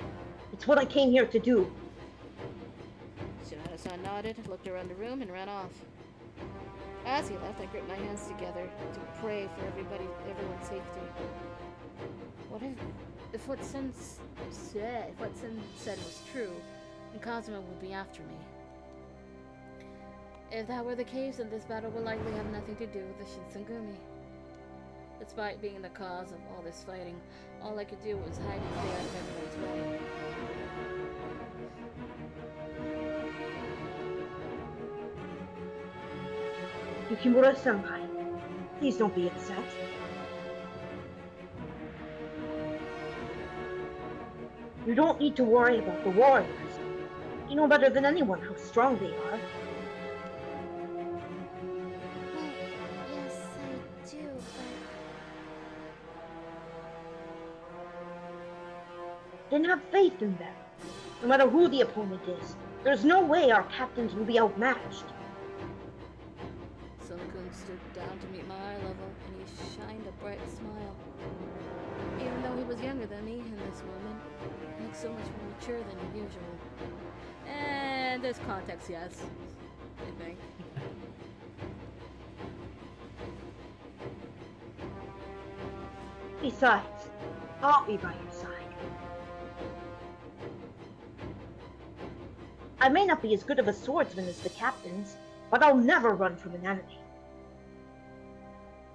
It's what I came here to do. Shimada-san nodded, looked around the room, and ran off. As he left, I gripped my hands together to pray for everyone's safety. What if what Sen said was true, and Kazuma would be after me? If that were the case, then this battle will likely have nothing to do with the Shinsengumi. Despite being the cause of all this fighting, all I could do was hide and stay out of everyone's way. Yukimura-senpai, please don't be upset. You don't need to worry about the warriors. You know better than anyone how strong they are. Well, yes, I do, Then have faith in them. No matter who the opponent is, there's no way our captains will be outmatched. Soma-kun stood down to meet my eye level, and he shined a bright smile. Even though he was younger than me and this woman, he looked so much more mature than usual. And there's context, yes, I think. Besides, I'll be by your side. I may not be as good of a swordsman as the captains, but I'll never run from an enemy.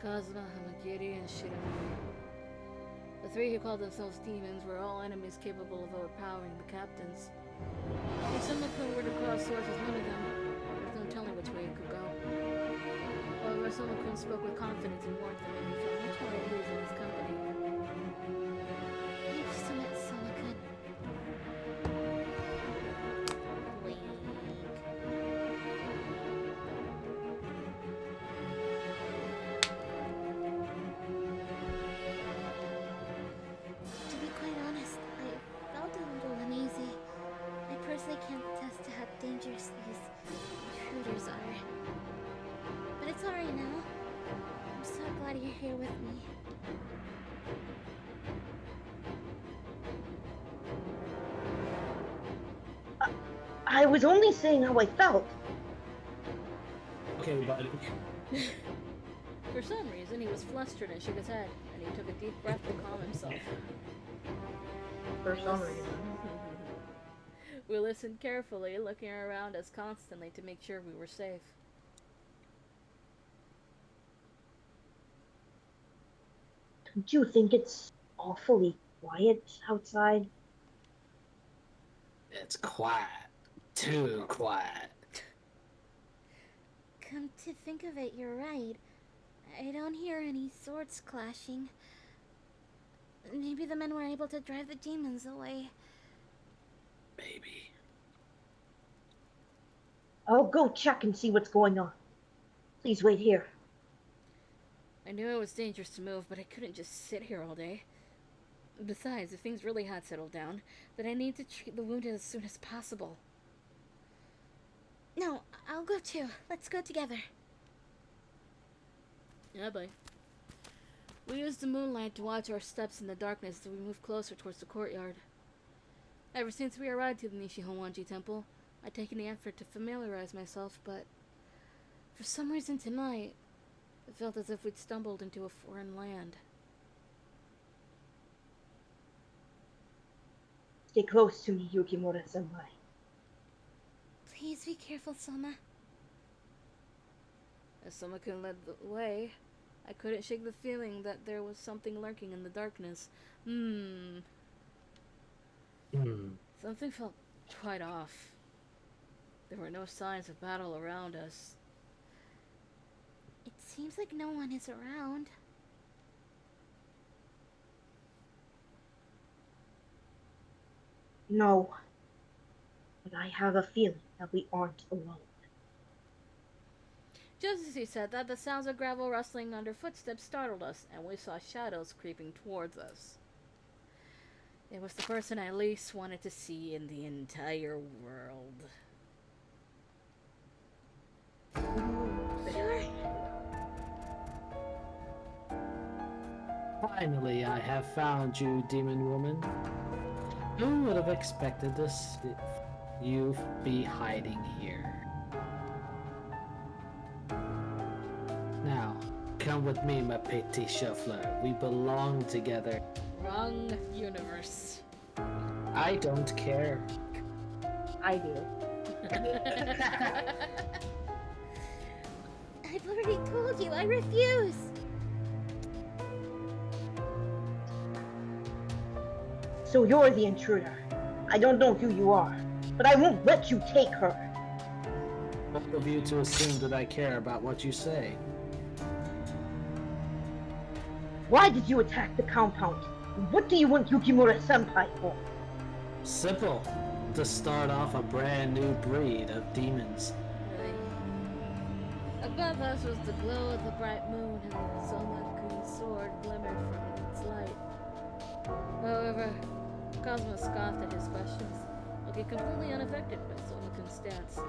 Kazuma, Hamakiri, and Shiramori. The three who called themselves demons were all enemies capable of overpowering the captains. If Soma-kun were to cross swords with one of them, there's no telling which way it could go. However, Soma-kun spoke with confidence and warmth that made me feel much more at ease in his company. thank you so much, Soma-kun. Blink. To be quite honest, I felt a little uneasy. I personally can't attest to how dangerous these intruders are. But it's alright now. I'm so glad you're here with me. I was only saying how I felt. Okay, buddy. For some reason, he was flustered and shook his head, and he took a deep breath to calm himself. For some reason. We listened carefully, looking around us constantly to make sure we were safe. Don't you think it's awfully quiet outside? It's quiet. Too quiet. Come to think of it, you're right. I don't hear any swords clashing. Maybe the men were able to drive the demons away. Maybe. I'll go check and see what's going on. Please wait here. I knew it was dangerous to move, but I couldn't just sit here all day. Besides, if things really had settled down, then I need to treat the wounded as soon as possible. No, I'll go too. Let's go together. Yeah, bye. We used the moonlight to watch our steps in the darkness as we moved closer towards the courtyard. Ever since we arrived to the Nishihonwanji temple, I'd taken the effort to familiarize myself, but for some reason tonight, it felt as if we'd stumbled into a foreign land. Stay close to me, Yukimura-senpai. Please be careful, Soma. As Soma-kun led the way, I couldn't shake the feeling that there was something lurking in the darkness. Something felt quite off. There were no signs of battle around us. It seems like no one is around. No, but I have a feeling that we aren't alone. Just as he said that, the sounds of gravel rustling under footsteps startled us, and we saw shadows creeping towards us. It was the person I least wanted to see in the entire world. Finally, I have found you, demon woman. Who would have expected this? You be hiding here. Now, come with me, my petit shuffler. We belong together. Wrong universe. I don't care. I do. I've already told you, I refuse! So you're the intruder. I don't know who you are, but I won't let you take her. Both of you to assume that I care about what you say. Why did you attack the compound? What do you want Yukimura-senpai for? Simple. To start off a brand new breed of demons. Above us was the glow of the bright moon, and Soma-kun's sword glimmered from its light. However, Cosmo scoffed at his questions, looking completely unaffected by Soma-kun's stance.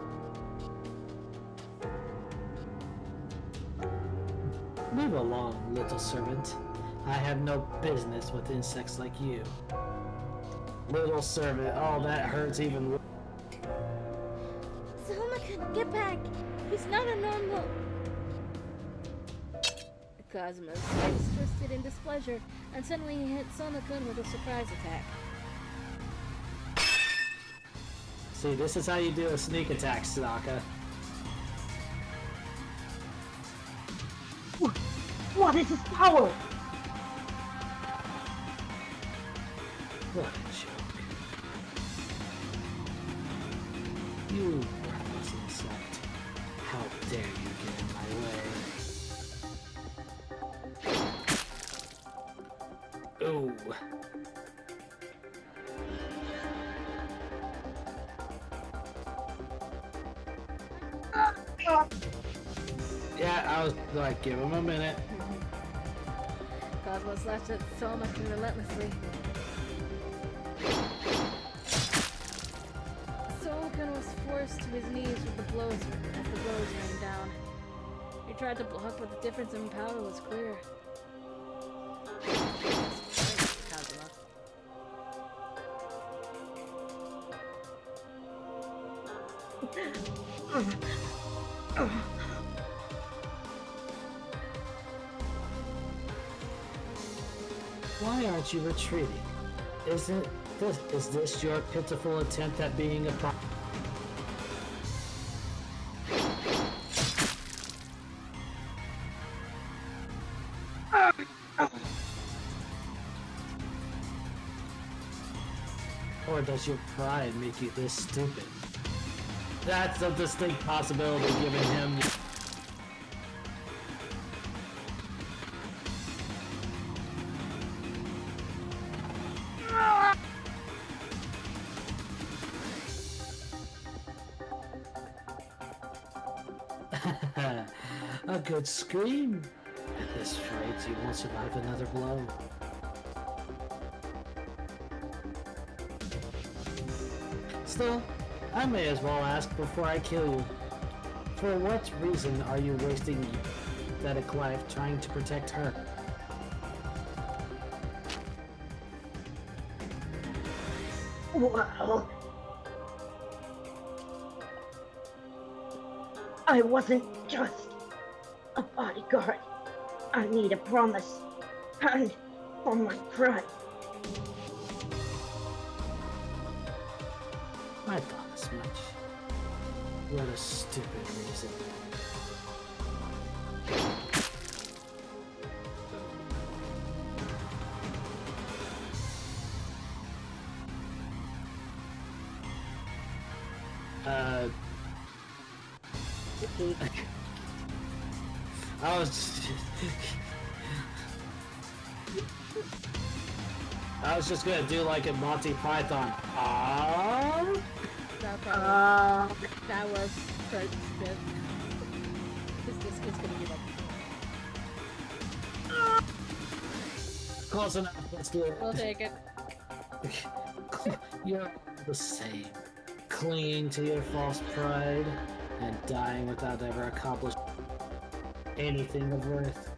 Move along, little servant. I have no business with insects like you. Little servant, oh, that hurts even worse. Soma-kun, get back! He's not a normal... Cosmo's face twisted in displeasure, and suddenly he hit Soma-kun with a surprise attack. See, this is how you do a sneak attack, Sadaka. What is his power? What a joke. You worthless insect. How dare you get in my way? Ooh. Yeah, I was like, give him a minute. Cosmo slashed at Soma-kun relentlessly. Soma-kun was forced to his knees with the blows as the blows rained down. He tried to block, but the difference in power was clear. Kazuma. Why aren't you retreating? Is this your pitiful attempt at being a pro- Or does your pride make you this stupid? That's a distinct possibility given him. A good scream. At this rate, you won't survive another blow. Still, I may as well ask before I kill you. For what reason are you wasting your pathetic life trying to protect her? Well, I wasn't just a bodyguard. I need a promise. And for my pride. I thought as much. What a stupid reason. I was I was just gonna do like a Monty Python. That probably, that was Kurt's bit. This kid's gonna be like, Close enough. Let's do it. we'll take it. You're the same. Clinging to your false pride and dying without ever accomplishing anything of worth.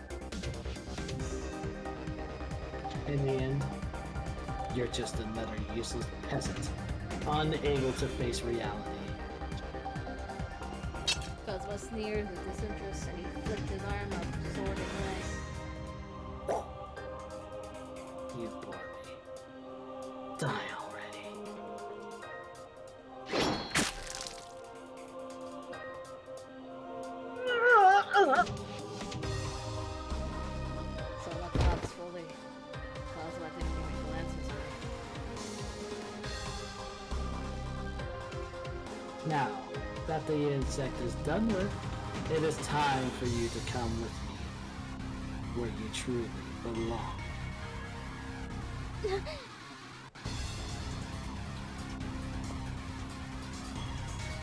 In the end, you're just another useless peasant, unable to face reality. Cosmo sneered with disinterest and he flicked his arm up, sword in way. You bore me. Die already. So looked up fully. Cosmo didn't even glance his way. Now that the insect is done with, it is time for you to come with me where you truly belong.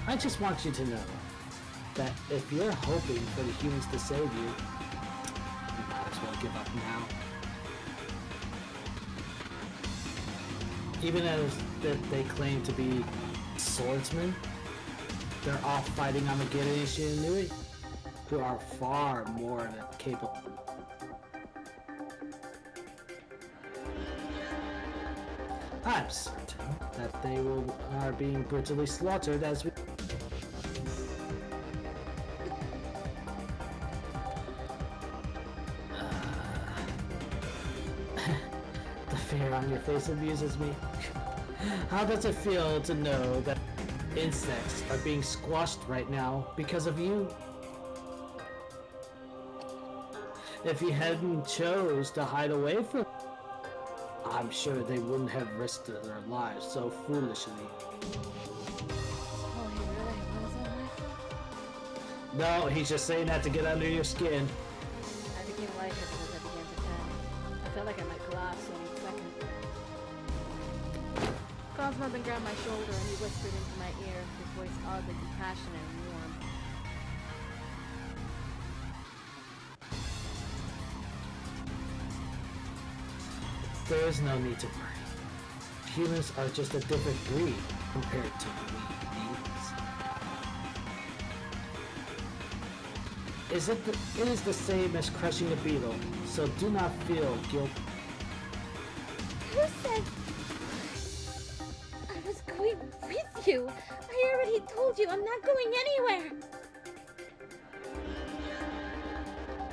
I just want you to know that if you're hoping for the humans to save you, you might as well give up now. Even as that they claim to be swordsmen, they're all fighting Armageddon and Shinui, who are far more than capable. I'm certain that they are being brutally slaughtered as we. The fear on your face amuses me. How does it feel to know that insects are being squashed right now because of you? If you hadn't chose to hide away from, I'm sure they wouldn't have risked their lives so foolishly. Oh, he really was that my fault? No, he's just saying that to get under your skin. I became lightheaded as I began to panic. I felt like I might collapse any second. Cosmo then grabbed my shoulder and he whispered into my ear, his voice oddly compassionate and warm. There is no need to worry. Humans are just a different breed compared to we beings. It is the same as crushing a beetle, so do not feel guilt. Who said I was going with you? I already told you I'm not going anywhere.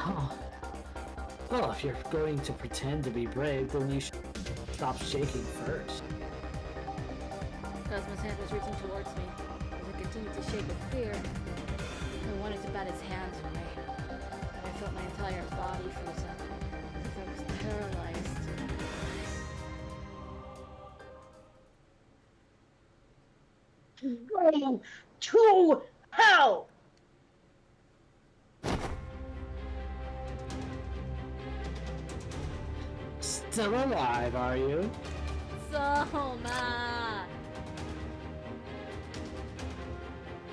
Oh. Well, if you're going to pretend to be brave, then you should stop shaking first. Cosmo's hand was reaching towards me. As I continued to shake with fear, I wanted to bat his hands away. But I felt my entire body freeze up, as if I was paralyzed. Go to hell! Still alive, are you? Soma!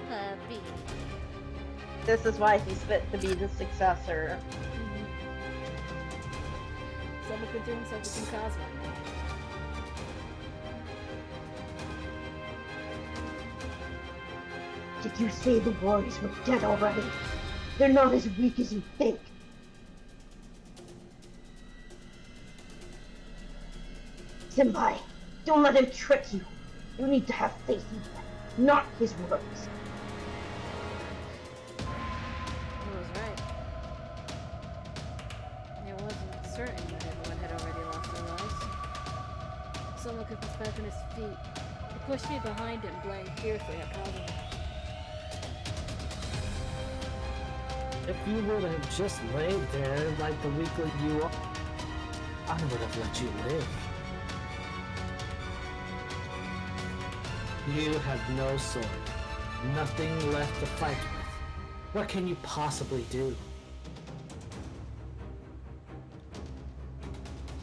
Puppy. This is why he's fit to be the successor. Soma could do himself between Cosmo. Did you say the warriors were dead already? They're not as weak as you think. Senpai, don't let him trick you. You need to have faith in him, not his words. He was right. It wasn't certain that everyone had already lost their lives. Soma could was back on his feet. He pushed me behind him, glaring fiercely at Cosmo. If you would have just laid there like the weakling you are, I would have let you live. You have no sword, nothing left to fight with. What can you possibly do?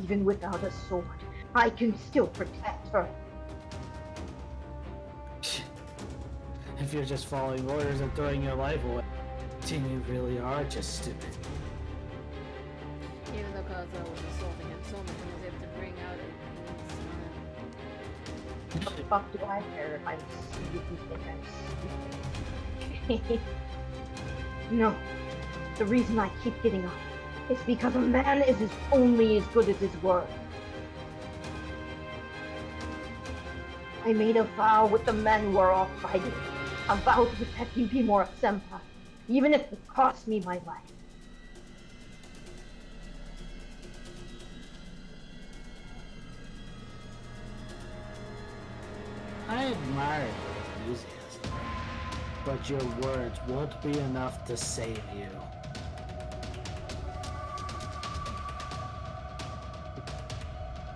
Even without a sword, I can still protect her. If you're just following orders and throwing your life away, then you really are just stupid. Even though Kazuo was assaulting him, Soma was able to bring out a What the fuck do I care if I'm stupid? You think I'm stupid? No. The reason I keep getting up is because a man is only as good as his word. I made a vow with the men who are off fighting. A vow to protect Yukimura Senpai, even if it cost me my life. I admire your enthusiasm, but your words won't be enough to save you.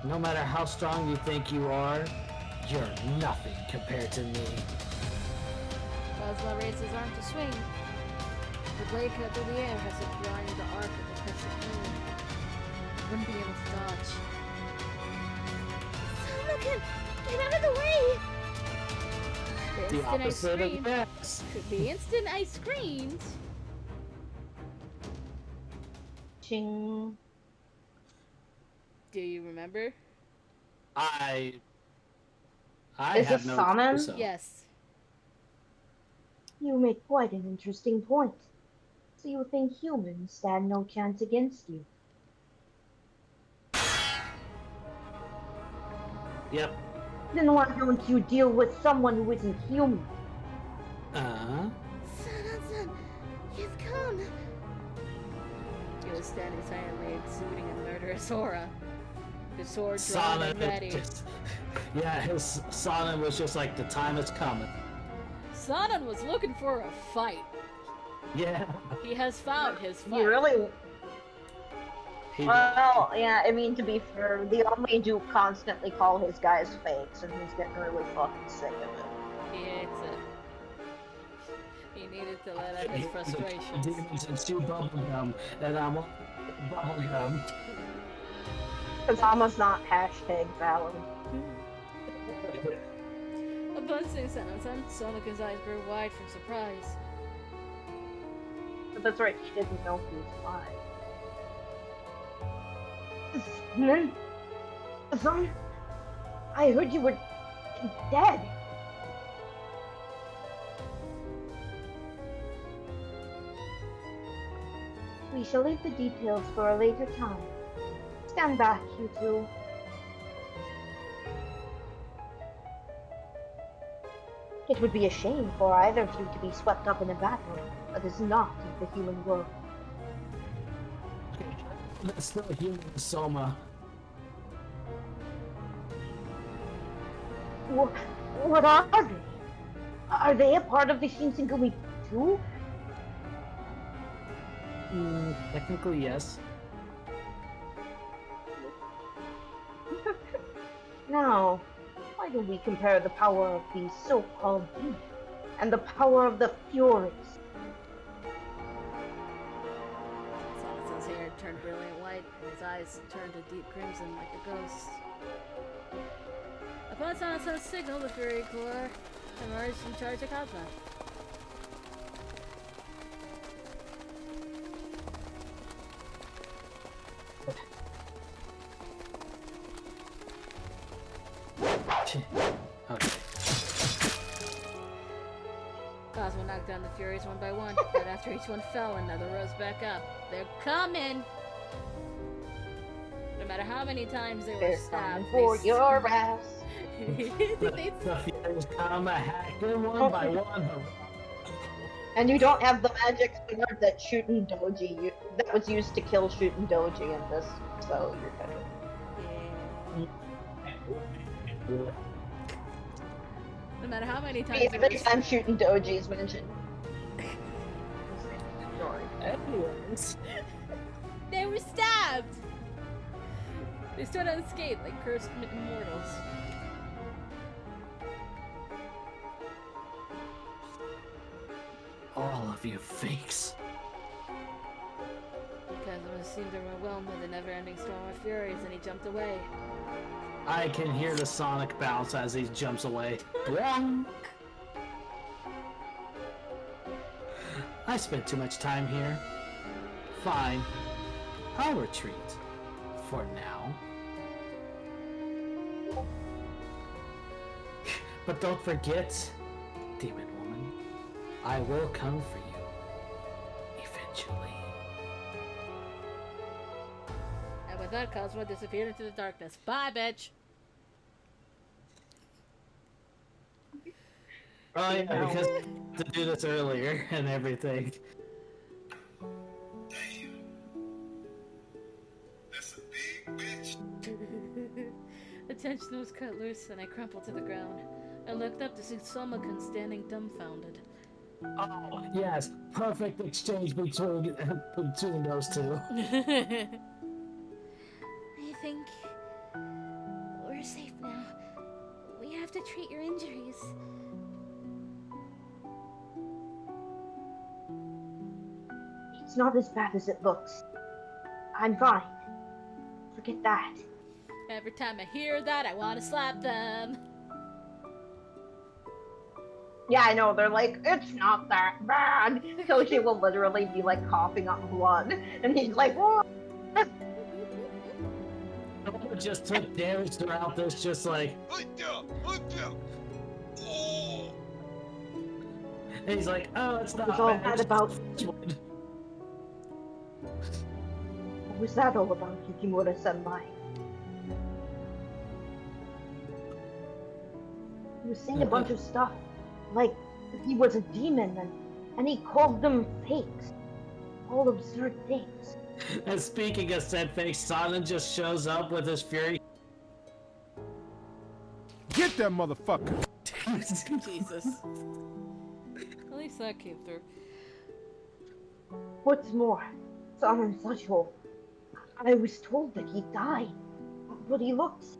No matter how strong you think you are, you're nothing compared to me. Kazuo raised his arm to swing. The blade cut through the air as it drawing the arc of the crescent moon. He wouldn't be able to dodge. Soma-kun, get out of the way! The The instant I opposite of screamed. yes. The instant I screamed. Ching. Do you remember? I Is have this no Sanan? clue, so. Yes. You make quite an interesting point. So you think humans stand no chance against you? Yep. Then why don't you deal with someone who isn't human? Sanan-san, you've come. He was standing silently, exuding a murderous aura. The sword drawn and ready. His Sanan was just like, the time is coming. Sanan was looking for a fight. Yeah. He has found his fight. You really? He, Well, yeah, I mean, to be fair, the only do constantly call his guys fakes, and he's getting really fucking sick of it. He hates it. He needed to let out his frustrations. Demons and chew bubblegum, and I'm all bubblegum. Kazama's not hashtag valid. Upon seeing Sanan-san, Sonoka's eyes grew wide from surprise. But that's right, he didn't know he was alive. Son, I heard you were dead. We shall leave the details for a later time. Stand back, you two. It would be a shame for either of you to be swept up in a battle that is not of the human world. That's still a human Soma. What are they? Are they a part of the Shinsengumi too? Technically, yes. Now, why don't we compare the power of these so-called demons and the power of the Furies? Sanan's hair turned brilliant white, and his eyes turned a deep crimson like a ghost. Upon Sanan's signal, the Fury Corps emerged in charge of Kazuma. Okay. Cosmo knocked down the Furies one by one, but after each one fell, another rose back up. They're coming! No matter how many times they were They're stabbed, coming for they your ass. The Furies come hacking one by one. And you don't have the magic sword that Shootin' Doji that was used to kill Shootin' Doji in this, so you're kind of. Yeah. No matter how many times they Every were time stabbed. Shootin' Doji is mentioned. Anyways. They were stabbed! They stood unscathed like cursed immortals. All of you fakes. Kazuma seemed overwhelmed with the never-ending storm of furies, and he jumped away. I can hear the sonic bounce as he jumps away. Blonk. I spent too much time here. Fine. I'll retreat. For now. But don't forget, demon woman, I will come for you. Eventually. And with that, Cosmo disappeared into the darkness. Bye, bitch! Oh yeah, because to do this earlier and everything. That's a big bitch. The tension was cut loose and I crumpled to the ground. I looked up to see Somokun standing dumbfounded. Oh yes, perfect exchange between those two. I think we're safe now. We have to treat your injuries. It's not as bad as it looks. I'm fine. Forget that. Every time I hear that, I want to slap them. Yeah, I know. They're like, it's not that bad. Koji will literally be like coughing up blood, and he's like, "Whoa." Someone just took damage throughout this, just like. Oh. And he's like, oh, it's not It's all bad. bad it's about- just one." What was that all about, Yukimura-senpai? He was saying a bunch of stuff. Like, he was a demon, and he called them fakes. All absurd things. And speaking of said fake, Silent just shows up with his fury. Get that motherfucker! Jesus. At least that came through. What's more, Simon Suchhole, I was told that he died, but he looks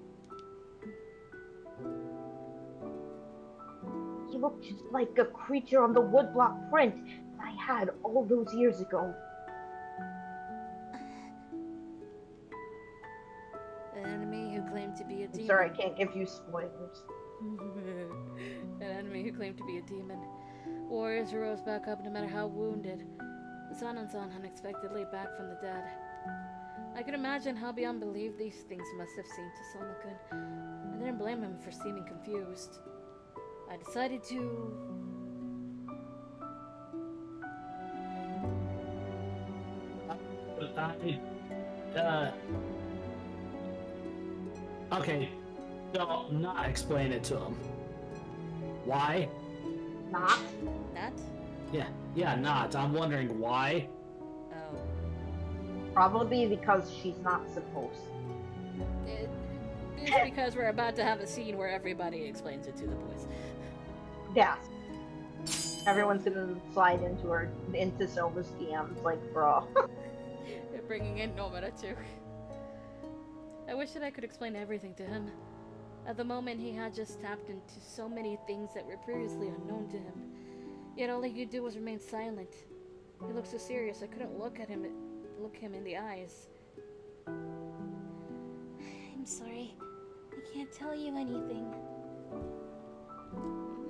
just like a creature on the woodblock print I had all those years ago. An enemy who claimed to be a I'm demon. sorry, I can't give you spoilers. An enemy who claimed to be a demon. Warriors who rose back up no matter how wounded. Sanan-san unexpectedly back from the dead. I could imagine how beyond belief these things must have seemed to Soma-kun. I didn't blame him for seeming confused. I decided to... Okay, so not explain it to him. Why? Not. Not? Yeah, not. I'm wondering why. Oh. Probably because she's not supposed. It's because we're about to have a scene where everybody explains it to the boys. Yes. Everyone's gonna slide into Soma's DMs, like, bro. They're bringing in Nomura too. I wish that I could explain everything to him. At the moment, he had just tapped into so many things that were previously unknown to him. Yet all he could do was remain silent. He looked so serious, I couldn't look him in the eyes. I'm sorry. I can't tell you anything.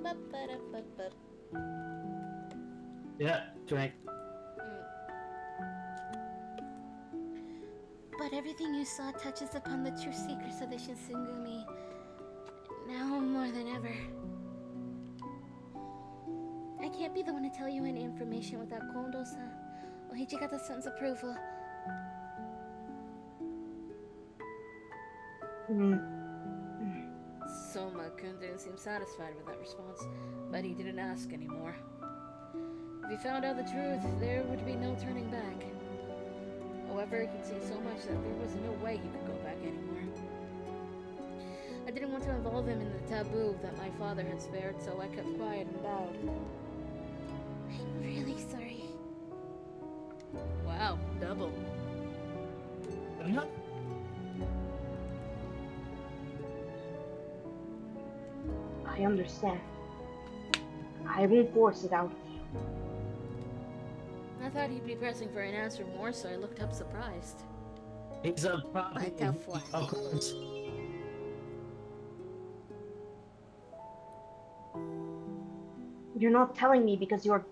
Ba-ba-da-ba-ba. Yeah, drink. But everything you saw touches upon the true secrets of the Shinsengumi. Now more than ever. I can't be the one to tell you any information without Kondo-san or Hijikata-san's approval. Soma-kun didn't seem satisfied with that response, but he didn't ask anymore. If he found out the truth, there would be no turning back. However, he'd seen so much that there was no way he could go back anymore. I didn't want to involve him in the taboo that my father had spared, so I kept quiet and bowed. I'm really sorry. Wow, double. I understand. I won't force it out of you. I thought he'd be pressing for an answer more, so I looked up surprised. He's a problem. What the fuck? Of course. You're not telling me because you're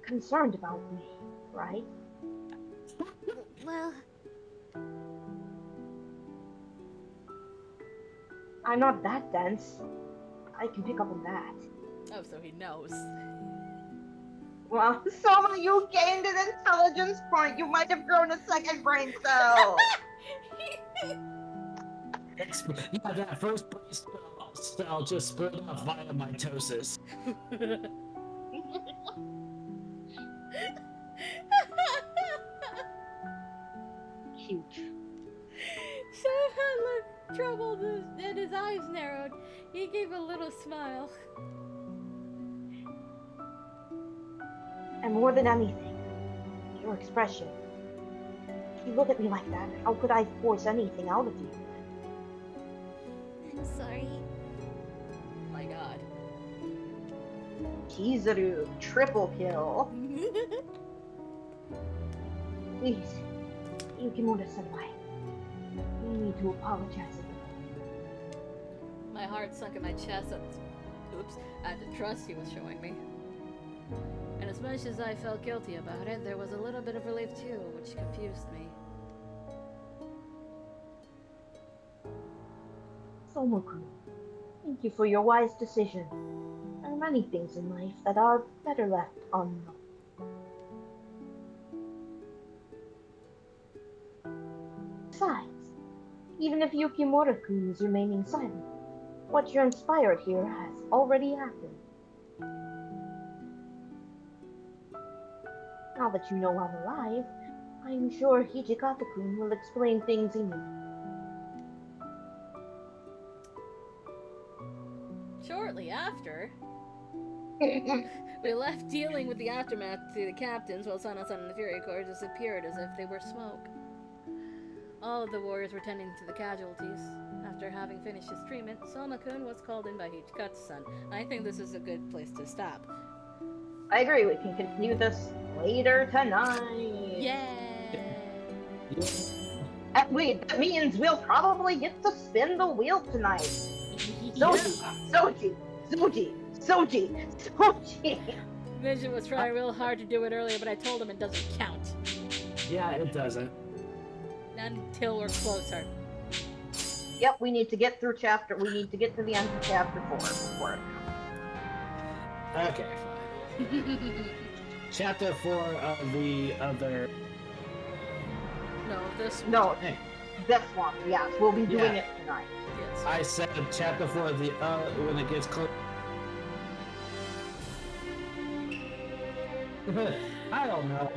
concerned about me, right? Well, I'm not that dense. I can pick up on that. Oh, so he knows. Well, Soma, you gained an intelligence point. You might have grown a second brain cell. Yeah, that first brain cell just split off via mitosis. Cute. Sohan looked troubled and his eyes narrowed. He gave a little smile. And more than anything, your expression. If you look at me like that, how could I force anything out of you? I'm sorry. My god. Chizuru, triple kill. Please, Yukimura-senpai. You need to apologize again. My heart sunk in my chest at the trust he was showing me. And as much as I felt guilty about it, there was a little bit of relief too, which confused me. Somoku, thank you for your wise decision. There are many things in life that are better left unknown. Besides, even if Yukimura-kun is remaining silent, what you're inspired here has already happened. Now that you know I'm alive, I'm sure Hijikata-kun will explain things he needs. Shortly after, we left dealing with the aftermath to the captains while Sana-san and the Fury Corps disappeared as if they were smoke. All of the warriors were tending to the casualties. After having finished his treatment, Soma-kun was called in by Hijikata-san. I think this is a good place to stop. I agree, we can continue this later tonight. Yay! Wait, that means we'll probably get to spin the wheel tonight. Soji! Vision was trying real hard to do it earlier, but I told him it doesn't count. Yeah, it doesn't. Not until we're closer. Yep, we need to get through we need to get to the end of chapter 4 before it counts. Okay, fine. Chapter 4 of the other. No, this one. No, Hey, this one, yes, we'll be doing Yeah. it tonight. Yes. I said chapter 4 of the when it gets close. I don't know.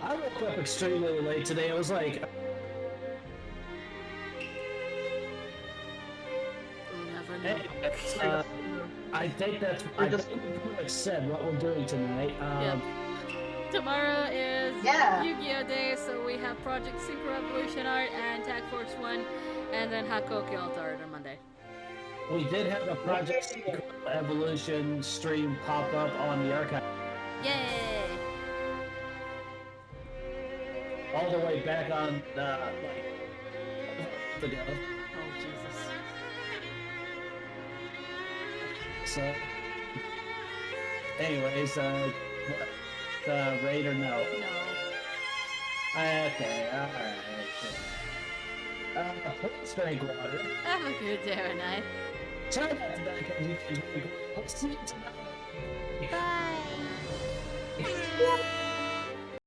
I woke up extremely late today. It was like We'll never know. hey, I think that's I think we pretty much said what we're doing tonight. Yep. Tomorrow is Yeah. Yu-Gi-Oh! Day, so we have Project Synchro Evolution art and Tag Force 1, and then Hakuoki art on Monday. We did have a Project Evolution stream pop up on the archive Yay! all the way back on like a month ago. Oh, Jesus. So, anyways, the raid or no? No. Okay, alright. Please drink water. Have a good day, Renee. Try not to die because you can drink water. I'll see you tonight. bye.